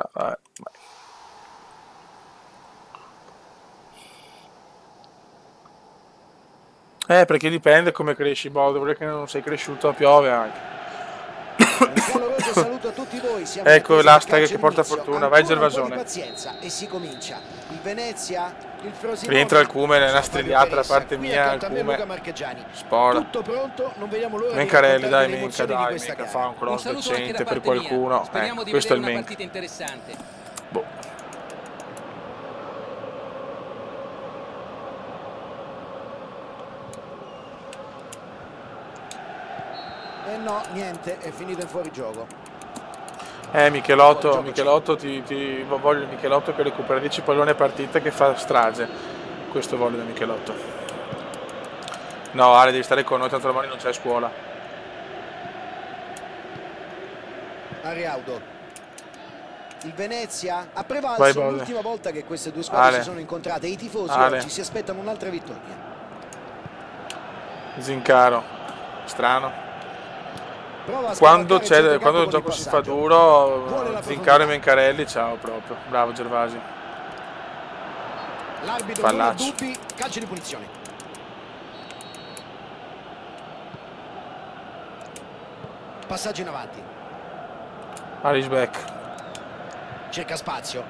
Perché dipende come cresci, boh, devo dire che non sei cresciuto, piove anche. Un caloroso saluto a tutti voi. Siamo Ecco l'hashtag che inizio. porta fortuna, vai Ancora un po' di Gervasone. pazienza e si comincia. Il Venezia, il Frosinone. Rientra il Cume, è una strigliata da parte Qui mia, il accanto a me Cume. Luca Marchegiani. Spora. Tutto pronto, non vediamo l'ora Mencarelli, di dai, raccontarvi le Menca, emozioni di dai, questa Menca, gara. fa un Un cross saluto anche decente da per parte mia. qualcuno. Speriamo di Questo è vedere il una Menca. partita interessante. Boh. No, niente, è finito in fuorigioco. Michelotto, voglio Michelotto che recupera 10 palloni a partita, che fa strage. Questo voglio da Michelotto. No, Ale, devi stare con noi, tanto domani non c'è scuola. Ariaudo. Il Venezia ha prevalso Vai, Bode. l'ultima volta che queste due squadre Ale. si sono incontrate. I tifosi Ale. oggi si aspettano un'altra vittoria. Zincaro. Strano. Prova a Quando scavalcare il il centrocampo gioco con si il fa passaggio. duro, Vuole la Zincaro e profondità. Mencarelli, ciao proprio. Bravo Gervasi. L'arbitro non ha Pallaccio. dubbi, calcio di punizione. Passaggio in avanti. Arisbeck. Cerca spazio.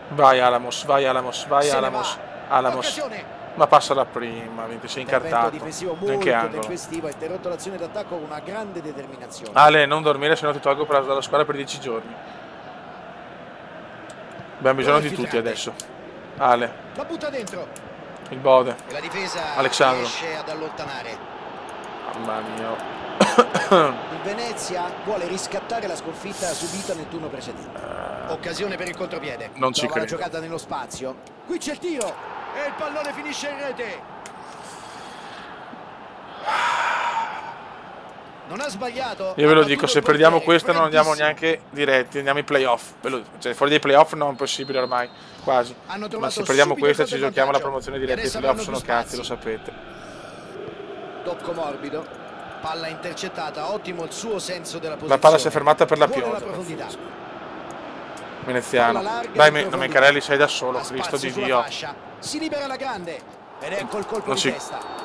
Vai Alamos, vai Alamos, vai Se ne Alamos. va. Alamos. Occasione. Ma passa la prima, sei Intervento incartato. difensivo molto Neanche angolo. tempestivo, ha interrotto l'azione d'attacco con una grande determinazione. Ale, non dormire, se no ti tolgo dalla squadra per 10 giorni. Abbiamo bisogno di tutti adesso. Ale, La butta dentro il Bode. e la difesa Alexandro. riesce ad allontanare. Mamma mia. Il Venezia vuole riscattare la sconfitta subita nel turno precedente. Occasione per il contropiede. Non ci Trova la credo. giocata nello spazio. Qui c'è il tiro e il pallone finisce in rete. Non ha sbagliato. Io ve ha lo battuto dico, il se perdiamo portiere, questa non andiamo freddissimo. neanche diretti, andiamo ai playoff. Cioè, fuori dai playoff non è possibile ormai, quasi. Hanno Ma trovato se perdiamo subito questa il ci proprio giochiamo la vantaggio. promozione E diretta. I adesso playoff avranno sono più cazzi, lo spazi. sapete. Tocco morbido. Palla intercettata, ottimo il suo senso della posizione. La palla si è fermata per la Vuole pioggia. la profondità. Veneziano. Palla larga Dai, in profondità. Mencarelli, sei da solo, Ha Cristo spazio di sulla Dio. fascia. Si libera la grande ed ecco il colpo Non di si- testa.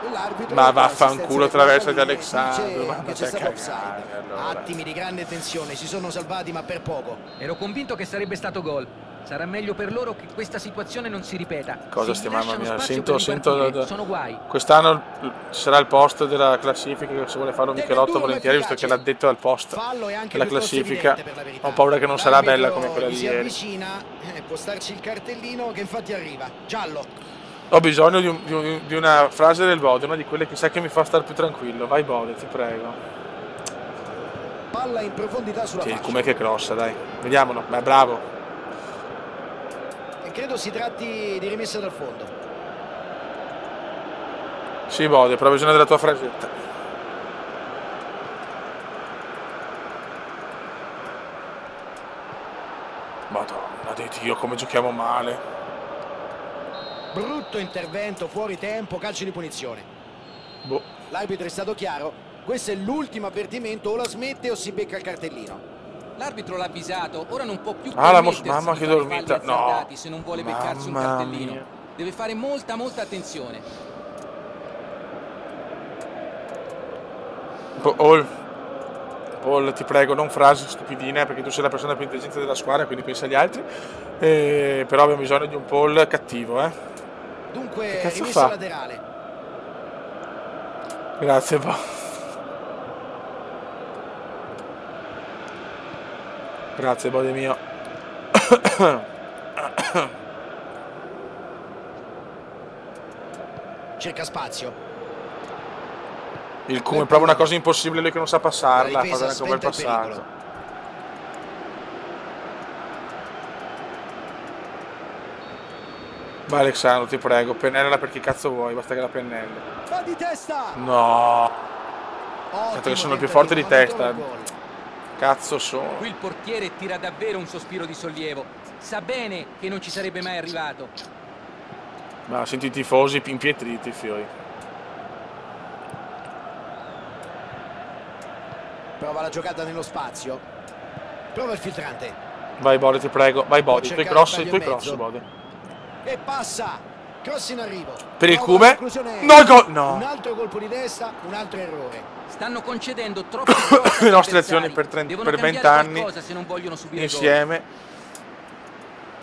E l'arbitro Ma con vaffanculo l'assistenza attraverso del di Alexandro, dice ma che andate c'è a stato cagare, offside. allora. Attimi di grande tensione, si sono salvati ma per poco. Ero convinto che sarebbe stato gol. Sarà meglio per loro che questa situazione non si ripeta. Cosa Se gli stiamo, mamma lasciano mia, spazio sento, per ripartire, sento. sono guai. Quest'anno ci sarà il post della classifica, che se vuole fare un Michelotto volentieri, visto che l'ha detto al post Fallo è anche della piuttosto classifica. evidente, per la verità. Ho paura che non sarà bella come L'arbitro quella gli di si ieri. avvicina, può starci il cartellino che infatti arriva. Giallo. Ho bisogno di una frase del Bode, una di quelle che sai che mi fa stare più tranquillo. Vai Bode, ti prego. Palla in profondità sulla fascia. Com'è che crossa, dai. Vediamolo, beh, bravo. E credo si tratti di rimessa dal fondo. Sì, Bode, però ho bisogno della tua frasetta. Madonna di Dio, come giochiamo male. Brutto intervento, fuori tempo, calcio di punizione. Boh. L'arbitro è stato chiaro. Questo è l'ultimo avvertimento, o la smette o si becca il cartellino. L'arbitro l'ha avvisato, ora non può più la permettersi mamma di che fare dormita. falli No. azzardati se non vuole beccarsi un Mamma cartellino. mia. Deve fare molta attenzione. Paul, ti prego, non frasi stupidine, perché tu sei la persona più intelligente della squadra, quindi pensa agli altri. Però abbiamo bisogno di un Paul cattivo, eh. Dunque, Che cazzo rimessa fa? laterale. Grazie, Paul. Grazie, Bode mio. Cerca spazio. Il Come prova una cosa impossibile, lui che non sa passarla, La difesa fa anche un bel spenta il passato. pericolo. Vai Alexandro, ti prego, pennellala per chi cazzo vuoi, basta che la pennelli. Va di testa. No, Ottimo che sono il più tentativo, forte di ma non trova testa. il gol. Cazzo sono. Qui il portiere tira davvero un sospiro di sollievo. Sa bene che non ci sarebbe mai arrivato. Ma senti i tifosi impietriti, fioi. Prova la giocata nello spazio. Prova il filtrante. Vai Bode, ti prego, vai Bode, i tuoi cercare il cross, taglio in mezzo. Bode. E passa. Cross in arrivo. Per il Prova la Cume? conclusione. No, gol! No. Un altro colpo di testa, un altro errore. Stanno concedendo troppi cross Le agli nostre avversari. azioni per Devono 20 cambiare anni qualcosa se non vogliono subire gol. insieme.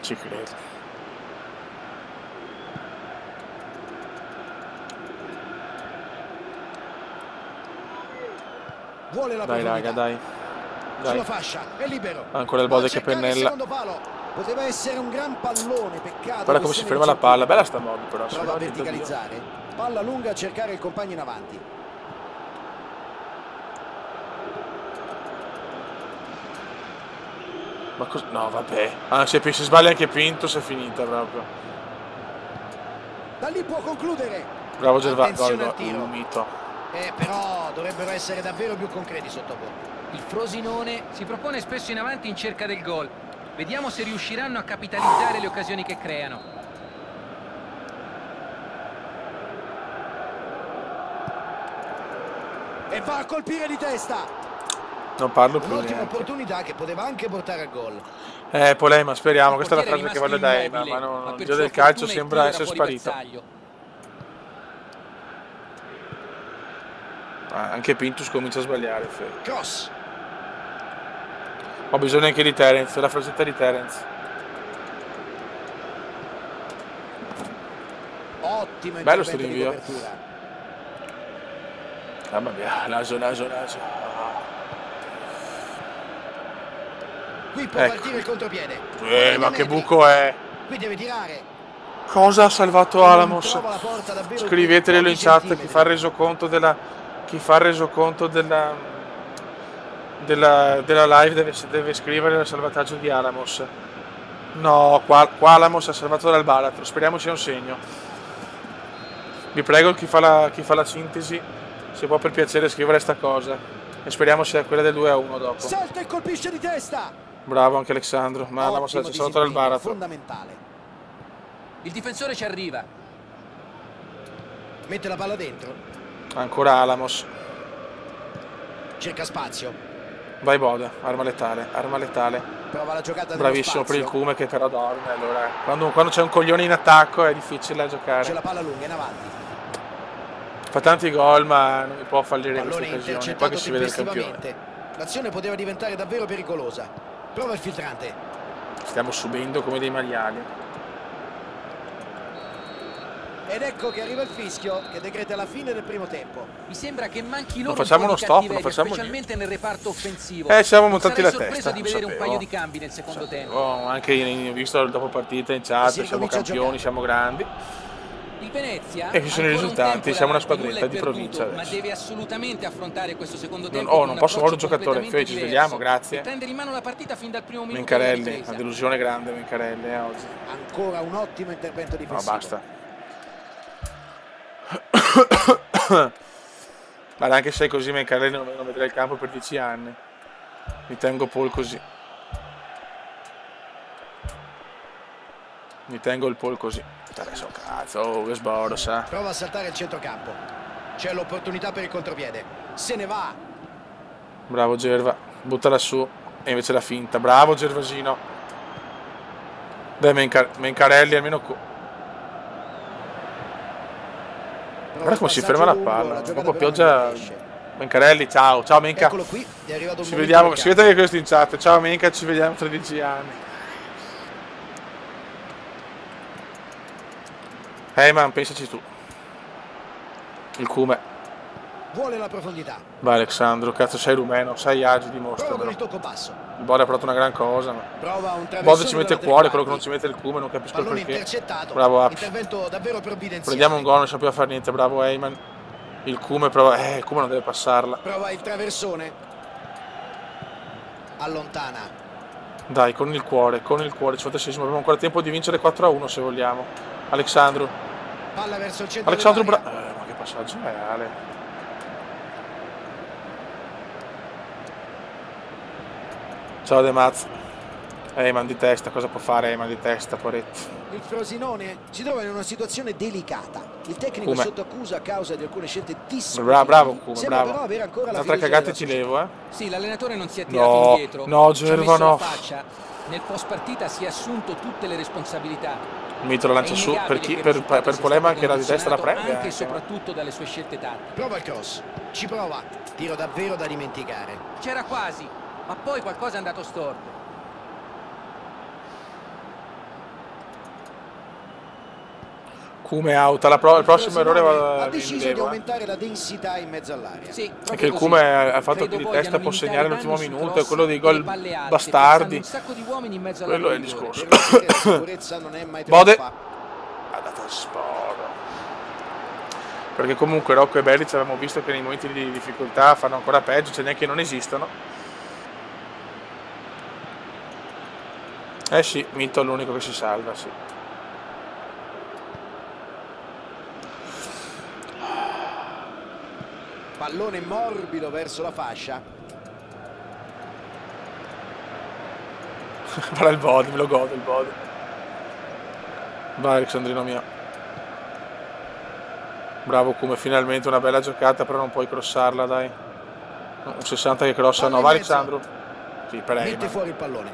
Ci credo. Vuole la Dai profondità. raga, dai. Sulla Dai. fascia, è libero. Ancora il Va a Bode che cercare il pennella. secondo palo. Poteva essere un gran pallone, peccato. Guarda come si ferma la palla, bella sta mobi però. Prova a verticalizzare. Palla lunga a cercare il compagno in avanti. Ma cosa? No, vabbè. Ah, se si sbaglia anche Pinto, si è finita proprio. Da lì può concludere. Bravo Gervasio, Attenzione al gol, tiro. un mito. Però dovrebbero essere davvero più concreti sotto gol. Il Frosinone si propone spesso in avanti in cerca del gol. Vediamo se riusciranno a capitalizzare le occasioni che creano. E va a colpire di testa. Non parlo più Un'ottima neanche. opportunità che poteva anche portare al gol. Polema, speriamo. Il Questa è la portiere frase che rimasto voglio da Ema, immobile, ma non, per il dio sua del calcio fortuna il sembra tiro era essere fuori sparito. bersaglio. Anche Pintus comincia a sbagliare. Cross. Ho bisogno anche di Terence, la frasetta di Terence. Ottimo Bello sto intervento di rinvio. copertura. Mamma mia, naso. Qui può Ecco. partire il contropiede. Ma che buco è? Qui deve tirare. Cosa ha salvato Alamos? Trova la porta davvero Scrivetelo pochi in chat chi centimetri. fa il resoconto della live deve scrivere il salvataggio di Alamos. No, qua Alamos è salvato dal baratro. Speriamo sia un segno. Vi prego chi fa la sintesi, se può per piacere scrivere sta cosa. E speriamo sia quella del 2-1 dopo. Salta e colpisce di testa. Bravo anche Alexandro. Ma Alamos è Ottimo salvato dal disimpegno, baratro. fondamentale. Il difensore ci arriva. Mette la palla dentro. Ancora Alamos. Cerca spazio. Vai Boda, arma letale. Prova la giocata nello Bravissimo per spazio. il Cume che però dorme. Allora, quando c'è un coglione in attacco è difficile da C'è giocare. la palla lunga in avanti. Fa tanti gol ma non può fallire queste Pallone occasioni. Poi intercettato che si vede il campione. tempestivamente. L'azione poteva diventare davvero pericolosa. Prova il filtrante. Stiamo subendo come dei maiali. Ed ecco che arriva il fischio che decreta la fine del primo tempo. Mi sembra che manchi loro facciamo un po' uno di stop, non cattiveria, facciamo specialmente nel reparto offensivo. Siamo montati Sarei la sorpreso testa. di vedere un sapevo. paio di cambi nel secondo tempo. Anche visto dopo partita in chat, Si siamo ricomincia a campioni, giocare. siamo grandi. Il Venezia E ci sono i ancora un risultati, tempo siamo una davanti, squadretta nulla è di provincia perduto, ma adesso. deve assolutamente affrontare questo secondo tempo Oh, con non un posso muovere un approccio giocatore. completamente Ci diverso svegliamo, grazie. e prendere in mano la partita fin dal primo minuto della Mencarelli, ripresa. una delusione grande Mencarelli oggi. Ancora un ottimo intervento No, difensivo. basta. Ma anche se è così Mencarelli non vedrà il campo per 10 anni. Mi tengo Paul così. Mi tengo il Paul così. Adesso cazzo, oh, che sboros, eh. Prova a saltare il centrocampo. C'è l'opportunità per il contropiede. Se ne va. Bravo Gerva, buttala su. E invece la finta. Bravo Gervasino. Dai Mencarelli almeno. Guarda come si ferma la palla. Proprio pioggia. Mencarelli, ciao, ciao Menca. Eccolo qui, è arrivato il Ci momento vediamo, del si cambio. vede che questo in chat. Ciao Menca, ci vediamo tra 10 anni. Man, pensaci tu. Il Cume. Vuole la profondità. Vai Alexandro, cazzo sei rumeno, sei agi, Prova con il dimostramelo. tocco basso. Il Bode ha provato una gran cosa, ma Prova un Bode traversone ci mette il dalla cuore, tre quello che non quarti. ci mette il Cume, non capisco il Pallone perché. intercettato. Bravo Apps. Intervento davvero provvidenziale. Prendiamo un gol, non sapeva fare niente, bravo Eyman. Il Cume prova, il Cume non deve passarla. Prova il traversone. Allontana. Dai, con il cuore, 56esimo, abbiamo ancora tempo di vincere 4-1 se vogliamo. Alexandro. Palla verso il centro Alexandro dell'area. ma che passaggio è Ale? Ciao De Maz. Eyman di testa, cosa può fare Eyman di testa, poretto? Il Frosinone si trova in una situazione delicata. Il tecnico Cume. è sotto accusa a causa di alcune scelte discutibili. Bravo Cume, Sembra bravo. però avere ancora la Un'altra fiducia cagata della ci società. levo, Sì, l'allenatore non si è tirato No, indietro. no, Ci ha Gerva, messo no. la faccia. Nel post partita si è assunto tutte le responsabilità. Mito lo lancia È su, innegabile per chi? che il Per risultato sia Polema stato anche la di destra la condizionato prende. anche e anche, ma- soprattutto dalle sue scelte tattiche. Prova il cross. Ci prova. Tiro davvero da dimenticare. C'era quasi, ma poi qualcosa è andato storto. Cume out, il prossimo errore ha va deciso di aumentare la densità in mezzo all'area. Sì, È che il Cume ha fatto che di testa può segnare all'ultimo minuto, è quello dei gol bastardi. Un sacco di uomini in mezzo Quello è il all'arrivo. discorso. Per la sicurezza non è mai Bode. troppa. Ha dato sporo. Perché comunque Rocco e Beric avevamo visto che nei momenti di difficoltà fanno ancora peggio, cioè neanche non esistono. Eh sì, Mito è l'unico che si salva, sì. Pallone morbido verso la fascia. Guarda il Bode, me lo godo il Bode. Vai Alexandrino mio. Bravo Cume, finalmente una bella giocata, però non puoi crossarla, dai. Un 60 che crossa, no, va Alexandro. Sì, per Mette Eyman. fuori il pallone.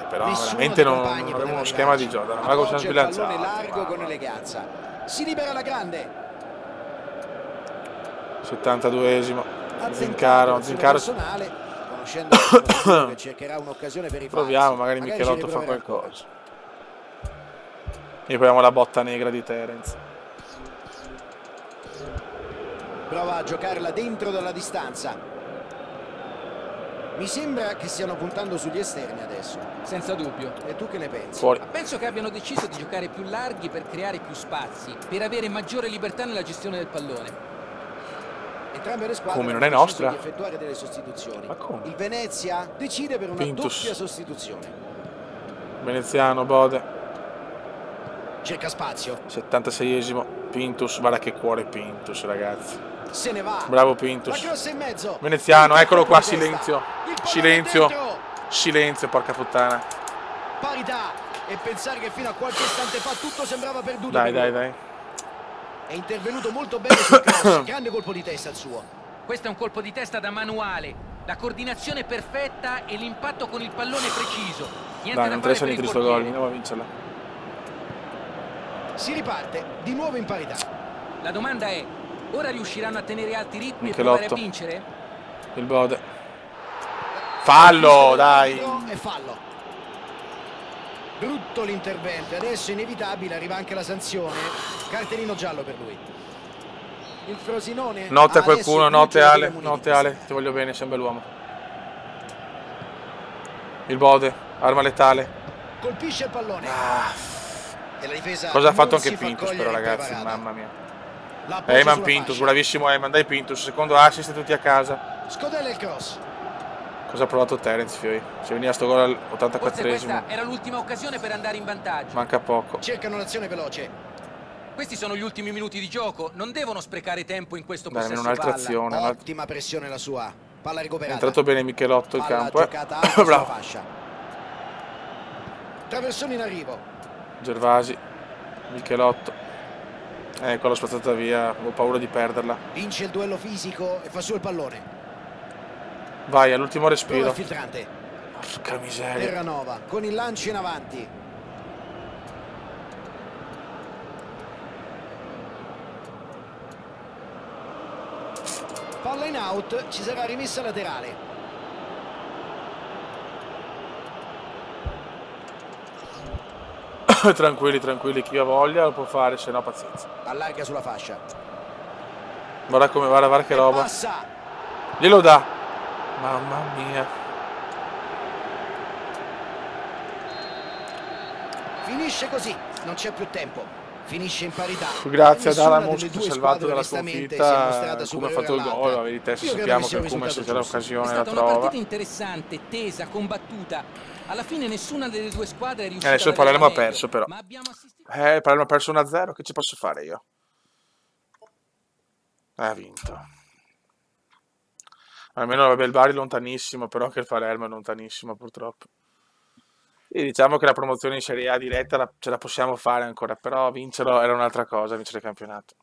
Però Nessuno veramente dei non compagni avevo poteva uno schema di arrivarci. gioco, non avevo Appoggia il sbilanciato. pallone largo con Wow. eleganza. Si libera la grande. 72esimo. Ha Zincaro. personale, conoscendo che cercherà un'occasione per rifarsi. Proviamo, magari ci Michelotto fa riproverà ancora. qualcosa. E proviamo la botta negra di Terence. Prova a giocarla dentro dalla distanza. Mi sembra che stiano puntando sugli esterni adesso. Senza dubbio. E tu che ne pensi? Fuori. Penso che abbiano deciso di giocare più larghi per creare più spazi, per avere maggiore libertà nella gestione del pallone. Entrambe le squadre Come, non hanno è deciso nostra? di effettuare delle sostituzioni. Ma come? Il Venezia decide per una Pintus. doppia sostituzione. Veneziano, Bode. Cerca spazio. 76esimo. Pintus, guarda che cuore Pintus, ragazzi. Se ne va. Bravo La Pintus. cross in mezzo. Veneziano, eccolo qua, Il testa. silenzio. Il pallone Silenzio. dentro. Silenzio, porca puttana. Parità. E pensare che fino a qualche istante fa tutto sembrava perduto. Dai, per dai, loro. dai. È intervenuto molto bene sul cross. Grande colpo di testa il suo. Questo è un colpo di testa da manuale. La coordinazione perfetta e l'impatto con il pallone preciso. Niente Dai, da non fare interessa per il niente di sto gol, portiere. andiamo a vincerla. Si riparte di nuovo in parità. La domanda è: ora riusciranno a tenere alti i ritmi e Michelotto. provare a vincere? Il Bode. Fallo, dai. E fallo. Brutto l'intervento. Adesso inevitabile arriva anche la sanzione. Cartellino giallo per lui. Il Frosinone. Notte a ha qualcuno, adesso notte 10 Ale, minuti notte di Ale, ti voglio bene, sei un bell'uomo. Il Bode, arma letale. Colpisce il pallone. E la difesa Cosa ha fatto non anche si fa Pintus cogliere però, ragazzi, impreparata. mamma mia. L'appoggio Eyman sulla Pintus, fascia. bravissimo Eyman, dai Pintus, secondo assist tutti a casa. Scodella il cross. Cosa ha provato Terence, Fioi? Se veniva sto gol Forse all'84esimo, questa era l'ultima occasione per andare in vantaggio. manca poco. Cercano l'azione veloce. Questi sono gli ultimi minuti di gioco, non devono sprecare tempo in questo Dai, almeno possesso un'altra palla. azione. Ottima pressione la sua. Palla È recuperata. entrato bene Michelotto il Palla campo, giocata alta sulla Bravo. fascia. Traversone in arrivo. Gervasi, Michelotto. Ecco, l'ho spazzata via, ho paura di perderla. Vince il duello fisico e fa su il pallone. Vai, all'ultimo Prova respiro. il filtrante. Porca miseria. Terranova con il lancio in avanti. Palla in out, ci sarà rimessa laterale. Tranquilli, tranquilli, chi ha voglia lo può fare, se no pazienza. Allarga sulla fascia. Guarda come va, guarda che E roba. passa. Glielo dà. Mamma mia. Finisce così, non c'è più tempo. Finisce in parità. Grazie ad Nessuna Adamos delle che due ci ha salvato squadre dalla onestamente si è mostrata sconfitta. Come ha superiore fatto il gol, all'altra. la verità, se Io credo sappiamo che sia che un come se risultato c'è giusto. È l'occasione la stata una trova. partita interessante, tesa, combattuta. Alla fine nessuna delle due squadre è riuscita Adesso il ad avere Palermo ha la meglio, perso però. ma abbiamo assistito. Il Palermo ha perso 1-0, che ci posso fare io? Ha vinto. Almeno vabbè, il Bari è lontanissimo, però anche il Palermo è lontanissimo purtroppo. E diciamo che la promozione in Serie A diretta ce la possiamo fare ancora, però vincerlo era un'altra cosa, vincere il campionato.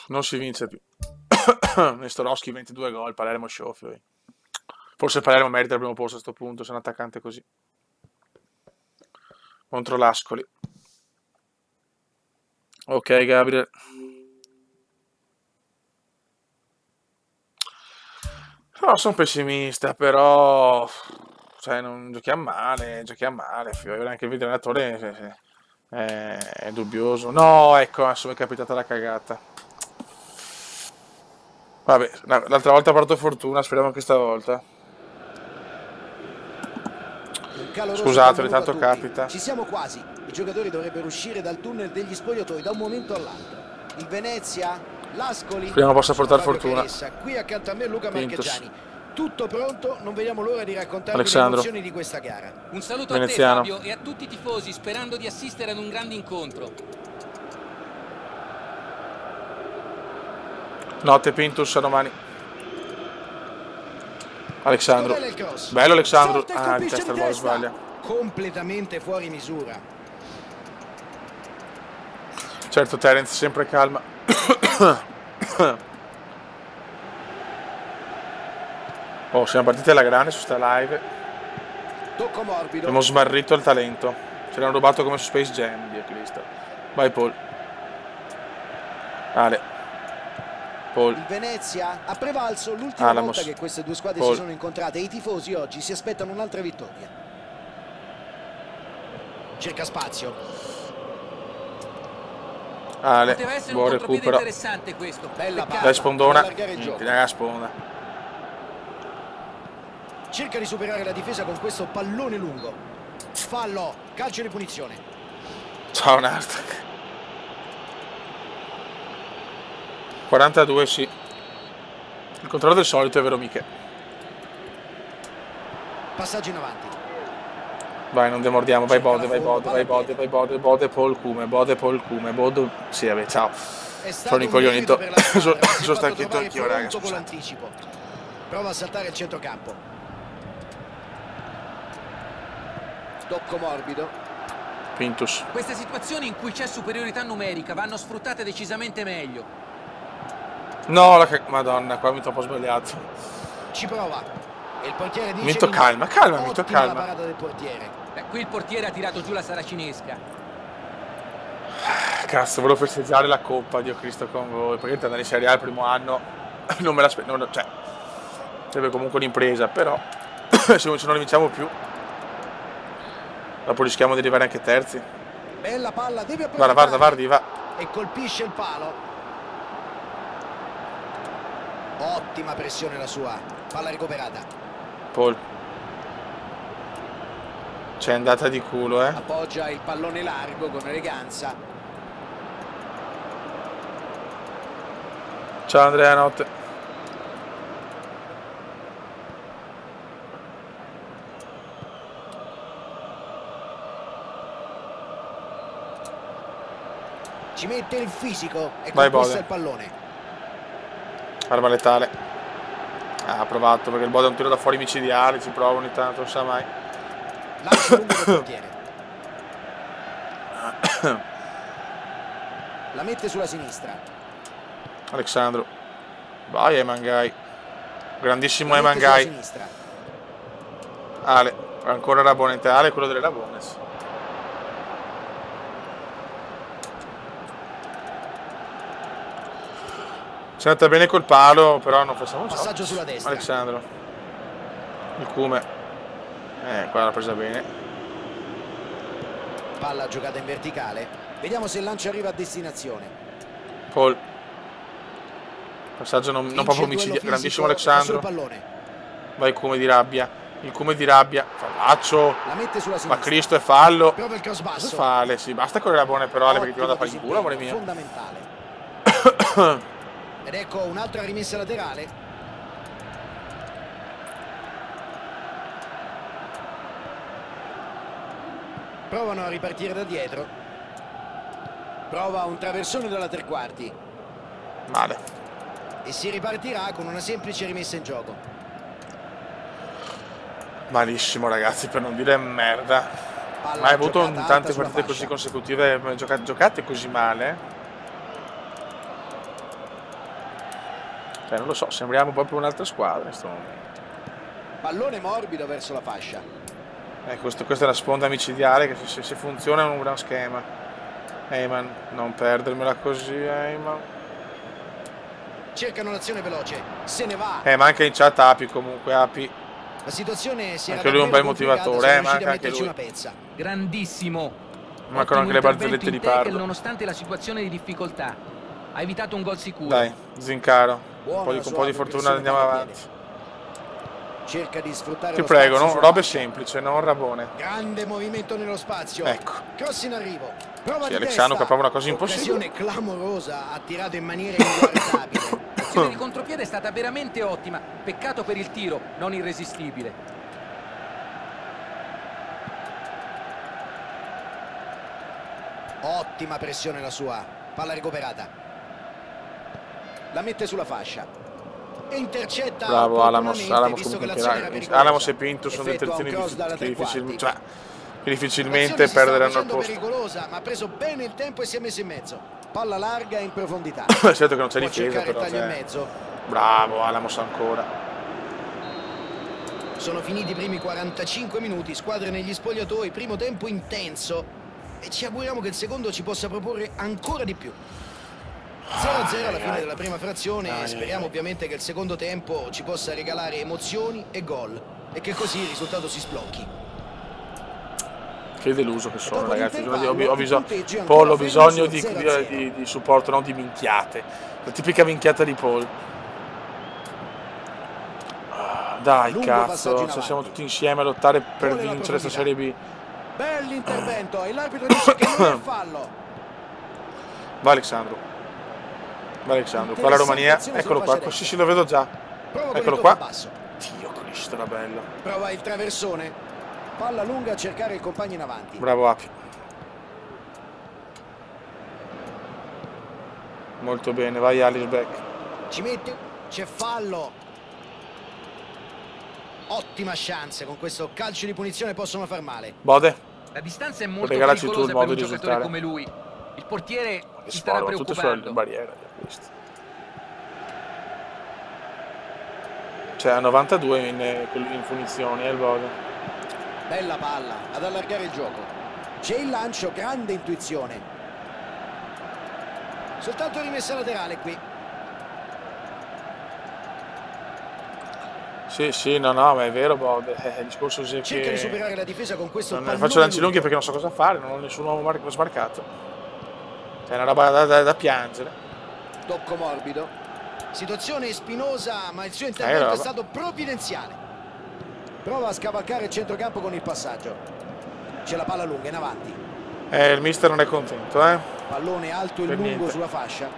Non si vince più. Nestorowski 22 gol, Palermo Sciofio. Forse il Palermo merita il primo posto a questo punto, se è un attaccante così. Contro l'Ascoli. Ok, Gabriel. No, sono pessimista, però cioè, non giochiamo male, Fiore, anche il video allenatore è dubbioso. No, ecco, adesso mi è capitata la cagata. Vabbè, l'altra volta ha portato fortuna, speriamo anche stavolta. Un caloroso Scusate, benvenuto tanto a tutti. capita. Ci siamo quasi. I giocatori dovrebbero uscire dal tunnel degli spogliatoi da un momento all'altro. Il Venezia, l'Ascoli. Speriamo possa portare Fabio fortuna. Caressa. Qui accanto a me Luca Pintus. Marchegiani. Tutto pronto, non vediamo l'ora di raccontarvi Alexandro. le emozioni di questa gara. Un saluto Veneziano. a te Fabio e a tutti i tifosi, sperando di assistere ad un grande incontro. Notte Pintus, a domani. Alexandro. Scodella il cross. Bello Alexandro. Salta e Ah, di colpisce testa di il gol, testa. sbaglia. Completamente fuori misura. Certo, Terence, sempre calma. Oh, siamo partiti alla grande su sta live. Tocco morbido. Abbiamo smarrito il talento. Ce l'hanno rubato come su Space Jam, Dio Cristo. Vai Paul. Ale. Paul. Il Venezia ha prevalso l'ultima Alamos. volta che queste due squadre Paul. si sono incontrate e i tifosi oggi si aspettano un'altra vittoria. Cerca spazio. Ale. Poteva essere un Buon contropiede recupero. interessante questo. Bella Peccato. palla. Dai Spondona. Per allargare il gioco. Dai Sponda. Cerca di superare la difesa con questo pallone lungo. Fallo, calcio di punizione. Ciao Nastak. 42 sì. Il controllo del solito è vero Miche. Passaggio in avanti. Vai, non demordiamo, vai Cerca Bode, la vai fondo, Bode, palla vai a Bode, piede. vai Bode, Bode, Paul Cume, Bode, Paul Cume, Bode... Sì, vabbè, ciao. È stato Sono un incoglionito. merito per la squadra, ma si è Sono fatto stanchetto trovare anch'io, raga, pronto con scusate. l'anticipo. Prova a saltare il centrocampo. Tocco morbido. Pintus. Queste situazioni in cui c'è superiorità numerica vanno sfruttate decisamente meglio. No, Madonna, qua mi troppo sbagliato. Ci prova. E il portiere dice Mito di no. calma, calma, Mito Ottima la calma. parata del portiere. Qui il portiere ha tirato giù la saracinesca. Cazzo, volevo festeggiare la coppa, Dio Cristo con voi. Perché andare in Serie A il primo anno non me l'aspettavo, cioè sarebbe comunque un'impresa, però se non ne vinciamo più dopo rischiamo di arrivare anche terzi. Bella palla, deve approfittare. Guarda, Vardi, va. E colpisce il palo. Ottima pressione la sua. Palla recuperata. Paul. C'è andata di culo, Appoggia il pallone largo con eleganza. Ciao Andrea, notte. Ci mette il fisico e Vai, conquista Bode. il pallone. Arma letale. Ha provato perché il Bode è un tiro da fuori micidiale, ci prova ogni tanto, non sa mai. Lancio lungo del portiere. La mette sulla sinistra. Alexandro. Vai Emangai. Grandissimo La mette sulla Emangai. sinistra. Ale. Ancora Rabone. Ale, quello delle Rabones. C'è andata bene col palo, però non facciamo ciò. Passaggio sulla destra. Alexandro. Il Cume. Qua l'ha presa bene. Palla giocata in verticale. Vediamo se il lancio arriva a destinazione. Paul. Passaggio non proprio omicidiale. Grandissimo Alexandro. Vai il Cume di rabbia. Il Cume di rabbia. Fallaccio. La mette sulla sinistra. Ma Cristo è fallo. Prova il cross basso. Cosa fa Ale? Sì, basta con le Rabone però Ale, perché ti vado a fare in culo, amore mio. Fondamentale. Ed ecco un'altra rimessa laterale. Provano a ripartire da dietro. Prova un traversone dalla tre quarti. Male. E si ripartirà con una semplice rimessa in gioco. Malissimo ragazzi, per non dire merda. Palla Mai avuto giocata tante alta partite sulla così fascia. consecutive giocate così male? Cioè, non lo so, sembriamo proprio un'altra squadra in questo momento. Pallone morbido verso la fascia. Questa è la sponda micidiale che se funziona è un gran schema. Eyman, non perdermela così, Eyman. Cercano l'azione veloce. Se ne va. Ma anche in chat Api comunque, Api. La situazione si era Anche lui è un bel davvero complicata, motivatore, siamo ma riusciti a anche metterci lui. una pezza. Grandissimo. Mancano anche le barzellette di Pardo. Nonostante la situazione di difficoltà, ha evitato un gol sicuro. Dai, Zincaro. Buona Con un po' di fortuna andiamo avanti. Cerca di sfruttare Ti lo prego, spazio no? sulla Robe fascia. semplici, non Rabone. Grande movimento nello spazio. Ecco. Cross in arrivo. Prova Sì, di Alexandro testa. che prova una cosa impossibile. Occasione clamorosa, ha tirato in maniera inguardabile. L'azione di contropiede è stata veramente ottima. Peccato per il tiro, non irresistibile. Ottima pressione la sua. Palla recuperata. La mette sulla fascia. E intercetta. Bravo Alamos, opportunamente, visto che l'azione era pericolosa. Alamos e Pinto sono delle Effettua un terzine cross dalla tre quarti. che difficilmente L'azione si stava perderanno il facendo posto. pericolosa, ma ha preso bene il tempo e si è messo in mezzo. Palla larga in profondità. Certo che non c'è Può difesa cercare il però. taglio in mezzo. Bravo Alamos ancora. Sono finiti i primi 45 minuti, squadre negli spogliatoi, primo tempo intenso e ci auguriamo che il secondo ci possa proporre ancora di più. 0-0 alla fine della prima frazione e speriamo ovviamente che il secondo tempo ci possa regalare emozioni e gol e che così il risultato si sblocchi. Che deluso che sono Dopo ragazzi, l'intervallo, ho bisogno, il punteggio è Paul, ho ancora fermo bisogno sul 0-0. di supporto, non di minchiate. La tipica minchiata di Paul. Dai Lungo passaggio cazzo, in se avanti. siamo tutti insieme a lottare per Vuole la vincere questa profondità. Serie B. Bell'intervento e l'arbitro dice che non è fallo. Va Alexandro. Va Alexandro, qua la Romania, eccolo qua, sì sì lo vedo già. Prova con Eccolo il qua. tocco basso. Dio Cristo, era bello. Prova il traversone. Palla lunga a cercare il compagno in avanti. Bravo Api. Molto bene, vai Alice Beck. Ci mette, c'è fallo. Ottima chance, con questo calcio di punizione possono far male. Bode, La distanza è molto Regalaci tu il pericolosa per modo un di giocatore risultare. come lui. Il portiere che si starà sforzo, tutte sulle preoccupando. barriere di questi. Cioè a 92 in punizioni, il Bode. Bella palla, ad allargare il gioco. C'è il lancio, grande intuizione. Soltanto rimessa laterale qui. Sì, no, ma è vero Bode, il discorso è Cerca di che superare la difesa con questo non pallone faccio lanci lungo. lunghi perché non so cosa fare, non ho nessuno smarcato. È una roba da piangere. Tocco morbido. Situazione spinosa, ma il suo intervento è roba. stato provvidenziale. Prova a scavalcare il centrocampo con il passaggio. C'è la palla lunga in avanti. Il mister non è contento, Pallone alto e Per lungo niente. sulla fascia.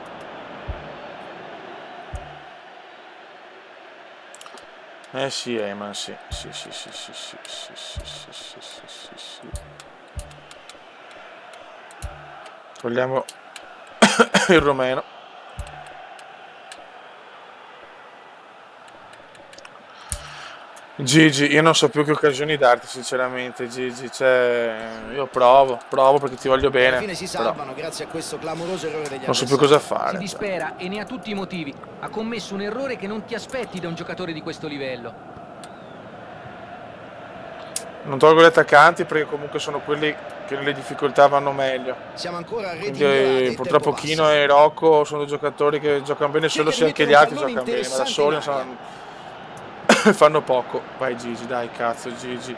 Sì, Eman, sì. Sì. Togliamo il romeno. Gigi, io non so più che occasioni darti, sinceramente, Gigi. Cioè, io provo perché ti voglio bene. Alla fine si però salvano grazie a questo clamoroso errore degli non so più avversari. cosa fare. Si dispera e ne ha tutti i motivi. Ha commesso un errore che non ti aspetti da un giocatore di questo livello. Non tolgo gli attaccanti perché comunque sono quelli che nelle difficoltà vanno meglio. Siamo ancora a reti Quindi ignorate, purtroppo tempo Kino passa. e Rocco sono giocatori che giocano bene solo se anche gli altri giocano bene, ma da soli fanno poco. Vai Gigi, dai cazzo Gigi.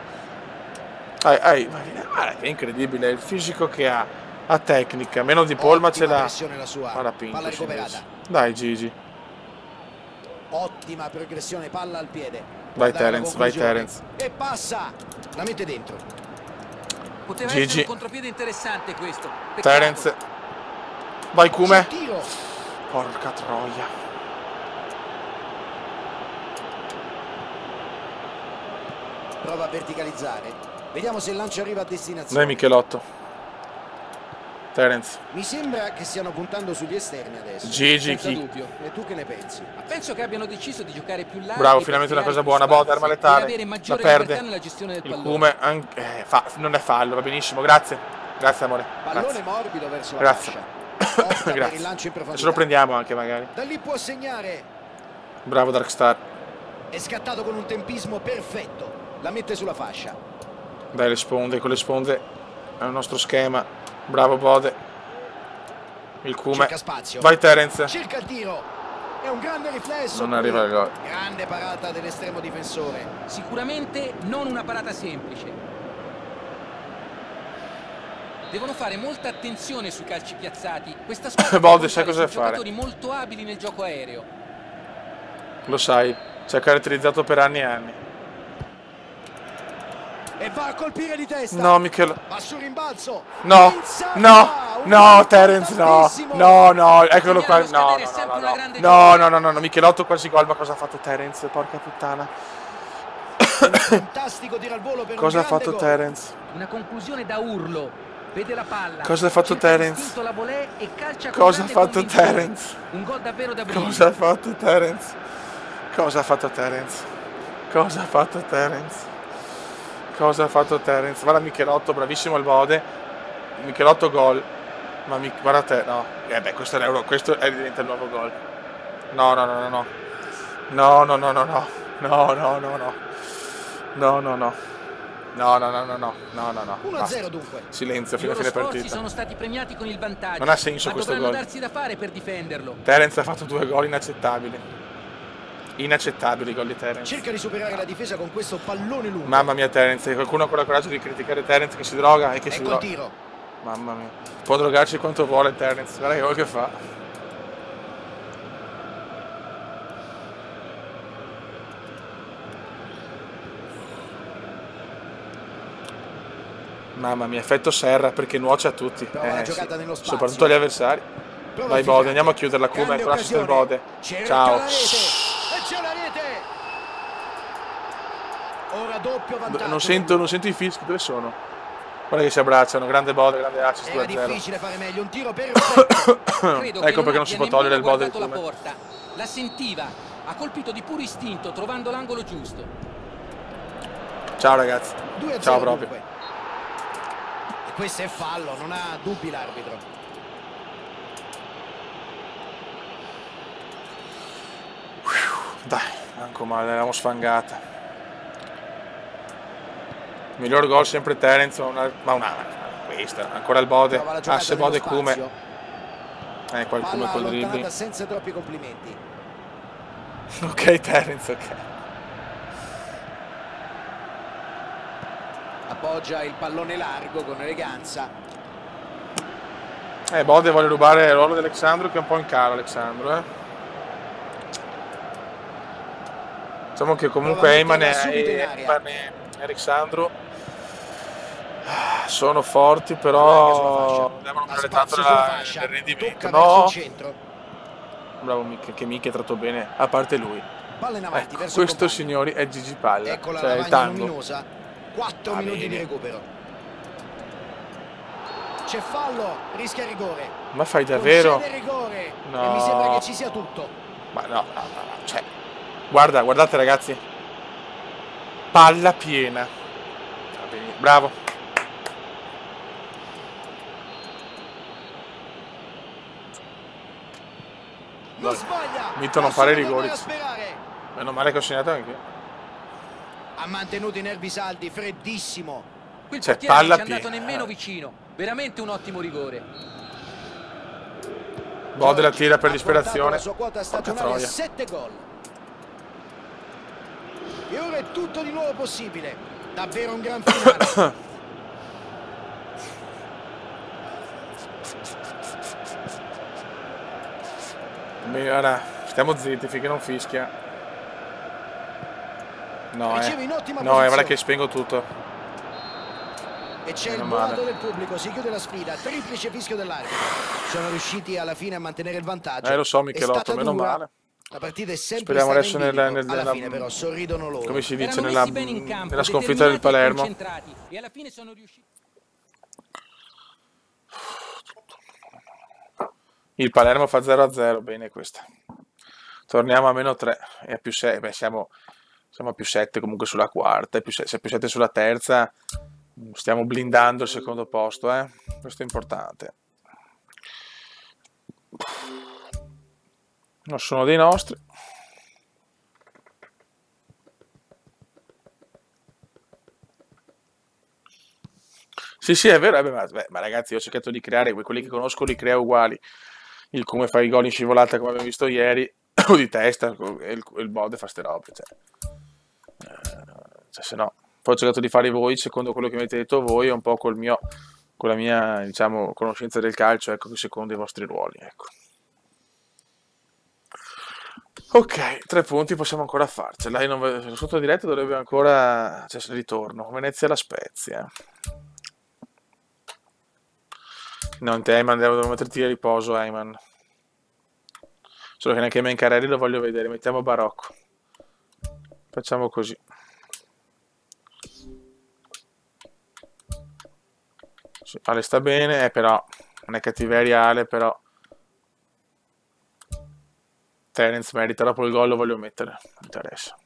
Guarda, è incredibile il fisico che ha tecnica, meno di Paul ma ce Ottima l'ha. pressione la sua. Palla pinto, Palla recuperata. dai Gigi. Ottima progressione, palla al piede. Vai Guarda la Terence, vai conclusione. Terence. E passa. La mette dentro. Poteva Gigi. essere un contropiede interessante questo. Peccato. Terence. Vai Kume. Sul tiro. Porca troia. Prova a verticalizzare. Vediamo se il lancio arriva a destinazione. Dai Michelotto. Terence. Mi sembra che stiano puntando sugli esterni adesso. Gigi Senza chi? dubbio. E tu che ne pensi? Ma penso che abbiano deciso di giocare più larghi. Bravo, per finalmente una creare cosa buona. più Bode, arma spazi letale. e avere La maggiore perde. libertà nella gestione del Il pallone. Kume non è fallo, va benissimo. Grazie. Grazie amore. Pallone Grazie. morbido verso la Grazie. fascia. Opta per il Grazie. lancio in profondità. Ce lo prendiamo anche magari. Da lì può segnare. Bravo Darkstar. È scattato con un tempismo perfetto. La mette sulla fascia. Dai le sponde, con le sponde è il nostro schema. Bravo Bode. Il Kume. Cerca spazio. Vai Terence. Cerca il tiro. È un grande riflesso. Non qui. arriva il gol. Grande parata dell'estremo difensore. Sicuramente non una parata semplice. Devono fare molta attenzione sui calci piazzati. Questa squadra Bode, conta sai cosa su fare. giocatori molto abili nel gioco aereo. Lo sai, ci ha caratterizzato per anni e anni. E va a colpire di testa. No, Michel. Va su rimbalzo. No, Insalva. no, Un no, gol Terence, no, importantissimo. no, eccolo qua. Segnare o No, scadere è sempre una grande no, Michelotto quasi gol, ma cosa ha fatto Terence? Porca puttana. Un fantastico tiro al volo per Cosa un ha grande fatto gol. Terence? Una conclusione da urlo. Vede la palla. Cosa ha fatto cerca Terence? d'istinto la volée e calcia con Cosa ha grande fatto convinzione. Terence? Un gol davvero da brividi. Cosa ha fatto Terence? Cosa ha fatto Terence? Cosa ha fatto Terence? Cosa ha fatto Terence? Guarda Michelotto, bravissimo il Bode. Michelotto gol. Ma guarda te, no. Beh, questo è l'euro, questo diventa il nuovo gol. No. No. 1-0 Basta. dunque. Silenzio I fino a loro fine sforzi partita. sono stati premiati con il vantaggio. Non ha senso ma questo dovranno gol. darsi da fare per difenderlo. Terence ha fatto 2 gol inaccettabili. Inaccettabili i gol di Terence. Cerca di superare la difesa con questo pallone lungo. Mamma mia Terence, qualcuno ha ancora coraggio di criticare Terence che si droga e che si Ecco il droga. tiro. Mamma mia. Può drogarci quanto vuole Terence, guarda che gol che fa. Mamma mia, effetto Serra perché nuoce a tutti. Prova la giocata nello spazio. Soprattutto agli avversari. Prova Vai a Bode, ficcare. andiamo a chiuderla come Grande con l'assist del occasione. Bode. Cerca Ciao. la rete. E c'è la rete. Ora doppio vantaggio. Non sento i fischi, dove sono? Guarda che si abbracciano, grande Bode, grande assist Era 2-0. difficile fare meglio, un tiro perfetto. Credo Ecco che perché non si abbia può togliere il nemmeno Bode del guardato la Kume. porta. La sentiva, ha colpito di puro istinto trovando l'angolo giusto. Ciao ragazzi. 2-0 Ciao proprio. dunque. E questo è fallo, non ha dubbi l'arbitro. Dai, manco male, l'avevamo sfangata. Miglior gol sempre Terence, questa, ancora il Bode, Prova la giocata asse nello Bode Kume. spazio. Qua il Kume Palla col allontanata dribbling. senza troppi complimenti. Ok Terence, ok. Appoggia il pallone largo con eleganza. Bode vuole rubare il ruolo di Alexandro che è un po' in calo Alexandro, Diciamo che Prova a comunque Eyman metterla subito in aria. e Alexandru sono forti, Allarga sulla però fascia. devono Ha migliorare tanto spazio sulla fascia. nel rendimento. Tocca verso il No, centro. bravo Mick, che Mick è tratto bene, a parte lui. Palla in avanti Ecco, verso il questo compagno. signori è Gigi Palla, Ecco la cioè il lavagna tango. luminosa. 4 Va minuti bene. di recupero. C'è fallo, rischia rigore. Ma fai davvero? Concede rigore. No. E mi sembra che ci sia tutto. Ma no, cioè, guardate ragazzi, palla piena. Va bene, bravo. Non sbaglia. Mito non Possono fare tornare rigori. a sperare. Meno male che ho segnato anche io. Ha mantenuto i nervi saldi, freddissimo. Qui il C'è portiere non palla ci è andato piena. nemmeno vicino. Veramente un ottimo rigore. Bode la tira per Ha portato disperazione. la sua quota Porca stagionale a troia. 7 gol. E ora è tutto di nuovo possibile. Davvero un gran finale. Ora stiamo zitti finché non fischia. No, Riceve in ottima no, guarda posizione. che spengo tutto. E c'è il Meno male. boato del pubblico, si chiude la sfida, triplice fischio dell'arbitro. Sono riusciti alla fine a mantenere il vantaggio. Lo so È Michelotto, stata meno dura. male. La partita è sempre Speriamo stata adesso in bilico. nella Alla fine però sorridono loro. come si dice, Erano nella messi bene in campo, nella sconfitta del determinati e Palermo. concentrati, e alla fine sono riusciti. Il Palermo fa 0-0, bene questa. Torniamo a -3 e a +6, beh, siamo a +7 comunque sulla quarta, se a +7 sulla terza, stiamo blindando il secondo posto, questo è importante. Non sono dei nostri. Sì, è vero, ma ragazzi, io ho cercato di creare, quelli che conosco li creo uguali. Il come fa i gol in scivolata come abbiamo visto ieri, o di testa, e il Bode fa ste robe, cioè, se no, poi ho cercato di fare voi secondo quello che mi avete detto voi, un po' con la mia, diciamo, conoscenza del calcio, ecco, secondo i vostri ruoli, ecco. Ok, 3 punti possiamo ancora farcela. Sotto diretta dovrebbe ancora, cioè, ritorno. Venezia alla Spezia. No, te Eyman, devo metterti a riposo, Eyman. Solo che neanche Mencarelli lo voglio vedere. Mettiamo Barocco. Facciamo così. Sì, Ale sta bene, però non è cattiveria Ale, però Terence merita, dopo il gol lo voglio mettere, non interessa.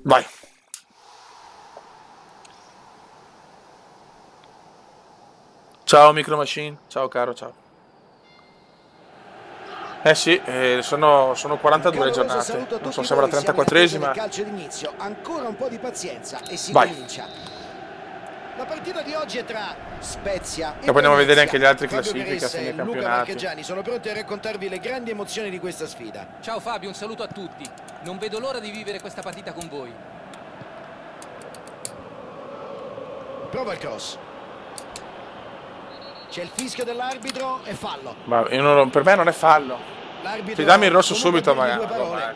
Vai. Ciao Micro Machine, ciao caro, ciao. Sì, sono 42 le giornate, non so, sembra la 34esima. Calcio d'inizio, ancora un po' di pazienza e si Vai. comincia. La partita di oggi è tra Spezia e poi andiamo a vedere Venezia. anche gli altri Fabio classifiche a Caressa fine e Luca campionati. Marchegiani sono pronti a raccontarvi le grandi emozioni di questa sfida. Ciao Fabio, un saluto a tutti. Non vedo l'ora di vivere questa partita con voi. Prova il cross. C'è il fischio dell'arbitro e fallo. Ma per me non è fallo. L'arbitro Ti dammi il rosso comunque subito, dirgli magari. due parole.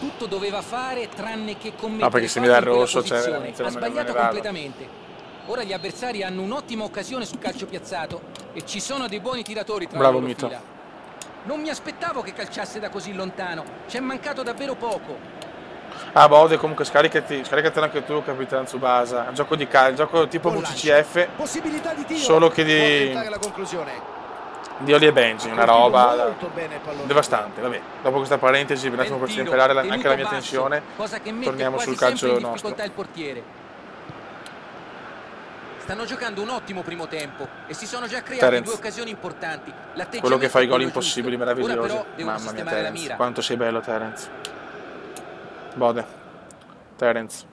Tutto doveva fare tranne che commettere No, perché se mi fallo dà il in quella rosso, cioè, posizione. veramente Ha non me ne sbagliato vado. completamente. Ora gli avversari hanno un'ottima occasione sul calcio piazzato e ci sono dei buoni tiratori tra Bravo, le loro Mito. fila. Non mi aspettavo che calciasse da così lontano. Ci è mancato davvero poco. Ah, Bode, comunque scaricatelo anche tu, Capitano Tsubasa. Gioco di gioco tipo Buon VCCF, Possibilità di tiro. solo che Può tentare la conclusione. di Oli e Benji, una Colpito roba molto bene il pallone. devastante. Vabbè, dopo questa parentesi, per un attimo per Bel tiro, temperare anche tenuto la mia basso, tensione, cosa che mette torniamo quasi sul sempre calcio in nostro. difficoltà il portiere. Stanno giocando un ottimo primo tempo e si sono già creati Terence. 2 occasioni importanti. Quello che fa i gol è quello impossibili, giusto. meravigliosi. Ora però devono Mamma mia, sistemare la Terence. mira. Quanto sei bello, Terence. Bode. Terence.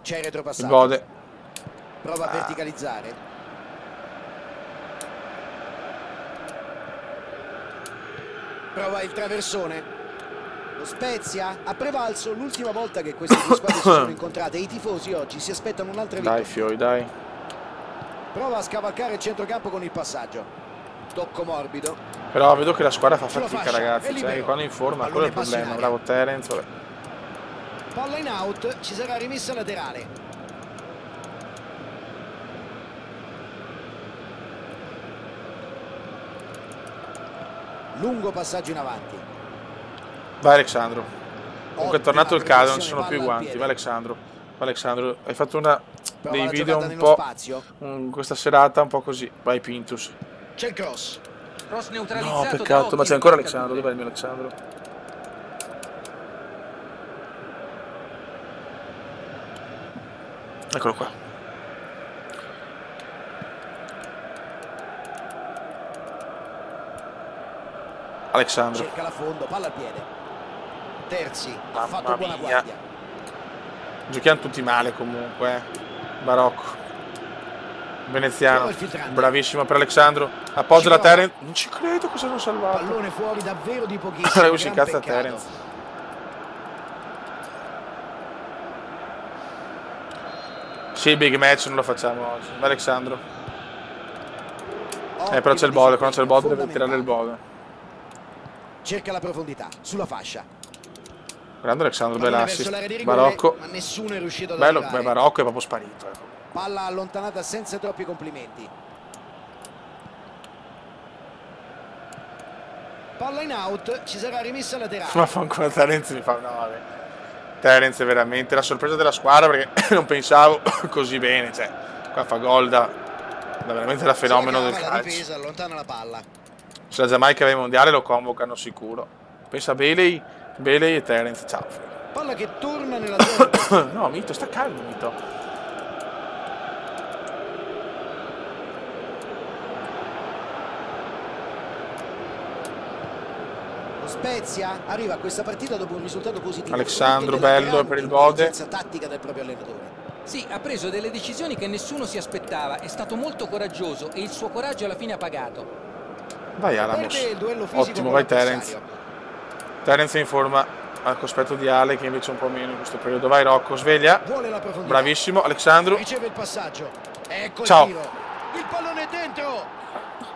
C'è il Il retropassaggio. Bode. Prova a verticalizzare. Prova il traversone. Lo Spezia ha prevalso l'ultima volta che queste due squadre si sono incontrate. I tifosi oggi si aspettano un'altra vittoria. Dai Fioi, dai. Prova a scavalcare il centrocampo con il passaggio. Tocco morbido. Però vedo che la squadra fa Sulla fatica, fascia, ragazzi. è libero. Cioè, quando è in forma, Pallone quello è il passo in problema. aria. Bravo Terence, vabbè. Palla in out, ci sarà rimessa laterale. Lungo passaggio in avanti. Vai Alexandro. Comunque è tornato il caso, non ci sono pressione, più i palla al guanti. piede. Vai Alexandro. Vai Alexandro, hai fatto una Prova dei la video giocata un nello po' spazio. questa serata un po' così. Vai Pintus. C'è il cross. Cross No, neutralizzato da peccato, occhi ma c'è e ancora marcature. Alexandro. Dov'è il mio Alexandro? Eccolo qua. Alexandro. Cerca la fondo, palla al piede. Terzi, ha Mamma fatto buona mia. guardia. Giochiamo tutti male comunque. Barocco. Veneziano. Prova il filtrante. Bravissimo per Alexandro. Appoggia Ci la prova. Terence. Non ci credo cosa hanno salvato. Pallone fuori davvero di pochissimo. Allora si gran incazza peccato. Terence. Sì, big match non lo facciamo oggi. Vai Alexandro. Però c'è il bode. Quando c'è il bode deve tirare il bode. Cerca la profondità, sulla fascia. Grande Alexandro, Pallone bella verso assist. l'area di rigore, Barocco. ma nessuno è riuscito ad Bello, arrivare. beh, Barocco è proprio sparito. Ecco. Palla allontanata senza troppi complimenti. Palla in out, ci sarà rimessa laterale. Ma fa ancora Terence mi fa no, vabbè. Terence è veramente la sorpresa della squadra perché non pensavo così bene, cioè qua fa gol da veramente da fenomeno del La calcio. difesa allontana la palla. Se la Giamaica va ai mondiali lo convocano sicuro. Pensa a Bailey e Terence, ciao. Palla che torna nella zona. No, Mito, sta calmo Mito. Lo Spezia arriva a questa partita dopo un risultato positivo. Alexandro, frutto della bello grande per il bode. intelligenza tattica del proprio allenatore. Sì, ha preso delle decisioni che nessuno si aspettava, è stato molto coraggioso e il suo coraggio alla fine ha pagato. Vai Alamos. Perde il duello fisico Ottimo, con vai l'avversario. Terence. Terence è in forma al cospetto di Ale che invece un po' meno in questo periodo. Vai Rocco, sveglia. Vuole la profondità. Bravissimo, Alexandro. Riceve il passaggio. Ecco Ciao. il tiro. Il pallone è dentro.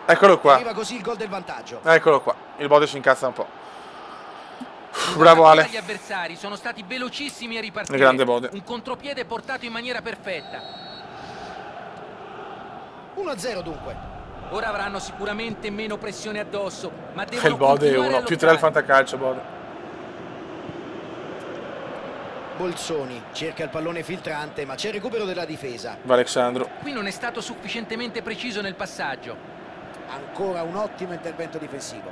Eccolo qua. Arriva così il gol del vantaggio. Eccolo qua. Il bode si incazza un po'. Bravo Ale. Gli avversari sono stati velocissimi a ripartire. Il grande bode. Un contropiede portato in maniera perfetta. 1-0 dunque. Ora avranno sicuramente meno pressione addosso, ma E devono il bode è continuare a uno. Più 3 al lottare. fantacalcio, bode. Bolzoni cerca il pallone filtrante, ma c'è il recupero della difesa. Va Alexandro. Qui non è stato sufficientemente preciso nel passaggio. Ancora un ottimo intervento difensivo.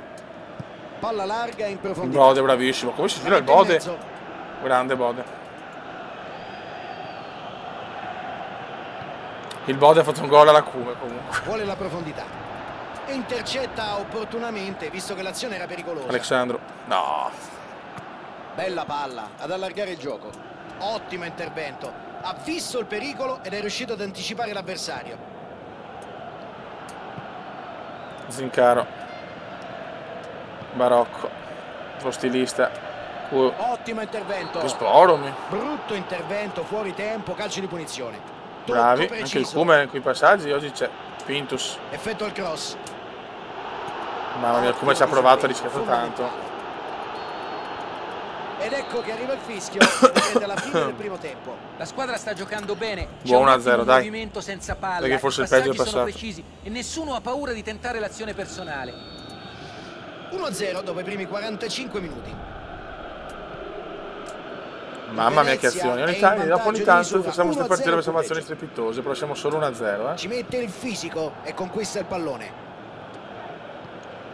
Palla larga in Il profondità. bode bravissimo. Come si gira il La mette in bode? mezzo. Grande bode. Il bode ha fatto un gol alla Cume comunque. Vuole la profondità. E intercetta opportunamente, visto che l'azione era pericolosa. Alexandro. No. Bella palla, ad allargare il gioco. Ottimo intervento. Ha visto il pericolo ed è riuscito ad anticipare l'avversario. Zincaro. Barocco. Lo stilista. Ottimo intervento. Che sporomi. Brutto intervento, fuori tempo, calcio di punizione. Tocco Bravi. Anche preciso. il Cume in quei passaggi. Oggi c'è Pintus. Effettua il cross. Mamma mia, il Cume ci ha provato, ha rischiato tanto. Ed ecco che arriva il fischio ed è alla fine del primo tempo. La squadra sta giocando bene. C'è Buon un 1-0, ottimo dai. movimento senza palla. Perché forse I il peggio è passaggi sono passato. precisi e nessuno ha paura di tentare l'azione personale. 1-0 dopo i primi 45 minuti. Mamma mia che Venezia azioni. è Ogni in tanto, dopo vantaggio ogni di tanto misura. facciamo queste 1-0 partite, facciamo punteggio. azioni strepitose, però siamo solo 1-0, Ci mette il fisico e conquista il pallone.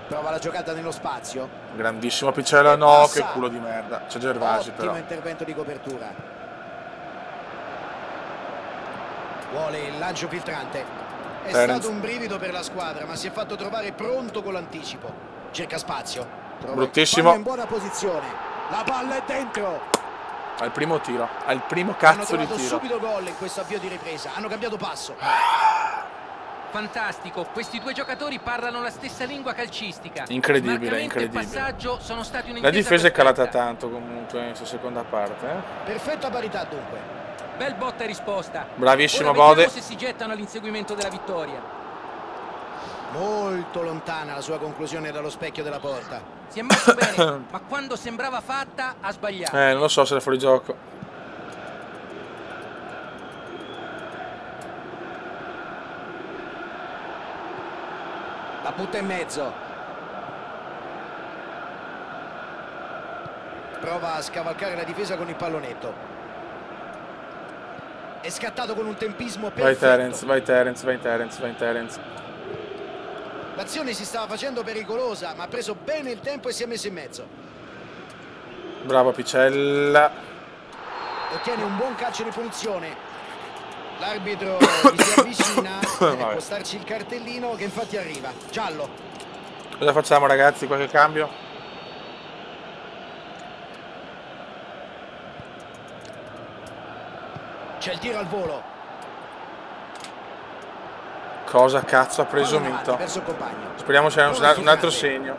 Prova la giocata nello spazio. Grandissimo Piccella, no, Passa. che culo di merda. C'è Gervasi Ottimo però. intervento di copertura. Vuole il lancio filtrante. È Terence. stato un brivido per la squadra, ma si è fatto trovare pronto con l'anticipo. Cerca spazio. Trova Bruttissimo. palla in buona posizione. La palla è dentro. Al primo tiro, al primo Hanno cazzo di trovato tiro. subito gol in questo avvio di ripresa. Hanno cambiato passo. Fantastico, questi due giocatori parlano la stessa lingua calcistica. Incredibile, Marcamento e incredibile. passaggio sono stati La un'intesa difesa è calata perfetta. tanto comunque in questa seconda parte. Perfetta parità dunque. Bel botta e risposta. Bravissimo Ora vediamo Bode. se si gettano all'inseguimento della vittoria. Molto lontana la sua conclusione dallo specchio della porta. Si è mosso bene, ma quando sembrava fatta ha sbagliato. Non lo so se è fuori gioco. La butta in mezzo. Prova a scavalcare la difesa con il pallonetto. È scattato con un tempismo Vai perfetto. Terence, vai Terence, vai Terence, vai Terence. L'azione si stava facendo pericolosa, ma ha preso bene il tempo e si è messo in mezzo. Bravo Picella. Ottiene un buon calcio di punizione. L'arbitro gli si avvicina e Vabbè. può starci il cartellino che infatti arriva. Giallo. Cosa facciamo ragazzi? Qualche cambio? C'è il tiro al volo. Cosa cazzo ha preso Pallone avanti Mito? verso il compagno. Speriamo sia Prova un altro a segno.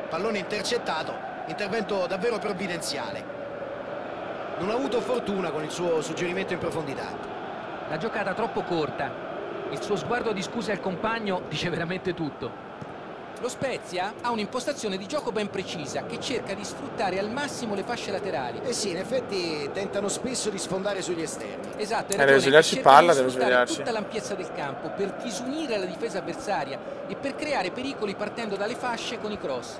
Pallone intercettato. Intervento davvero provvidenziale. Non ha avuto fortuna con il suo suggerimento in profondità. La giocata troppo corta. Il suo sguardo di scusa al compagno dice veramente tutto. Lo Spezia ha un'impostazione di gioco ben precisa che cerca di sfruttare al massimo le fasce laterali. Eh sì, in effetti tentano spesso di sfondare sugli esterni. Esatto, Deve ragione, svegliarsi cerca palla, di deve sfruttare svegliarsi. tutta l'ampiezza del campo per disunire la difesa avversaria e per creare pericoli partendo dalle fasce con i cross.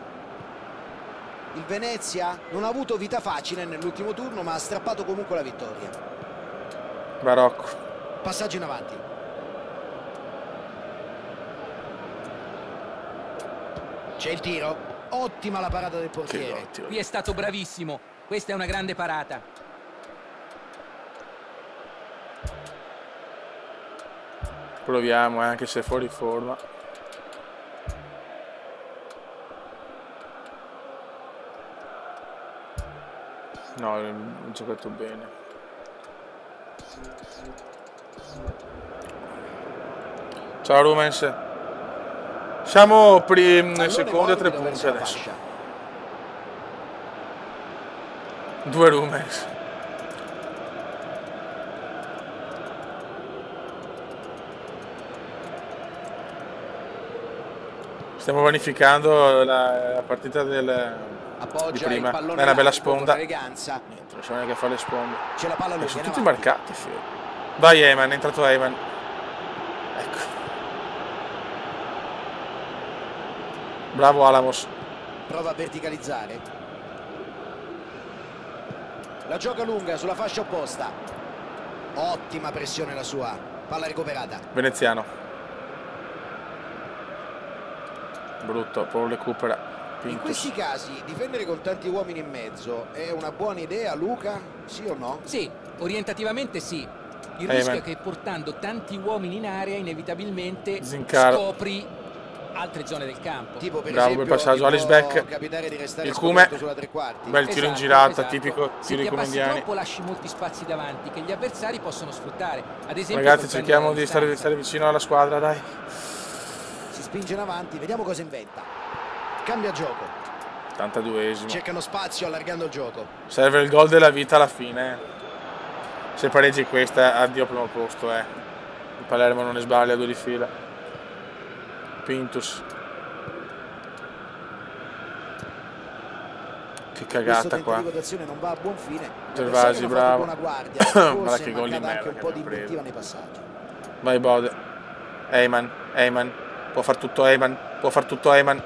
Il Venezia non ha avuto vita facile nell'ultimo turno, ma ha strappato comunque la vittoria. Barocco. Passaggio in avanti. C'è il tiro. Ottima la parata del Che portiere. ottimo. Qui è stato bravissimo. Questa è una grande parata. Proviamo anche se è fuori forma. No, ho giocato bene. Ciao Rumens. Siamo Pallone secondi a 3 morbido punti verso la adesso. fascia. 2 Rumens. Stiamo vanificando la partita di Appoggia il prima. pallone È una bella largo con sponda. eleganza. Niente, lasciamo che fa le sponde. C'è la palla lunga. Sono in tutti avanti. marcati, figlio. Vai Eyman, è entrato Eyman. Ecco. Bravo Alamos. Prova a verticalizzare. La gioca lunga sulla fascia opposta. Ottima pressione la sua. Palla recuperata. Veneziano. Brutto, poi recupera. In Pintus. questi casi difendere con tanti uomini in mezzo è una buona idea, Luca? Sì o no? Sì, orientativamente sì. Il rischio è che portando tanti uomini in area inevitabilmente Zincaro. scopri altre zone del campo. Tipo per Bravo, esempio, bel passaggio, ti Alice può Beck. capitare di restare Il Cume. scoperto sulla tre quarti. Bel tiro in Esatto, girata, esatto. tipico Se tiro ti di abbassi comundiani. troppo lasci molti spazi davanti che gli avversari possono sfruttare. Ad esempio Ragazzi, col cerchiamo prendere di la stare distanza. vicino alla squadra, dai. Si spinge in avanti, vediamo cosa inventa. Cambia gioco. 82esimo. Cercano spazio allargando il gioco. Serve il gol della vita alla fine. Se pareggi questa, addio primo posto, Il Palermo non ne sbaglia 2 di fila. Pintus. Che Questo cagata qua. tentativo d'azione non va a buon fine. Gervasi, L'avversario non ha fatto bravo. buona guardia. Guarda Forse che è gol di mancata merda anche un che po' di abbiamo preso. inventiva nei passaggi. Vai Bode. Eyman. Può far tutto Eyman. Può far tutto Eyman.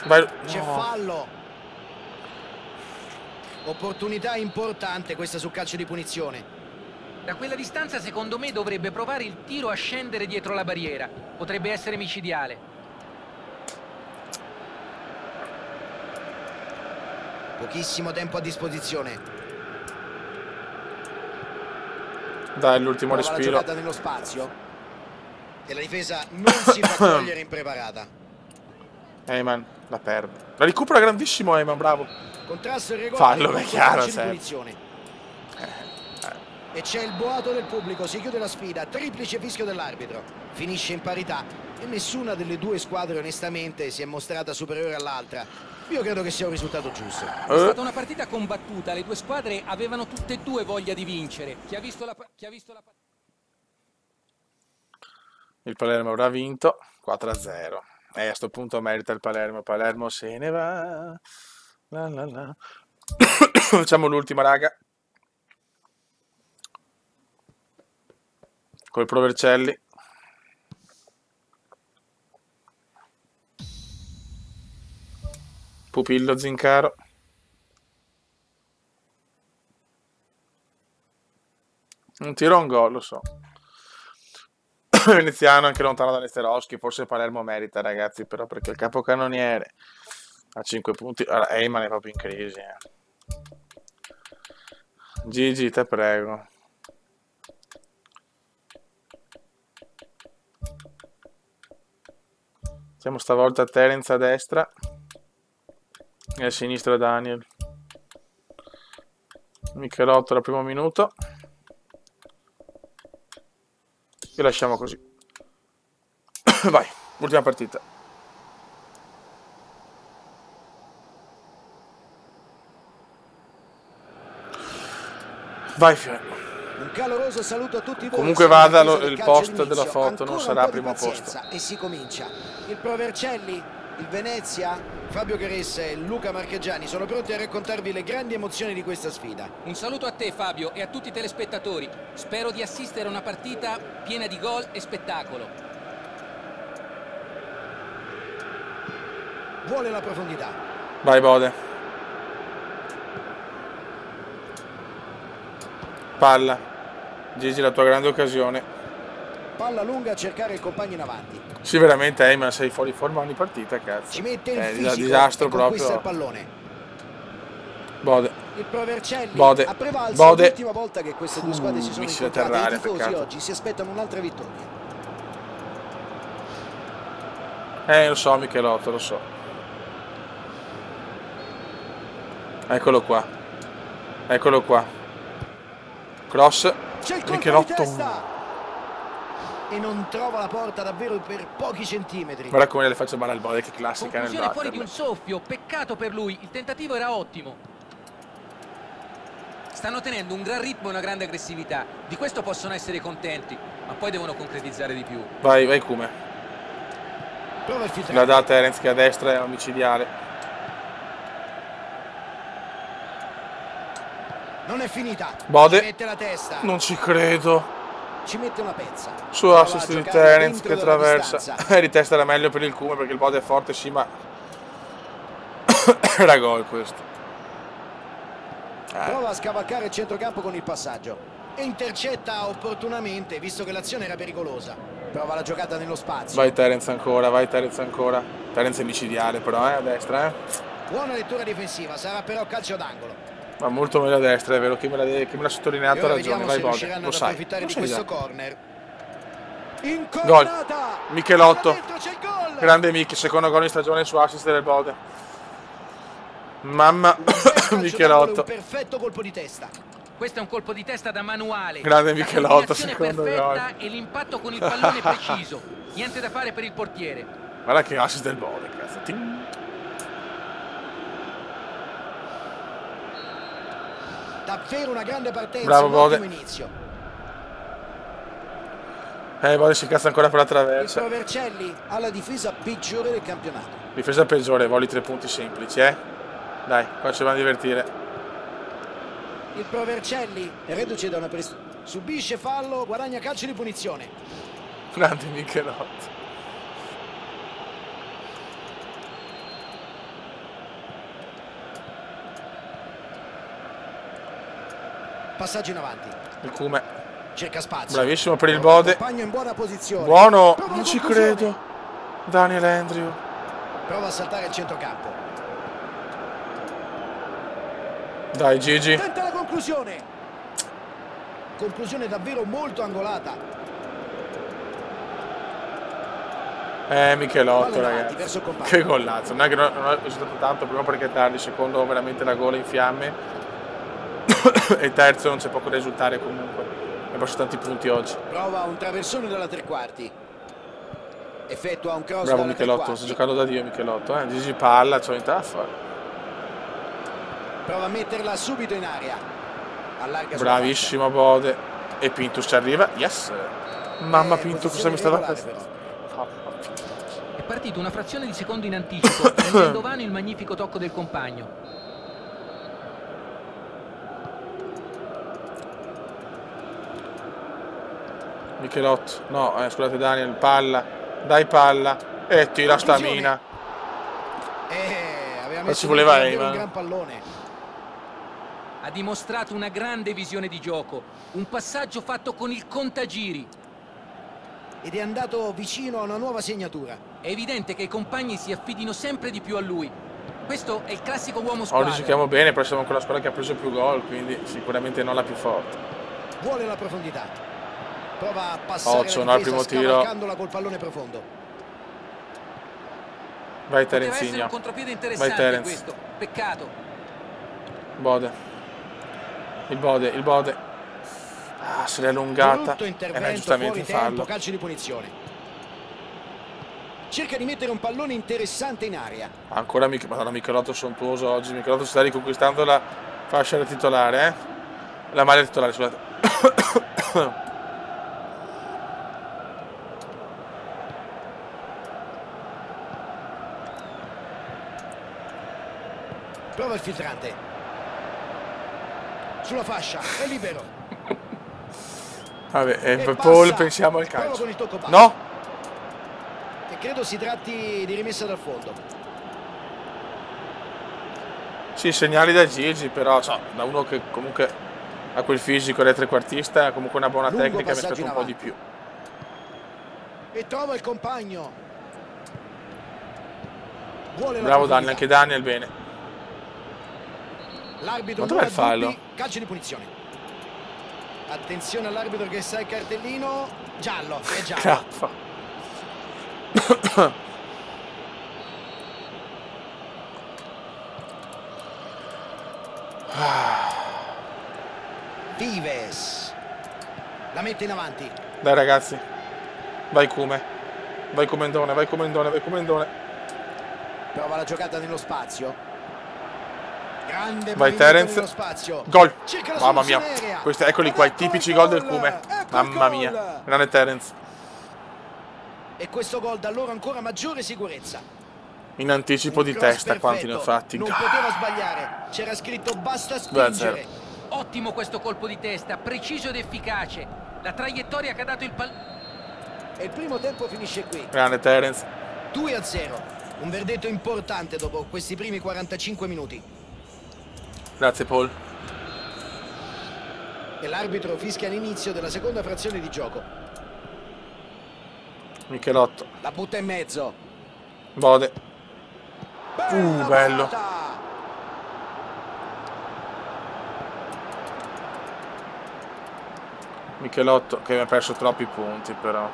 Vai. C'è No. fallo. Opportunità importante questa sul calcio di punizione. Da quella distanza secondo me dovrebbe provare il tiro a scendere dietro la barriera. Potrebbe essere micidiale. Pochissimo tempo a disposizione. Dai, l'ultimo Prova la respiro. giocata nello spazio. E la difesa non si fa cogliere impreparata. Eyman la perde. La recupera grandissimo Eyman, bravo. Contrasto irregolare. Fallo, è chiaro, di sempre. punizione. E c'è il boato del pubblico, si chiude la sfida, triplice fischio dell'arbitro. Finisce in parità e nessuna delle due squadre onestamente si è mostrata superiore all'altra. Io credo che sia un risultato giusto. È stata una partita combattuta, le due squadre avevano tutte e due voglia di vincere. Chi ha visto la partita... Il Palermo avrà vinto 4-0. A sto punto merita il Palermo. Palermo se ne va. La la la. Facciamo l'ultima, raga. Col Provercelli. Pupillo Zincaro. Un tiro, un gol, lo so. Veneziano anche lontano da Nesteroschi. Forse Palermo merita, ragazzi, però, perché il capocannoniere a 5 punti. Allora, Eyman è proprio in crisi. Gigi, te prego. Siamo stavolta a Terence a destra e a sinistra Daniel. Michelotto al primo minuto. E lasciamo così. Vai, ultima partita. Vai Fiorello. Un caloroso saluto a tutti voi. Comunque vada il post della foto, non sarà primo posto. E si comincia. Il Provercelli, il Venezia, Fabio Caressa e Luca Marchegiani sono pronti a raccontarvi le grandi emozioni di questa sfida. Un saluto a te Fabio e a tutti i telespettatori. Spero di assistere a una partita piena di gol e spettacolo. Vuole la profondità. Vai Bode. Palla. Gigi, la tua grande occasione. Palla lunga a cercare il compagno in avanti. Sì, veramente Eyman sei fuori forma ogni partita, cazzo. Ci mette il fisico disastro e conquista proprio. il pallone. Bode. Il Provercelli Bode. ha prevalso. Bode. L'ultima volta che queste due squadre si sono missile incontrate. terraria, I tifosi peccato. oggi si aspettano un'altra vittoria. Lo so, Michelotto, lo so. Eccolo qua. Eccolo qua. Cross. C'è il colpo Michelotto. di testa e non trova la porta davvero per pochi centimetri. Guarda come le faccio male al Bode, che classica nel Conclusione fuori di batterle. un soffio, peccato per lui, il tentativo era ottimo. Stanno tenendo un gran ritmo e una grande aggressività, di questo possono essere contenti, ma poi devono concretizzare di più. Vai, vai Cume. Prova il La filtrato. dà Terence che a destra è omicidiale. Non è finita. Bode. Ci mette la testa. Non ci credo. Ci mette una pezza. Su Prova a assist di giocare Terence dentro che dalla traversa. distanza. Di testa era meglio per il Cume perché il Bode è forte, sì, ma era gol questo. Prova a scavalcare il centrocampo con il passaggio e intercetta opportunamente, visto che l'azione era pericolosa. Prova la giocata nello spazio. Vai Terence ancora, vai Terence ancora. Terence è micidiale però, a destra, Buona lettura difensiva, sarà però calcio d'angolo. Ma molto meglio a destra, è vero, chi me l'ha E sottolineato ha ora ragione. vediamo Vai se Bode, riusciranno lo ad sai. approfittare Lo di sai questo già. corner. Gol. Incornata! Michelotto. Palla dentro, c'è il gol! Grande Michi, secondo gol in stagione su assist del Bode. Mamma, Un bel calcio d'angolo e Michelotto. un perfetto colpo di testa. Questo è un colpo di testa da manuale. Grande La Michelotto, combinazione secondo perfetta gol. e l'impatto con il pallone preciso. Niente da fare per il portiere. Guarda che assist del Bode, cazzo. Ting. Davvero una grande partenza, Bravo, un Bode. ottimo inizio. Bode si cazza ancora per la Il traversa. Provercelli ha la difesa peggiore del campionato. Difesa peggiore, voli 3 punti semplici, Dai, qua ci vanno a divertire. Il Provercelli è reduce da una subisce fallo, guadagna calcio di punizione. Grande Michelotto. Passaggio in avanti. Il Cume. Cerca spazio. Bravissimo per il Bode. Compagno in buona posizione. Buono. Prova Non la ci conclusione. credo. Daniel Andrew. Prova a saltare il centrocampo. Dai Gigi. Tenta la conclusione. Conclusione davvero molto angolata. Michelotto, Palla davanti, ragazzi. verso il compagno. Che gollazzo. Non è che non ho esitato tanto, primo perché è tardi, secondo veramente la gola in fiamme. E terzo non c'è poco da esultare comunque. Abbiamo perso tanti punti oggi. Prova un traversone dalla tre quarti. Effettua un cross Bravo dalla tre Michelotto, quarti. sto giocando da Dio Michelotto. Gigi palla, c'ho niente da fare. Prova a metterla subito in aria. Allarga sulla Bravissimo Bode. E Pintus ci arriva. Yes. Mamma Pintus, cosa posizione mi stava regolare, facendo? È partito una frazione di secondo in anticipo, rendendo vano il magnifico tocco del compagno. Michelotto, no, scusate Daniel, palla, dai palla, e tira stamina. Aveva Ma messo ci voleva davvero un Eyman. gran pallone. Ha dimostrato una grande visione di gioco, un passaggio fatto con il contagiri. Ed è andato vicino a una nuova segnatura. È evidente che i compagni si affidino sempre di più a lui. Questo è il classico uomo Oggi squadra. giochiamo bene, però siamo quella squadra che ha preso più gol, quindi sicuramente non la più forte. Vuole la profondità. Prova a passare Occhio, la no, al difesa primo tiro. scavalcandola col pallone profondo. Vai Poteva essere un Terenzino, contropiede vai interessante Terence. questo. Peccato. Bode. Il Bode. Ah, se l'è allungata. Brutto E intervento, non è giustamente fuori in tempo, fallo. calcio di punizione. Cerca di mettere un pallone interessante in aria. Ancora Madonna, Michelotto sontuoso oggi. Michelotto sta riconquistando la fascia titolare, La maglia titolare, scusate. Prova il filtrante. Sulla fascia, è libero. Vabbè, E per passa. Paul pensiamo al Prova calcio. con il tocco palla. No? E credo si tratti di rimessa dal fondo. Sì, segnali da Gigi, però da uno che comunque ha quel fisico da trequartista, ha comunque una buona Lungo tecnica, mi passaggio aspetto un in po' di avanti. più. E trova il compagno. Vuole la Bravo profondità. Daniel, anche Daniel bene. L'arbitro Ma dov'è il fallo? calcio di punizione. Attenzione all'arbitro che sa il cartellino. Giallo, è giallo. Cazzo. Vives. La mette in avanti. Dai ragazzi, vai Cume, vai Comendone, vai Comendone, vai Comendone. Prova la giocata nello spazio. Grande Vai movimento Terence. nello spazio. Gol. Cerca la Mamma mia. soluzione aerea. Questi, eccoli Ed qua, i ecco tipici il gol del gol. Cume. Ecco il Mamma gol. mia. Grande Terence. E questo gol dà loro ancora maggiore sicurezza. In anticipo Un di cross testa quanti ne ho perfetto. fatti. Non poteva sbagliare. C'era scritto basta spingere. 2-0. Ottimo questo colpo di testa, preciso ed efficace. La traiettoria che ha dato il E il primo tempo finisce qui. Grande Terence. 2-0. Un verdetto importante dopo questi primi 45 minuti. Grazie Paul. E l'arbitro fischia l'inizio della seconda frazione di gioco. Michelotto. La butta in mezzo. Bode. Bella bello. parata! Michelotto che mi ha perso troppi punti però.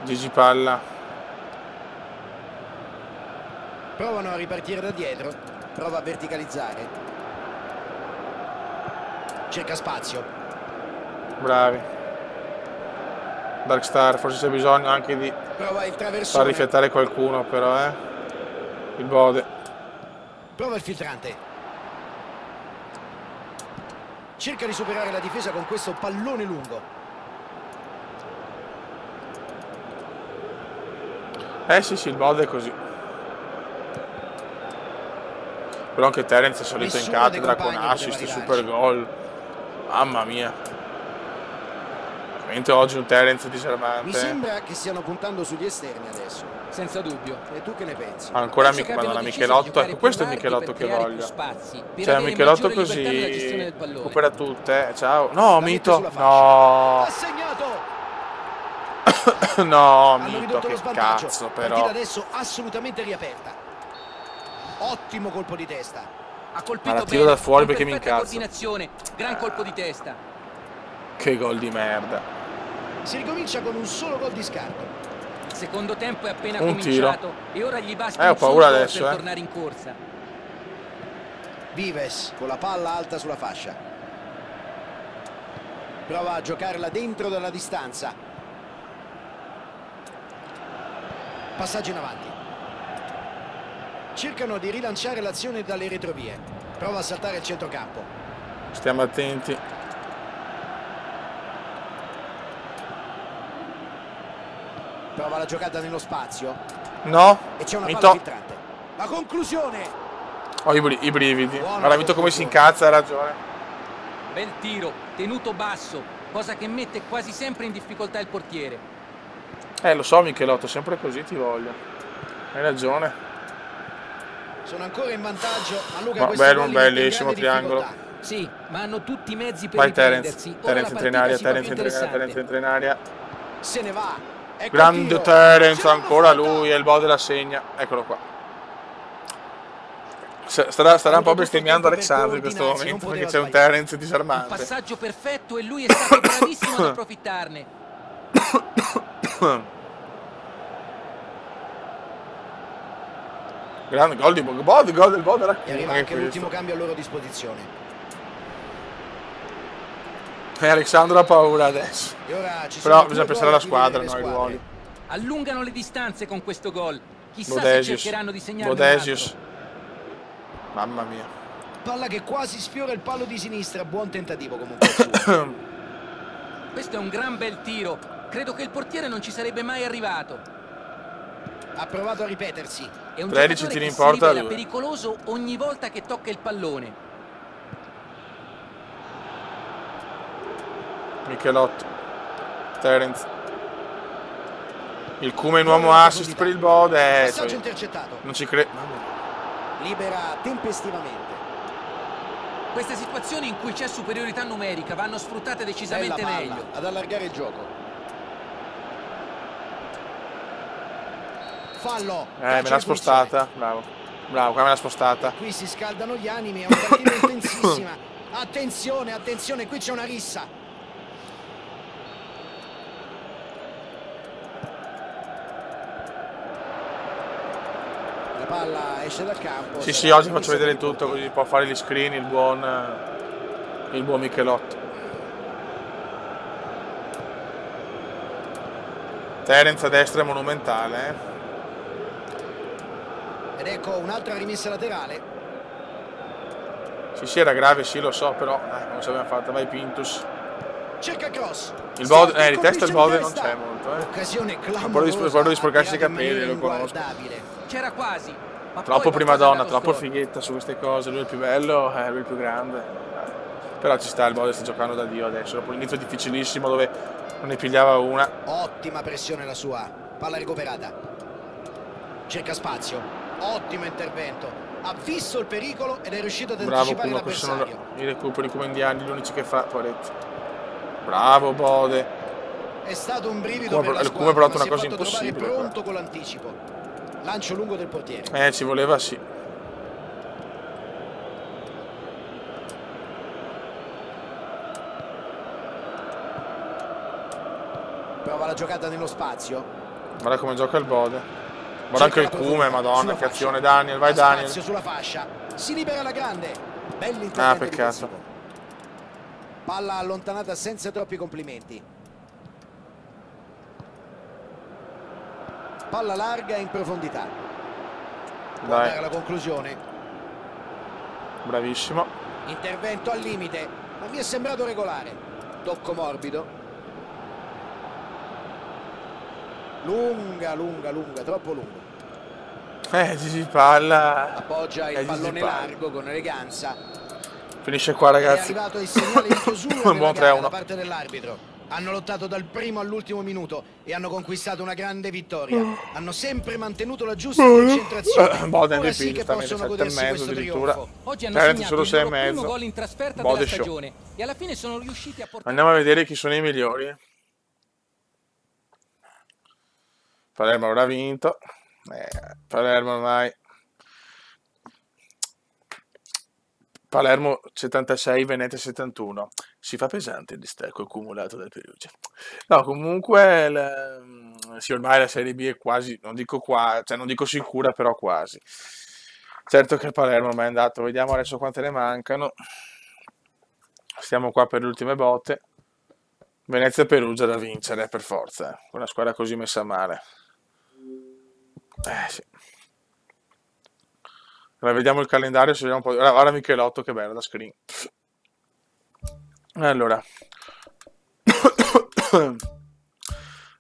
Gigi palla. Provano a ripartire da dietro. Prova a verticalizzare. Cerca spazio. Bravi. Darkstar, forse c'è bisogno anche di Prova il far traversone. rifiatare qualcuno però, Il Bode. Prova il filtrante. Cerca di superare la difesa con questo pallone lungo. Sì, il Bode è così. Però anche Terence è salito in Nessuno cattedra dei con compagni assist, poteva super gol. Mamma mia. Veramente oggi un Terence Mi disarmante. sembra che stiano puntando sugli esterni adesso. senza dubbio. E tu che ne pensi? Ancora Penso che abbiano Madonna, deciso di Michelotto. giocare Ecco, più questo è il larghi Michelotto per che creare più voglio. spazi, per Cioè, avere Michelotto maggiore libertà nella gestione così del pallone. recupera tutte. Ciao. No, La mette Mito. sulla fascia. No. Ha segnato! No, Hanno Mito, ridotto lo che svantaggio. cazzo, Partita però. adesso assolutamente riaperta. Ottimo colpo di testa. Ha colpito Ma la tiro bene, da fuori con perché mi perfetta incazzo. coordinazione, gran colpo di testa. Che gol di merda. Si ricomincia con un solo gol di scarto. Il secondo tempo è appena Un cominciato e ora gli basta ho un solo paura gol adesso, per tornare in corsa. Vives con la palla alta sulla fascia. Prova a giocarla dentro dalla distanza. Passaggio in avanti. Cercano di rilanciare l'azione dalle retrovie. Prova a saltare il centrocampo. Stiamo attenti. Prova la giocata nello spazio. No, E c'è una palla Mito. filtrante. La conclusione. Ho i brividi. Buona Guarda, Mito come si conclusione. incazza, ha ragione. Bel tiro, tenuto basso, cosa che mette quasi sempre in difficoltà il portiere. Lo so, Michelotto, sempre così ti voglio. Hai ragione. Sono ancora in vantaggio, ma Luca Ma questo bello, gol li mette in bellissimo grande triangolo. difficoltà. Sì, ma hanno tutti i mezzi per Vai Terence. riprendersi. Ora Terence la entra in partita aria, si fa più Terence entra in aria, Terence interessante. entra in aria. Se ne va. Ecco il Grande tiro. Terence, Ce l'hanno ancora fatta. lui, e il Bode la segna. Eccolo qua. Starà un po' bestemmiando Alexandro in questo coordinarsi, momento non perché poteva c'è un Terence Un disarmante. passaggio perfetto e lui è stato bravissimo ad approfittarne. Grande gol di Bode, gol del Bode era E arriva anche anche l'ultimo questo. cambio a loro disposizione. E Alexandro ha paura adesso. E ora ci sono Però due bisogna gol pensare alla a dividere squadra, le no, ai squadre. ruoli. Allungano le distanze con questo gol. Chissà se Bodesius. cercheranno di segnare un Bodesius. altro. Mamma mia. Palla che quasi sfiora il palo di sinistra, buon tentativo comunque. il suo. Questo è un gran bel tiro. Credo che il portiere non ci sarebbe mai arrivato. Ha provato a ripetersi. È un 13 giocatore tiri che in si porta, rivela 2. pericoloso ogni volta che tocca il pallone. Michelotto. Terence. Il Kuma in uomo assist per il Bode. Passaggio intercettato. Non ci credo. Libera tempestivamente. Queste situazioni in cui c'è superiorità numerica vanno sfruttate decisamente Bella palla, meglio. ad allargare il gioco. Fallo. Me l'ha spostata. Bravo. Bravo, qua me l'ha spostata. Qui si scaldano gli animi, è una partita intensissima. Attenzione, attenzione, qui c'è una rissa. La palla esce dal campo. Sì, sarà sì, oggi una faccio rissa vedere per il tutto, portiere. così può fare gli screen il buon Michelotto. Terence a destra è monumentale, Ed ecco un'altra rimessa laterale. Sì, era grave, sì, lo so, però come se abbiamo fatto, vai Pintus. Cerca cross. Il Bode, Salta e di testa colpisce il in Bode non testa. c'è molto, Occasione paura clamorosa. di sporcarsi i attirata in capelli, maniera lo conosco. inguardabile. C'era quasi. Ma Troppo poi prima qualcosa è donna, andato troppo storto. fighetta su queste cose, lui è il più bello, lui è il più grande. Però ci sta, il Bode sta giocando da Dio adesso, dopo l'inizio difficilissimo dove non ne pigliava una. Ottima pressione la sua. Palla recuperata. Cerca spazio. Ottimo intervento. Ha visto il pericolo ed è riuscito ad Bravo anticipare Kuma, questi sono l'avversario. i recuperi come indiani, gli unici che fa, poveretti. Bravo Bode. È stato un brivido Kuma- per la il squadra, Kuma ha provato ma una si è cosa fatto trovare impossibile, pronto con l'anticipo. Lancio lungo del portiere. Ci voleva sì. Prova la giocata nello spazio. Guarda come gioca il Bode. Guarda anche il Cerca la Kuma, profondità, madonna, sulla che fascia. azione Daniel, vai Ha Daniel. spazio sulla fascia. Si libera la grande. Bell'intervento Peccato. difensivo. Palla allontanata senza troppi complimenti. Palla larga in profondità. Può andare Dai, alla conclusione. bravissimo. Intervento al limite, ma mi è sembrato regolare. Tocco morbido. Lunga, lunga, lunga, troppo lunga. Gigi Palla. Appoggia il Gigi pallone Palla. largo con eleganza. Finisce qua, È ragazzi. arrivato il segnale di chiusura Un della buon gara 3-1. da parte dell'arbitro. Hanno lottato dal primo all'ultimo minuto e hanno conquistato una grande vittoria. Hanno sempre mantenuto la giusta concentrazione. Bode Ora MVP, sì che giustamente possono 7,5 godersi questo addirittura. trionfo. Oggi hanno Terence segnato solo il loro 6,5. primo gol in trasferta Bode della show. stagione e alla fine sono riusciti a portare... Andiamo a vedere chi sono i migliori. Palermo ora ha vinto. Palermo ormai. Palermo 76, Venezia 71. Si fa pesante il distacco accumulato dal Perugia. No, comunque, sì, ormai la Serie B è quasi, non dico qua, cioè non dico sicura, però quasi. Certo che il Palermo ormai è andato, vediamo adesso quante ne mancano. Stiamo qua per le ultime botte. Venezia e Perugia da vincere, per forza, con una squadra così messa male. Sì. Allora, vediamo il calendario, se vediamo un po'. Ora Michelotto, che bello da screen. Allora.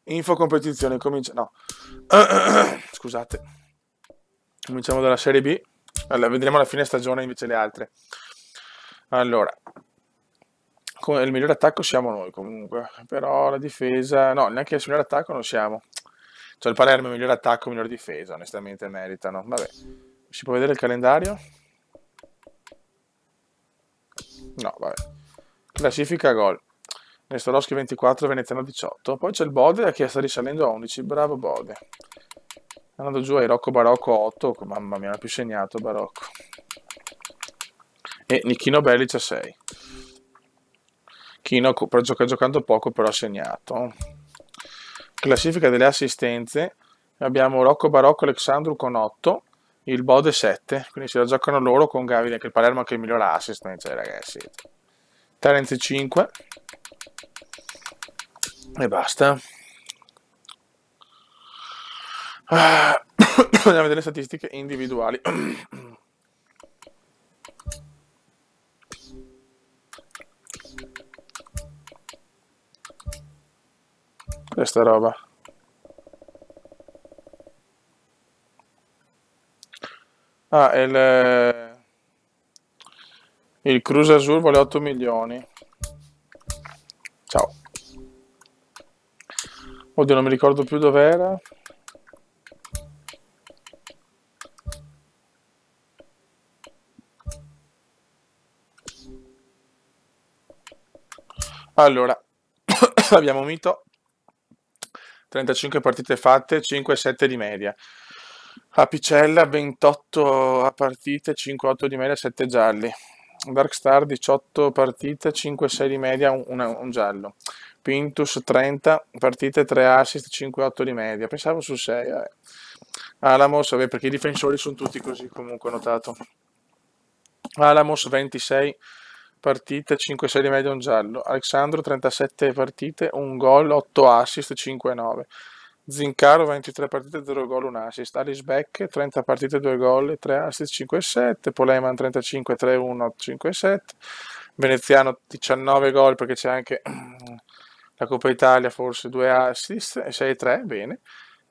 Info competizione, comincia. No. Scusate. Cominciamo dalla Serie B. Allora, vedremo alla fine stagione invece le altre. Allora. Il miglior attacco siamo noi comunque. Però la difesa. No, neanche il miglior attacco non siamo. Cioè il Palermo è il miglior attacco, miglior difesa. Onestamente meritano. Vabbè. Si può vedere il calendario? No, vabbè. Classifica gol. Nestorowski 24, Veneziano 18. Poi c'è il Bode che sta risalendo a 11. Bravo Bode. Andando giù ai Rocco Barocco 8. Mamma mia, non ha più segnato Barocco. E Nichino Bellic a 6. Chino giocando poco, però ha segnato. Classifica delle assistenze. Abbiamo Rocco Barocco Alexandru con 8. Il Bode 7. Quindi se la giocano loro con Gavide, che il Palermo è anche il miglior assist. Cioè, ragazzi. Terence 5. E basta. Andiamo a vedere le statistiche individuali. Questa roba. Il Cruz Azul vuole 8 milioni. Ciao. Oddio, non mi ricordo più dov'era. Allora, abbiamo Mito, 35 partite fatte, 5-7 di media. Apicella, 28 partite, 5-8 di media, 7 gialli. Darkstar, 18 partite, 5-6 di media, un giallo. Pintus, 30 partite, 3 assist, 5-8 di media. Pensavo su 6. Alamos, vabbè, perché i difensori sono tutti così, comunque ho notato. Alamos, 26 partite, 5-6 di media, un giallo. Alexandro, 37 partite, un gol, 8 assist, 5-9. Zincaro, 23 partite, 0 gol, 1 assist. Alice Beck, 30 partite, 2 gol, 3 assist, 5-7. Poleman, 35, 3-1, 5-7. Veneziano, 19 gol, perché c'è anche la Coppa Italia, forse 2 assist, e 6-3, bene.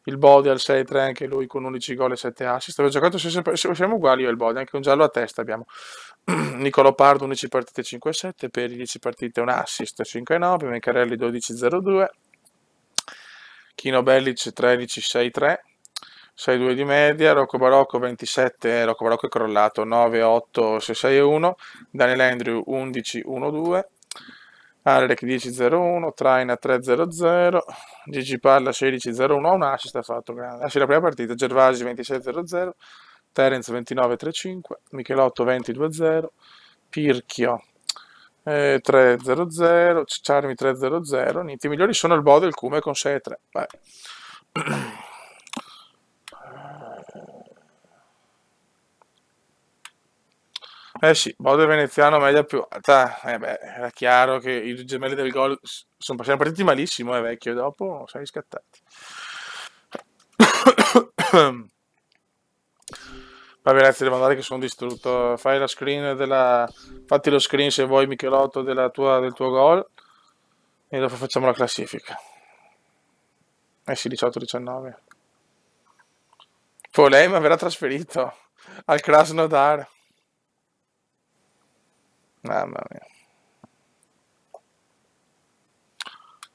Il Bode al 6-3, anche lui con 11 gol e 7 assist. Avevo giocato siamo uguali io e il Bode, anche un giallo a testa abbiamo. Nicolò Pardo, 11 partite, 5-7. Peri, 10 partite, 1 assist, 5-9. Mencarelli, 12-0-2. Chino Bellic, 13, 6-3. 6-2 di media. Rocco Barocco, 27. Rocco Barocco è crollato, 9-8, 6-1. Daniel Andrew, 11-1-2. Alec 10-0-1, Traina 3-0-0, Gigi Palla 16-0-1, un assist ha fatto, grande. La prima partita, Gervasi 26-0-0, Terence 29-3-5, Michelotto 22-0, Pirchio 3-0-0, Ciarmi 3-0-0, i migliori sono il Bode e il Cume con 6-3. Vai. Eh sì, Bode Veneziano media più alta. Era chiaro che i gemelli del gol siamo partiti malissimo, vecchio, dopo siamo riscattati. Vabbè, ragazzi, devo andare che sono distrutto. Fatti lo screen se vuoi, Michelotto, del tuo gol, e dopo facciamo la classifica. Eh sì, 18-19. Polema verrà trasferito al Krasnodar. Mamma mia.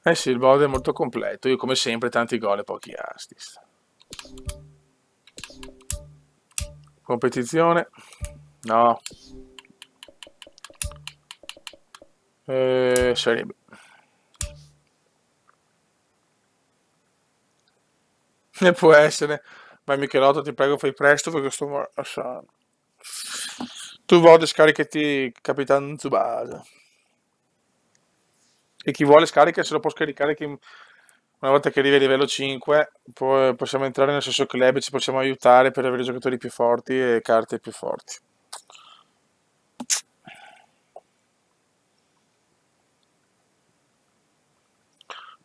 Eh sì, il Bode è molto completo. Io come sempre tanti gol e pochi assist. Competizione. No. Serie B. E può essere. Ma Michelotto, ti prego, fai presto perché sto lasciando. Tu Bode, scaricati Capitan Tsubasa. E chi vuole scarica se lo può scaricare una volta che arrivi a livello 5, possiamo entrare nel stesso club e ci possiamo aiutare per avere giocatori più forti e carte più forti.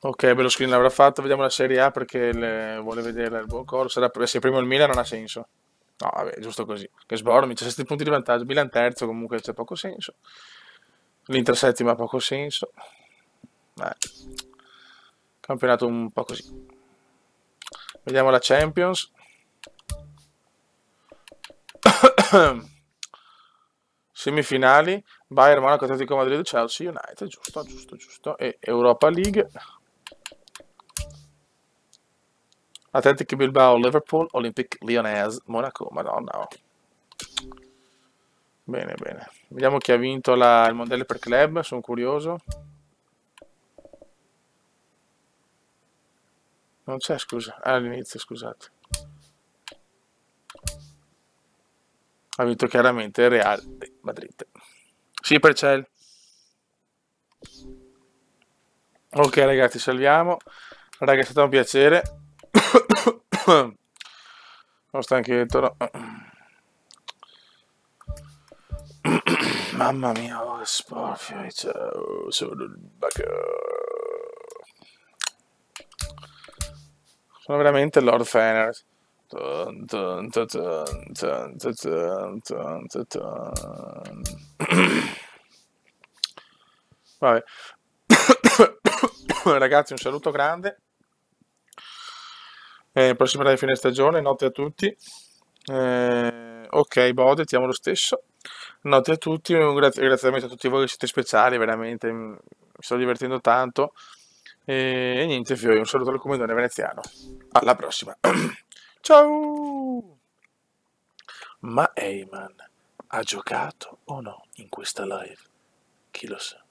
Ok, bello screen l'avrà fatto, vediamo la Serie A perché vuole vedere il buon coro, se primo il Milan non ha senso. No, vabbè, giusto così. Che sbormi, 17 punti di vantaggio, Milan terzo comunque c'è poco senso. L'Inter settima ha poco senso. Campionato un po' così. Vediamo la Champions. Semifinali, Bayern Monaco, Atletico Madrid, Chelsea, United, giusto. E Europa League. Athletic Bilbao, Liverpool, Olympique Lyonnais, Monaco, madonna. Bene. Vediamo chi ha vinto il mondiale per club, sono curioso. Non c'è, scusa. All'inizio, scusate. Ha vinto chiaramente il Real di Madrid. Sì, per Cel. Ok, ragazzi, salviamo. Raga, è stato un piacere. Sono stanchetto, no? Mamma mia, che sporfio. Ciao, sono il Sono veramente Lord Fenner. Vabbè. Ragazzi, un saluto grande. Prossima della fine stagione, notte a tutti. Ok, Bode, ti amo lo stesso. Notte a tutti, un ringraziamento a tutti voi che siete speciali, veramente mi sto divertendo tanto. E niente, Fiori, un saluto al comandante veneziano. Alla prossima. Ciao! Ma Eyman ha giocato o no in questa live? Chi lo sa?